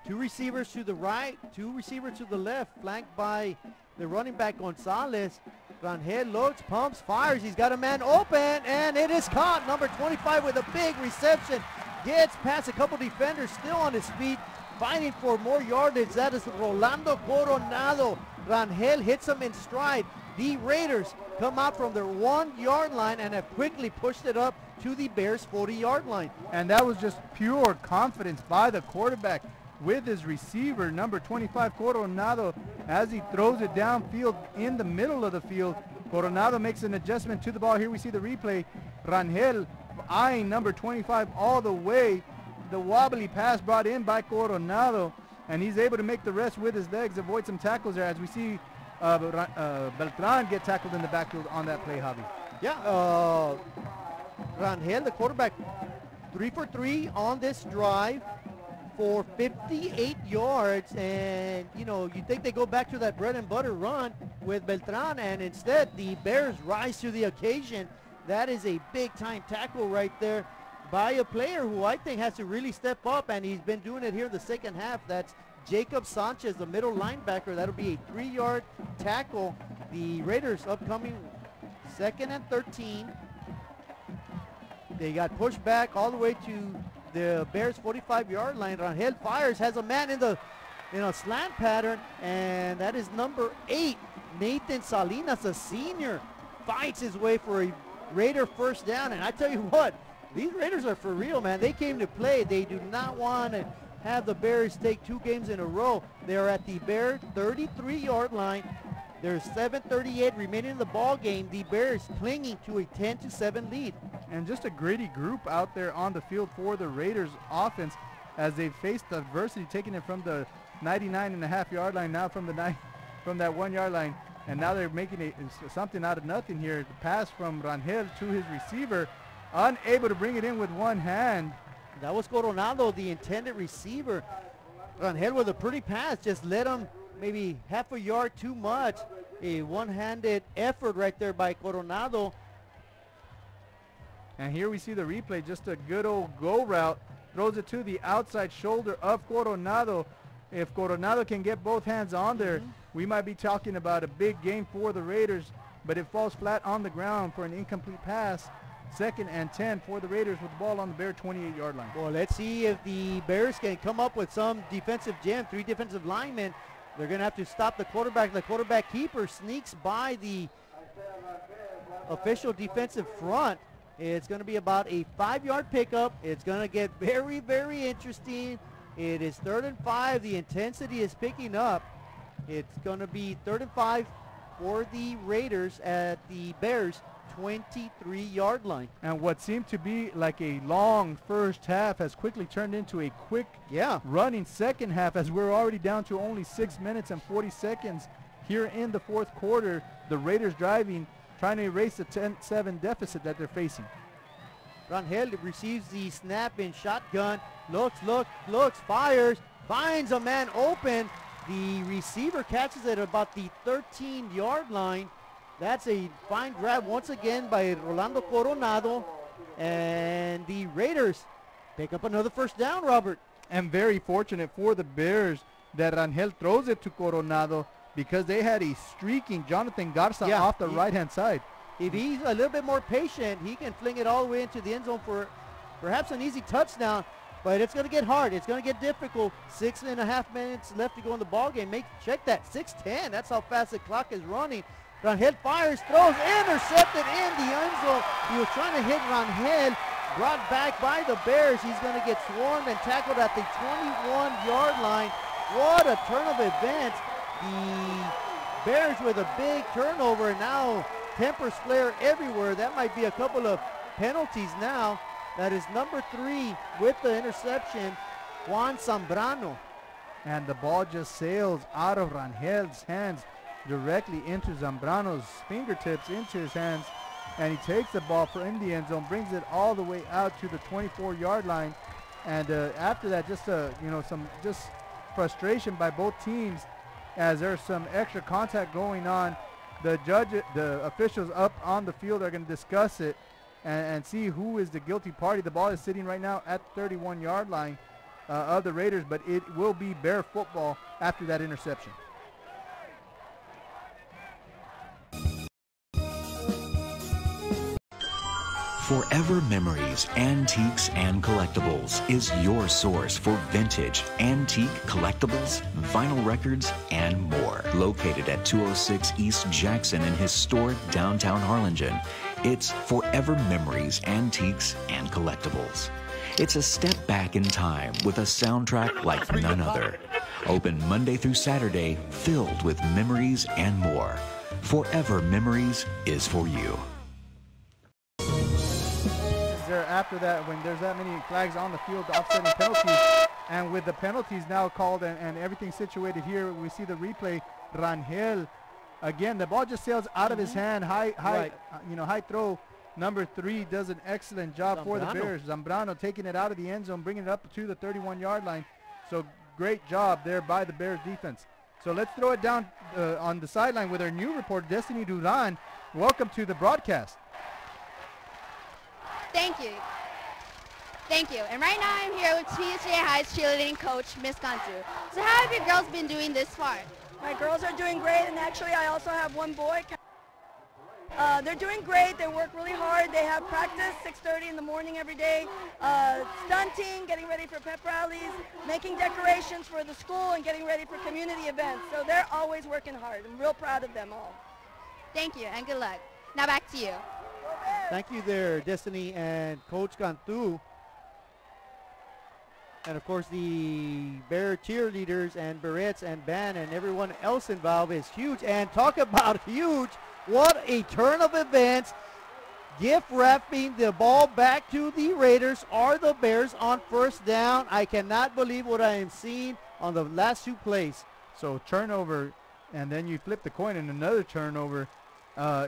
2 receivers to the right, 2 receivers to the left, flanked by the running back Gonzalez. Rangel looks, pumps, fires. He's got a man open, and it is caught. Number 25 with a big reception. Gets past a couple defenders, still on his feet, fighting for more yardage. That is Rolando Coronado. Rangel hits him in stride. The Raiders come out from their 1-yard line and have quickly pushed it up to the Bears' 40-yard line. And that was just pure confidence by the quarterback with his receiver, number 25, Coronado, as he throws it downfield in the middle of the field. Coronado makes an adjustment to the ball. Here we see the replay. Rangel eyeing number 25 all the way. The wobbly pass brought in by Coronado, and he's able to make the rest with his legs, avoid some tackles there, as we see Beltran get tackled in the backfield on that play, Javi. Yeah, Rangel, the quarterback, 3 for 3 on this drive for 58 yards, and you know, you think they go back to that bread and butter run with Beltran, and instead the Bears rise to the occasion. That is a big time tackle right there by a player who I think has to really step up, and he's been doing it here in the second half. That's Jacob Sanchez, the middle linebacker. That'll be a 3-yard tackle. The Raiders upcoming 2nd and 13. They got pushed back all the way to the Bears' 45-yard line. Rangel fires, has a man in a slant pattern, and that is number 8, Nathan Salinas, a senior. Fights his way for a Raider first down. And I tell you what, these Raiders are for real, man. They came to play. They do not want to have the Bears take 2 games in a row. They're at the Bear 33-yard line. There's 7:38 remaining in the ball game. The Bears clinging to a 10-7 lead. And just a gritty group out there on the field for the Raiders offense as they faced adversity, taking it from the 99.5-yard line, now from that 1-yard line. And now they're making something out of nothing here. The pass from Rangel to his receiver, unable to bring it in with one hand. That was Coronado, the intended receiver. Rangel with a pretty pass, just let him maybe half a yard too much. A one-handed effort right there by Coronado. And here we see the replay, just a good old go route. Throws it to the outside shoulder of Coronado. If Coronado can get both hands on there, we might be talking about a big game for the Raiders, but it falls flat on the ground for an incomplete pass. 2nd and 10 for the Raiders with the ball on the Bear 28-yard line. Well, let's see if the Bears can come up with some defensive gem. 3 defensive linemen. They're going to have to stop the quarterback. The quarterback keeper sneaks by the official defensive front. It's going to be about a 5-yard pickup. It's going to get very, very interesting. It is 3rd and 5. The intensity is picking up. It's going to be 3rd and 5 for the Raiders at the Bears 23-yard line. And what seemed to be like a long first half has quickly turned into a quick running second half, as we're already down to only 6 minutes and 40 seconds here in the 4th quarter. The Raiders driving, trying to erase the 10-7 deficit that they're facing. Rangel receives the snap in shotgun, looks, fires, finds a man open. The receiver catches it about the 13-yard line. That's a fine grab once again by Rolando Coronado. And the Raiders pick up another first down, Robert. And very fortunate for the Bears that Rangel throws it to Coronado, because they had a streaking Jonathan Garza off the right-hand side. If he's a little bit more patient, he can fling it all the way into the end zone for perhaps an easy touchdown. But it's going to get hard. It's going to get difficult. 6.5 minutes left to go in the ball game. Check that, 6:10. That's how fast the clock is running. Rangel fires, throws, intercepted in the end zone. He was trying to hit Rangel, brought back by the Bears. He's going to get swarmed and tackled at the 21-yard line. What a turn of events. The Bears with a big turnover. Now tempers flare everywhere. That might be a couple of penalties now. That is number 3 with the interception, Juan Zambrano. And the ball just sails out of Rangel's hands directly into Zambrano's fingertips, into his hands, and he takes the ball in the end zone, brings it all the way out to the 24-yard line. And after that, just some frustration by both teams, as there's some extra contact going on. The officials up on the field are going to discuss it and see who is the guilty party. The ball is sitting right now at the 31-yard line of the Raiders, but it will be Bear football after that interception. Forever Memories, Antiques and Collectibles is your source for vintage, antique collectibles, vinyl records, and more. Located at 206 East Jackson in historic downtown Harlingen, it's Forever Memories, Antiques and Collectibles. It's a step back in time with a soundtrack like none other. Open Monday through Saturday, filled with memories and more. Forever Memories is for you. After that, when there's that many flags on the field, offsetting penalties, and with the penalties now called and everything situated here, we see the replay. Rangel, again, the ball just sails out of his hand. High throw. Number 3 does an excellent job for the Bears. Zambrano taking it out of the end zone, bringing it up to the 31-yard line. So great job there by the Bears defense. So let's throw it down on the sideline with our new reporter, Destiny Duran. Welcome to the broadcast. Thank you. And right now I'm here with PSJA High's cheerleading coach, Miss Kansu. So how have your girls been doing this far? My girls are doing great, and actually I also have one boy. They're doing great. They work really hard. They have practice 6:30 in the morning every day, stunting, getting ready for pep rallies, making decorations for the school, and getting ready for community events. So they're always working hard. I'm real proud of them all. Thank you, and good luck. Now back to you. Thank you there, Destiny and Coach Cantu. And of course the Bear cheerleaders and Barrettes and band and everyone else involved is huge. And talk about huge, what a turn of events. Gift wrapping the ball back to the Raiders. Are the Bears on first down? I cannot believe what I am seeing on the last 2 plays. So turnover, and then you flip the coin and another turnover.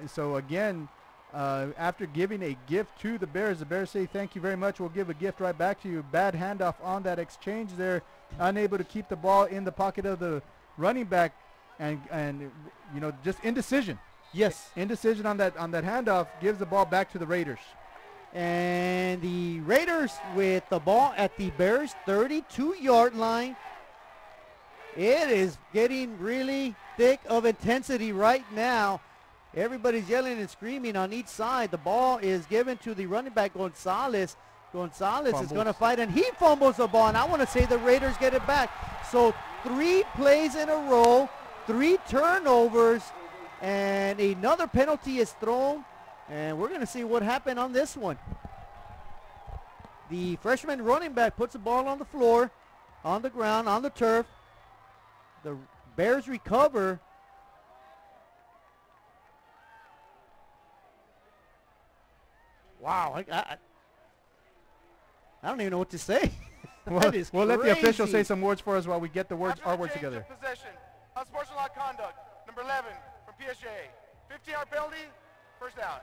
So again, after giving a gift to the Bears say thank you very much, we'll give a gift right back to you. Bad handoff on that exchange there, unable to keep the ball in the pocket of the running back, and you know, just indecision. Yes. Indecision on that handoff gives the ball back to the Raiders. And the Raiders with the ball at the Bears 32-yard line. It is getting really thick of intensity right now. Everybody's yelling and screaming on each side. The ball is given to the running back, Gonzalez. Gonzalez is going to fight, and he fumbles the ball. And I want to say the Raiders get it back. So 3 plays in a row, 3 turnovers, and another penalty is thrown. And we're going to see what happened on this one. The freshman running back puts the ball on the floor, on the ground, on the turf. The Bears recover. Wow, I don't even know what to say. We'll let the official say some words for us while we get the words, our words together. Possession, unsportsmanlike conduct, number 11 from PSJA. 15-yard penalty, first down.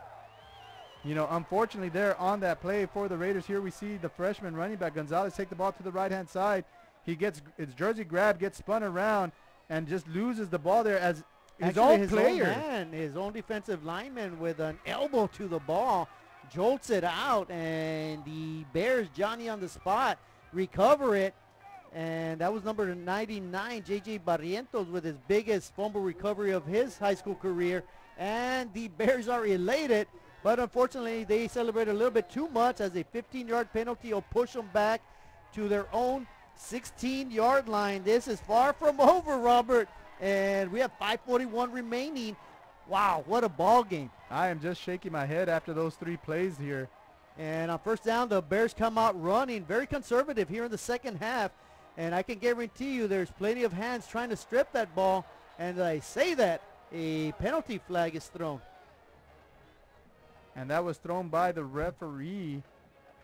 You know, unfortunately there on that play for the Raiders here, we see the freshman running back Gonzalez take the ball to the right-hand side. He gets his jersey grabbed, gets spun around, and just loses the ball there as his own player. His own defensive lineman with an elbow to the ball jolts it out, and the Bears, Johnny on the spot, recover it. And that was number 99, J.J. Barrientos, with his biggest fumble recovery of his high school career. And the Bears are elated, but unfortunately they celebrate a little bit too much, as a 15-yard penalty will push them back to their own 16-yard line. This is far from over, Robert, and we have 5:41 remaining. Wow, what a ball game. I am just shaking my head after those 3 plays here. And on first down, the Bears come out running, very conservative here in the second half. And I can guarantee you there's plenty of hands trying to strip that ball. And I say that, a penalty flag is thrown. And that was thrown by the referee.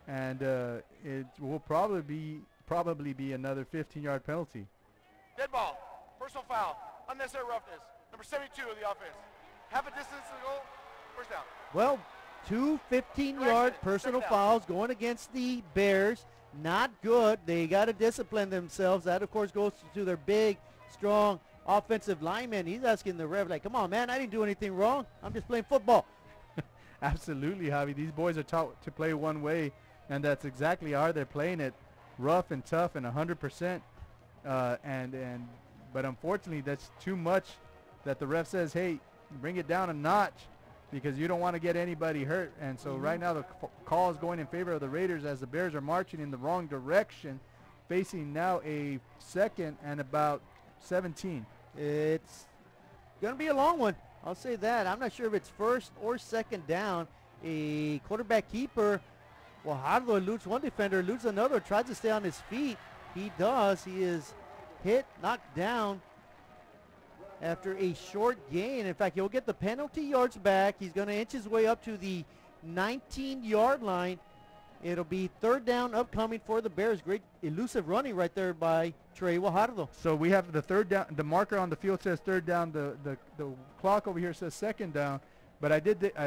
And it will probably be another 15-yard penalty. Dead ball, personal foul, unnecessary roughness, number 72 of the offense. Half a distance to the goal, first down. Well, 2 15-yard personal fouls going against the Bears. Not good. They got to discipline themselves. That, of course, goes to their big, strong offensive lineman. He's asking the ref, like, come on, man, I didn't do anything wrong. I'm just playing football. Absolutely, Javi. These boys are taught to play one way, and that's exactly how they're playing it, rough and tough and 100%. But unfortunately, that's too much that the ref says, hey, bring it down a notch, because you don't want to get anybody hurt. And so right now the call is going in favor of the Raiders, as the Bears are marching in the wrong direction, facing now a 2nd and about 17. It's going to be a long one. I'll say that. I'm not sure if it's first or second down. A quarterback keeper, Guajardo eludes one defender, eludes another, tries to stay on his feet. He does. He is hit, knocked down after a short gain. In fact, he'll get the penalty yards back. He's going to inch his way up to the 19-yard line. It'll be 3rd down upcoming for the Bears. Great elusive running right there by Trey Guajardo. So we have the 3rd down. The marker on the field says 3rd down. The clock over here says 2nd down. But I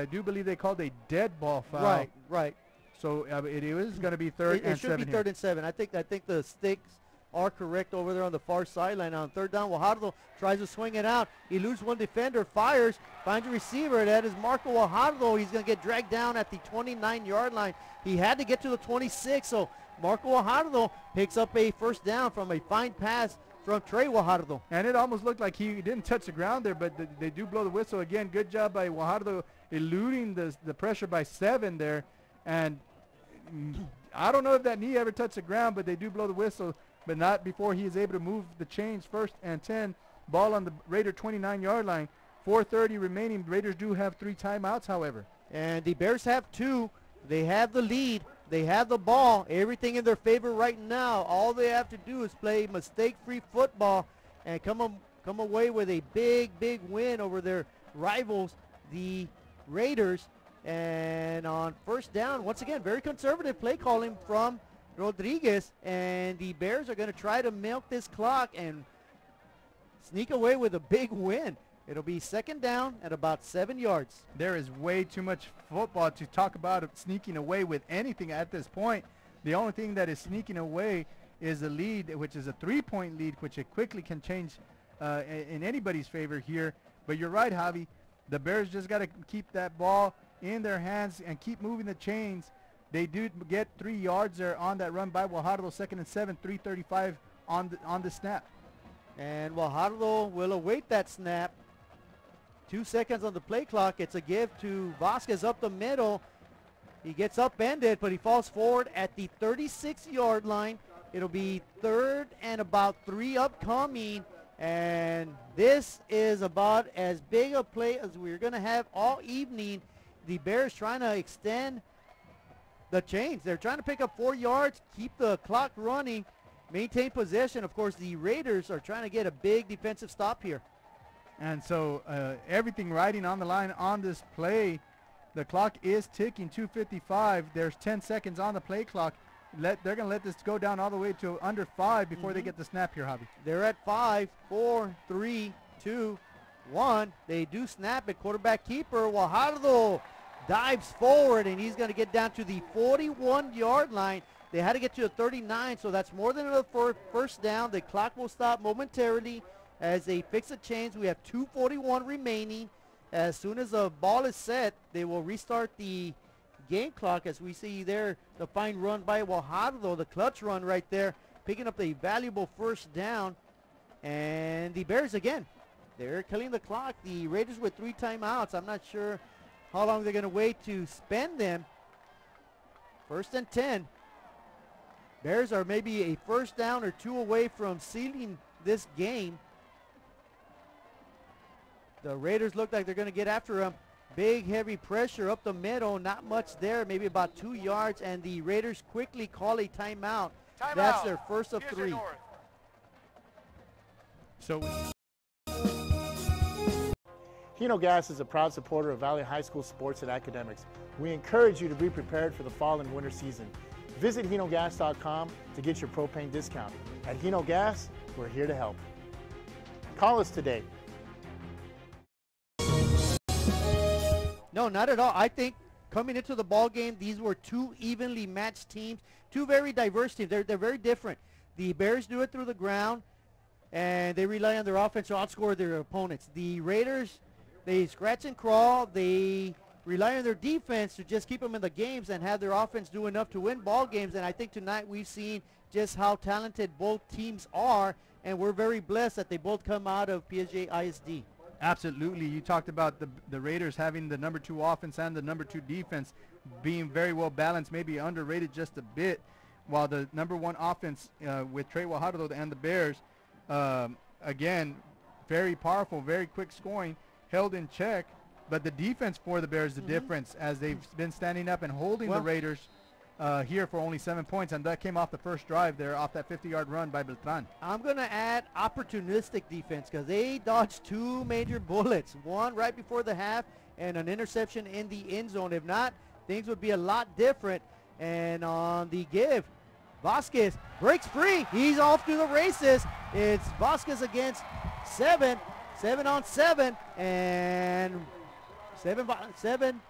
do believe they called a dead ball foul. Right. So it is going to be 3rd and 7. It should be 3rd and 7. I think the sticks are correct over there on the far sideline. On 3rd down, Guajardo tries to swing it out. He loses one defender, fires, finds a receiver. That is Marco Guajardo. He's going to get dragged down at the 29-yard line. He had to get to the 26, so Marco Guajardo picks up a 1st down from a fine pass from Trey Guajardo. And it almost looked like he didn't touch the ground there, but they do blow the whistle. Again, good job by Guajardo eluding the pressure by 7 there. And I don't know if that knee ever touched the ground, but they do blow the whistle, but not before he is able to move the chains. 1st and 10, ball on the Raider 29-yard line. 4:30 remaining. Raiders do have 3 timeouts, however. And the Bears have 2. They have the lead. They have the ball. Everything in their favor right now. All they have to do is play mistake-free football and come away with a big win over their rivals, the Raiders. And on first down, once again, very conservative play calling from Rodriguez. And the Bears are going to try to milk this clock and sneak away with a big win. It'll be second down at about 7 yards. There is way too much football to talk about sneaking away with anything at this point. The only thing that is sneaking away is the lead, which is a 3-point lead, which it quickly can change in anybody's favor here. But you're right, Javi. The Bears just got to keep that ball in their hands and keep moving the chains. They do get 3 yards there on that run by Guajardo, 2nd and 7, 3:35 on the snap. And Guajardo will await that snap. 2 seconds on the play clock. It's a give to Vasquez up the middle. He gets upended, but he falls forward at the 36-yard line. It'll be 3rd and about 3 upcoming. And this is about as big a play as we're going to have all evening. The Bears trying to extend the chains. They're trying to pick up 4 yards, keep the clock running, maintain possession. Of course, the Raiders are trying to get a big defensive stop here. And so everything riding on the line on this play. The clock is ticking, 2:55. There's 10 seconds on the play clock. They're going to let this go down all the way to under 5 before they get the snap here, Javi. They're at 5, 4, 3, 2, 1. They do snap it. Quarterback keeper Guajardo dives forward, and he's going to get down to the 41-yard line. They had to get to the 39, so that's more than enough for first down. The clock will stop momentarily as they fix the chains. We have 2:41 remaining. As soon as the ball is set, they will restart the game clock. As we see there, the fine run by Guajardo, the clutch run right there, picking up a valuable first down. And the Bears again, they're killing the clock. The Raiders with 3 timeouts. I'm not sure how long they're going to wait to spend them. 1st and 10. Bears are maybe a first down or 2 away from sealing this game. The Raiders look like they're going to get after him. Big, heavy pressure up the middle. Not much there, maybe about 2 yards. And the Raiders quickly call a timeout. That's their first of 3. So Hino Gas is a proud supporter of Valley High School sports and academics. We encourage you to be prepared for the fall and winter season. Visit hinogas.com to get your propane discount. At Hino Gas, we're here to help. Call us today. No, not at all. I think coming into the ball game, these were 2 evenly matched teams, 2 very diverse teams. They're very different. The Bears do it through the ground, and they rely on their offense to outscore their opponents. The Raiders, they scratch and crawl. They rely on their defense to just keep them in the games and have their offense do enough to win ball games. And I think tonight we've seen just how talented both teams are, and we're very blessed that they both come out of PSJA ISD. absolutely. You talked about the Raiders having the number 2 offense and the number 2 defense being very well balanced, maybe underrated just a bit, while the number 1 offense with Trey Guajardo and the Bears, again, very powerful, very quick scoring, held in check. But the defense for the Bears, the difference, as they've been standing up and holding the Raiders here for only 7 points, and that came off the first drive there, off that 50-yard run by Beltran. I'm going to add opportunistic defense because they dodged 2 major bullets, one right before the half and an interception in the end zone. If not, things would be a lot different. And on the give, Vasquez breaks free. He's off to the races. It's Vasquez against 7 on 7, and 7.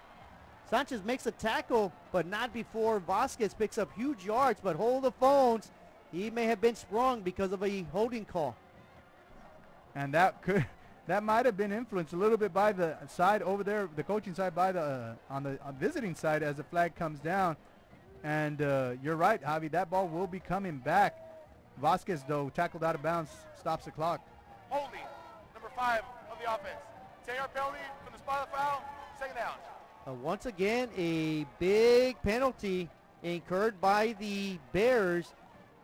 Sanchez makes a tackle, but not before Vasquez picks up huge yards, but hold the phones. He may have been sprung because of a holding call. And that might have been influenced a little bit by the side over there, the coaching side, by the on the visiting side, as the flag comes down. And you're right, Javi, that ball will be coming back. Vasquez, though, tackled out of bounds, stops the clock. Holding, number 5 of the offense. 10-yard penalty from the spot of the foul, second down. Once again, a big penalty incurred by the Bears.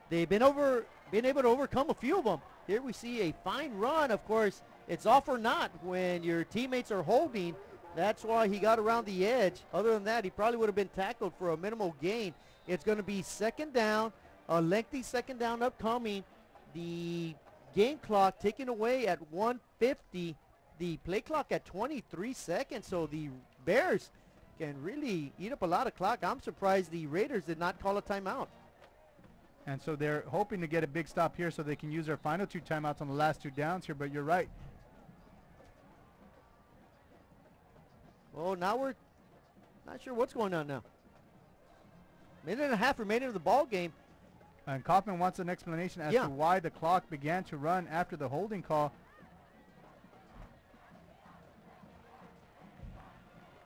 They've been able to overcome a few of them. Here we see a fine run. Of course, it's all for naught when your teammates are holding. That's why he got around the edge. Other than that, he probably would have been tackled for a minimal gain. It's going to be second down, a lengthy second down upcoming. The game clock taken away at 1:50. The play clock at 23 seconds. So the Bears can really eat up a lot of clock. I'm surprised the Raiders did not call a timeout. And so they're hoping to get a big stop here so they can use their final 2 timeouts on the last 2 downs here, but you're right. Well, now we're not sure what's going on now. Minute and a half remaining of the ball game. And Kaufman wants an explanation as to why the clock began to run after the holding call.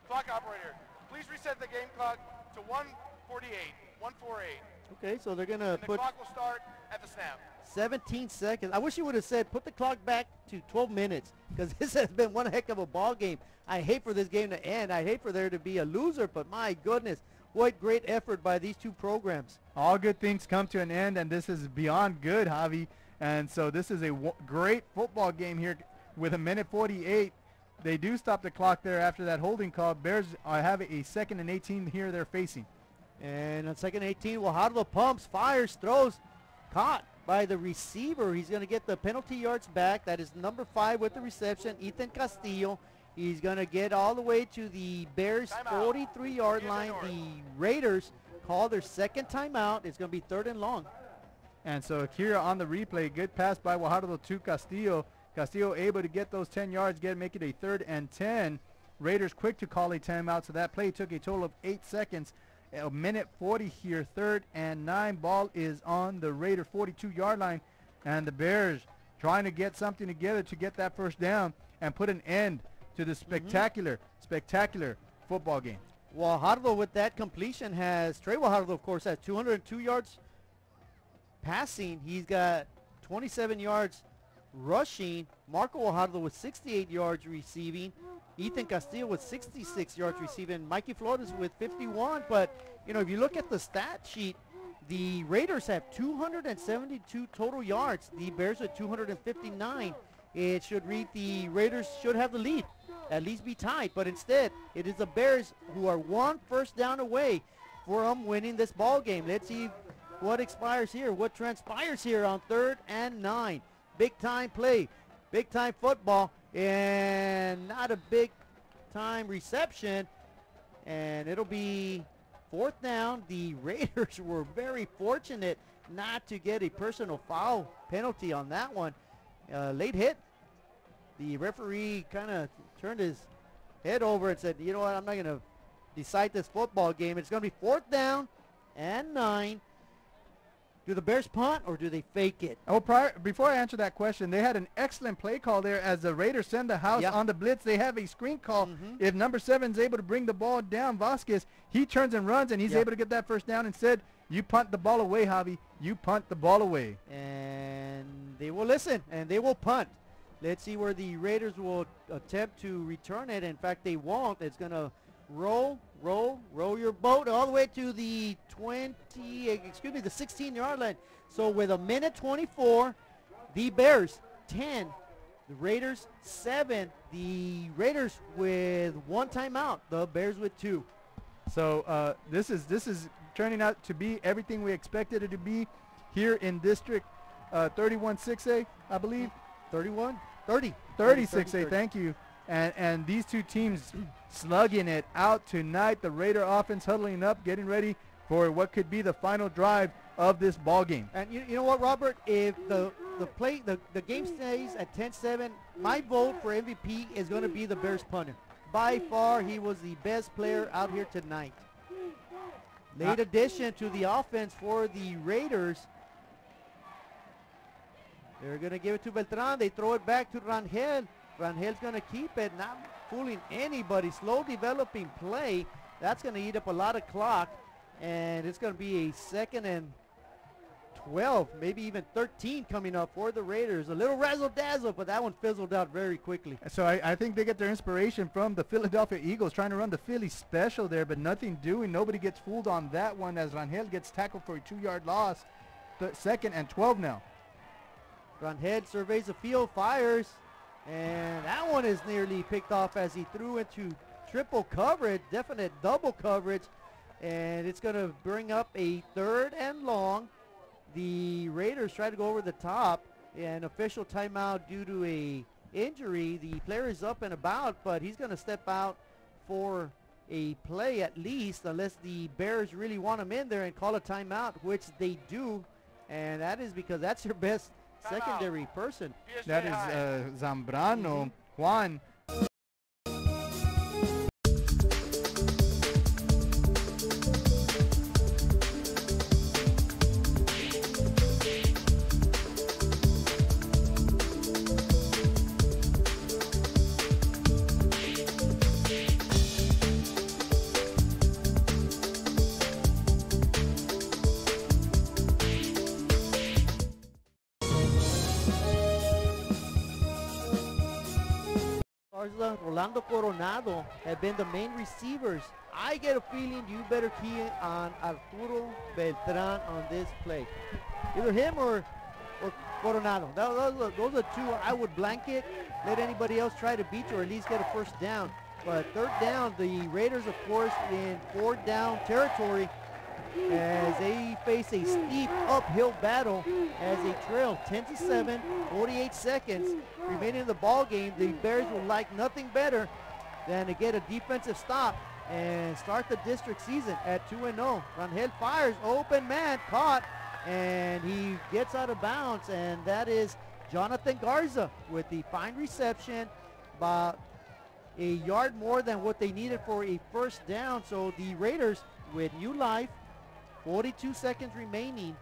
Clock operator, please reset the game clock to 1:48. 1:48. Okay, so they're going to And the put clock will start at the snap. 17 seconds. I wish you would have said put the clock back to 12 minutes because this has been one heck of a ball game. I hate for this game to end. I hate for there to be a loser, but my goodness, what great effort by these two programs. All good things come to an end, and this is beyond good, Javi. And so this is a great football game here with 1:48. They do stop the clock there after that holding call. Bears have a 2nd and 18 here they're facing. And on 2nd and 18, Guajardo pumps, fires, throws, caught by the receiver. He's going to get the penalty yards back. That is number 5 with the reception, Ethan Castillo. He's going to get all the way to the Bears' 43-yard line. The Raiders call their second timeout. It's going to be 3rd and long. And so here on the replay, good pass by Guajardo to Castillo. Castillo able to get those 10 yards, make it a 3rd and 10. Raiders quick to call a timeout, so that play took a total of 8 seconds. 1:40 here, 3rd and 9. Ball is on the Raider 42-yard line, and the Bears trying to get something together to get that first down and put an end to the spectacular football game. Guajardo with that completion Trey Guajardo, of course, has 202 yards passing. He's got 27 yards rushing. Marco Guajardo with 68 yards receiving. Ethan Castillo with 66 yards receiving. Mikey Flores with 51. But, you know, if you look at the stat sheet, the Raiders have 272 total yards. The Bears with 259. It should read the Raiders should have the lead, at least be tied. But instead, it is the Bears who are 1 first down away from winning this ball game. Let's see what transpires here on 3rd and 9. Big time play, big time football, and not a big time reception. And it'll be 4th down. The Raiders were very fortunate not to get a personal foul penalty on that one. Late hit. The referee kind of turned his head over and said, you know what, I'm not going to decide this football game. It's going to be 4th down and 9. Do the Bears punt or do they fake it? Oh, before I answer that question, they had an excellent play call there as the Raiders send the house on the blitz. They have a screen call. If number 7 is able to bring the ball down, Vasquez, he turns and runs, and he's able to get that first down. Instead, you punt the ball away, Javi. You punt the ball away. And they will listen, and they will punt. Let's see where the Raiders will attempt to return it. In fact, they won't. It's going to roll your boat all the way to the 16-yard line. So with 1:24, the Bears 10, the Raiders 7. The Raiders with 1 timeout, the Bears with 2. So this is turning out to be everything we expected it to be here in District 31-6A, I believe. 30-6A, thank you. And these two teams slugging it out tonight. The Raider offense huddling up, getting ready for what could be the final drive of this ball game. And you know what, Robert? If the game stays at 10-7, my vote for MVP is going to be the Bears punter. By far, he was the best player out here tonight. Late addition to the offense for the Raiders. They're going to give it to Beltran. They throw it back to Rangel. Rangel's going to keep it, not fooling anybody. Slow developing play. That's going to eat up a lot of clock. And it's going to be a 2nd and 12, maybe even 13 coming up for the Raiders. A little razzle-dazzle, but that one fizzled out very quickly. So I think they get their inspiration from the Philadelphia Eagles, trying to run the Philly special there, but nothing doing. Nobody gets fooled on that one as Rangel gets tackled for a 2-yard loss. 2nd and 12 now. Rangel surveys the field, fires, and that one is nearly picked off as he threw into triple coverage, definite double coverage, and it's going to bring up a 3rd and long. The Raiders try to go over the top. An official timeout due to a injury. The player is up and about, but he's going to step out for a play at least, unless the Bears really want him in there and call a timeout, which they do, and that is because that's your best secondary person. That is Zambrano. Juan. Rolando Coronado have been the main receivers. I get a feeling you better key in on Arturo Beltran on this play. Either him or Coronado. Those are two I would blanket. Let anybody else try to beat you or at least get a first down. But 3rd down, the Raiders, of course, in 4th down territory as they face a steep uphill battle as they trail 10-7, 48 seconds remaining in the ball game. The Bears would like nothing better than to get a defensive stop and start the district season at 2-0. Rangel fires, open man, caught, and he gets out of bounds, and that is Jonathan Garza with the fine reception, about a yard more than what they needed for a first down. So the Raiders with new life, 42 seconds remaining,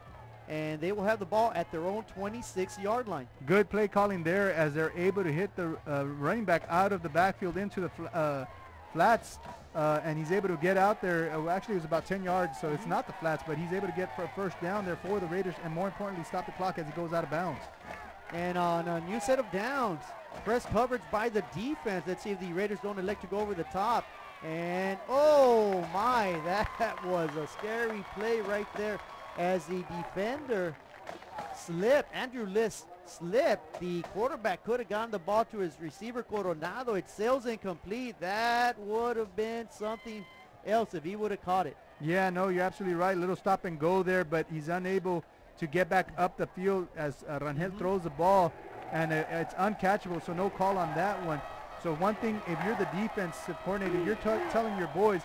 and they will have the ball at their own 26-yard line. Good play calling there as they're able to hit the running back out of the backfield into the flats, and he's able to get out there. Actually, it was about 10 yards, so it's not the flats, but he's able to get for a first down there for the Raiders, and more importantly, stop the clock as he goes out of bounds. And on a new set of downs, press coverage by the defense. Let's see if the Raiders don't elect to go over the top. And oh my, that was a scary play right there as the defender slipped. Andrew List slipped. The quarterback could have gotten the ball to his receiver Coronado. It sails incomplete. That would have been something else if he would have caught it. Yeah, no, you're absolutely right. Little stop and go there, but he's unable to get back up the field as Rangel throws the ball, and it's uncatchable, so no call on that one. So one thing, if you're the defensive coordinator, you're telling your boys,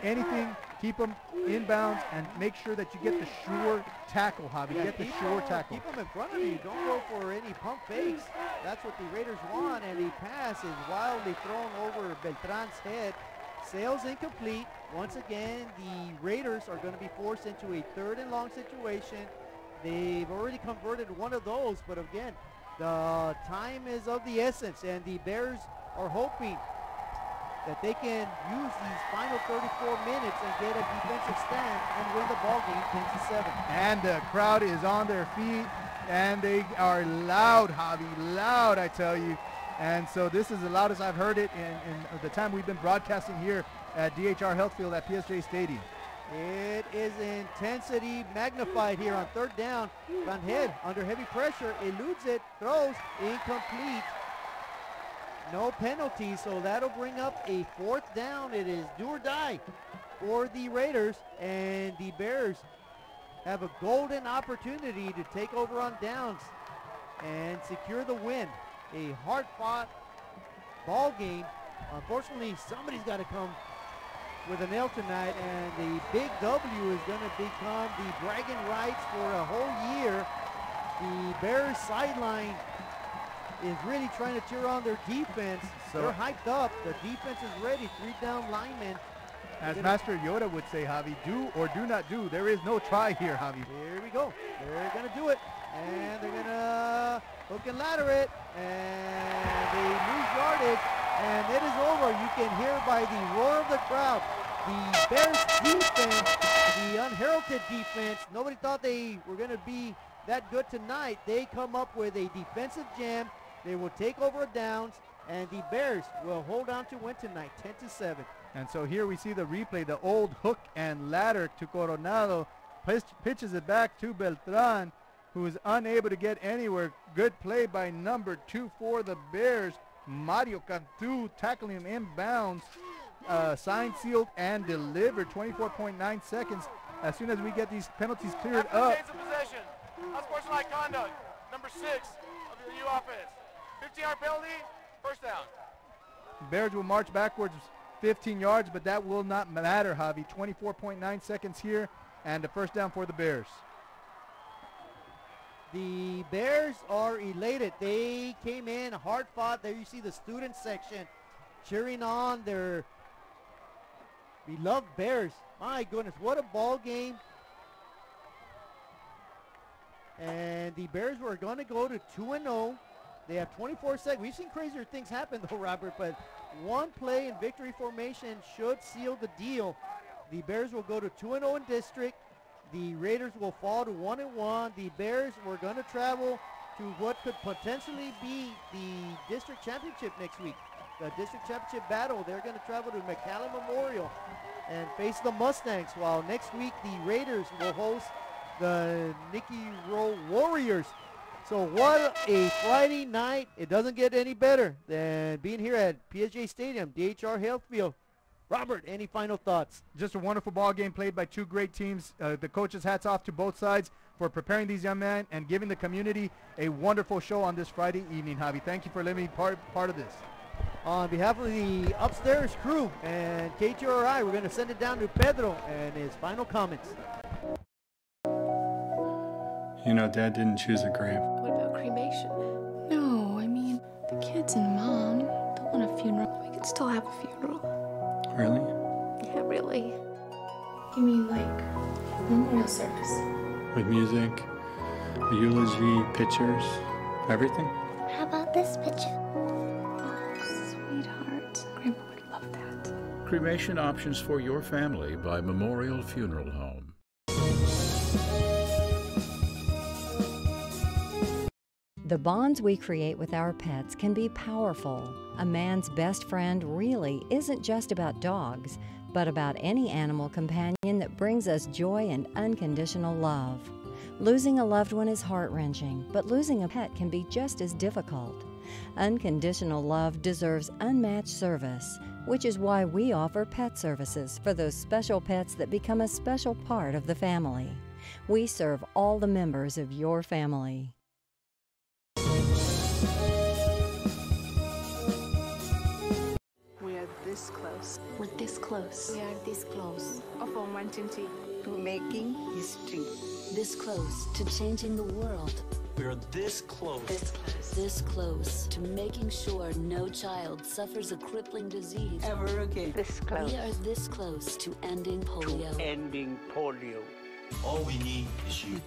anything, keep them inbounds and make sure that you get the sure tackle, Javi. Yeah, get the sure tackle. Keep them in front of you. Don't go for any pump fakes. That's what the Raiders want, and the pass is wildly thrown over Beltran's head. Sails incomplete. Once again, the Raiders are going to be forced into a 3rd and long situation. They've already converted one of those, but again, the time is of the essence, and the Bears are hoping that they can use these final 34 minutes and get a defensive stand and win the ball game 10-7. And the crowd is on their feet, and they are loud, Javi, loud, I tell you. And so this is the loudest I've heard it in the time we've been broadcasting here at DHR Healthfield at PSJA Stadium. It is intensity magnified here on 3rd down. Rangel under heavy pressure, eludes it, throws, incomplete. No penalty, so that'll bring up a 4th down. It is do or die for the Raiders, and the Bears have a golden opportunity to take over on downs and secure the win. A hard-fought ball game. Unfortunately, somebody's got to come with an L tonight, and the big W is going to become the bragging rights for a whole year. The Bears sideline is really trying to cheer on their defense. So they're hyped up. The defense is ready. 3 down linemen. As Master Yoda would say, Javi, do or do not do. There is no try here, Javi. Here we go. They're going to do it. And they're going to hook and ladder it. And they lose yardage. And it is over. You can hear by the roar of the crowd. The Bears defense, the unheralded defense, nobody thought they were going to be that good tonight. They come up with a defensive jam. They will take over downs, and the Bears will hold on to win tonight, 10-7. And so here we see the replay, the old hook and ladder to Coronado. Pitches it back to Beltran, who is unable to get anywhere. Good play by number 2 for the Bears. Mario Cantu tackling him inbounds. signed, sealed, and delivered. 24.9 seconds. As soon as we get these penalties cleared up. Possession. Unsportsmanlike conduct. Number 6 of the new offense. 15-yard penalty. First down. Bears will march backwards 15 yards, but that will not matter, Javi. 24.9 seconds here, and the first down for the Bears. The Bears are elated. They came in hard fought. There you see the student section cheering on their beloved Bears. My goodness, what a ball game. And the Bears were going to go to 2-0. They have 24 seconds. We've seen crazier things happen though, Robert, but one play in victory formation should seal the deal. The Bears will go to 2-0 in district. The Raiders will fall to 1-1. The Bears were going to travel to what could potentially be the district championship next week. The district championship battle. They're going to travel to McAllen Memorial and face the Mustangs, while next week the Raiders will host the Nicky Rowe Warriors. So what a Friday night. It doesn't get any better than being here at PSJA Stadium, DHR Health Field. Robert, any final thoughts? Just a wonderful ball game played by two great teams. The coaches, hats off to both sides for preparing these young men and giving the community a wonderful show on this Friday evening, Javi. Thank you for letting me be part of this. On behalf of the upstairs crew and KTRI, we're going to send it down to Pedro and his final comments. You know, Dad didn't choose a grave. What about cremation? No, I mean, the kids and Mom don't want a funeral. We could still have a funeral. Really? Yeah, really. You mean like memorial service? With music, a eulogy, pictures, everything? How about this picture? Sweetheart. Grandma would love that. Cremation options for your family by Memorial Funeral Home. The bonds we create with our pets can be powerful. A man's best friend really isn't just about dogs, but about any animal companion that brings us joy and unconditional love. Losing a loved one is heart-wrenching, but losing a pet can be just as difficult. Unconditional love deserves unmatched service, which is why we offer pet services for those special pets that become a special part of the family. We serve all the members of your family. We are this close. We're this close. We are this close. Of uncertainty. To making history. This close to changing the world. We're this close. This close. This close to making sure no child suffers a crippling disease Ever again. This close. We are this close to ending polio. To ending polio. All we need is you.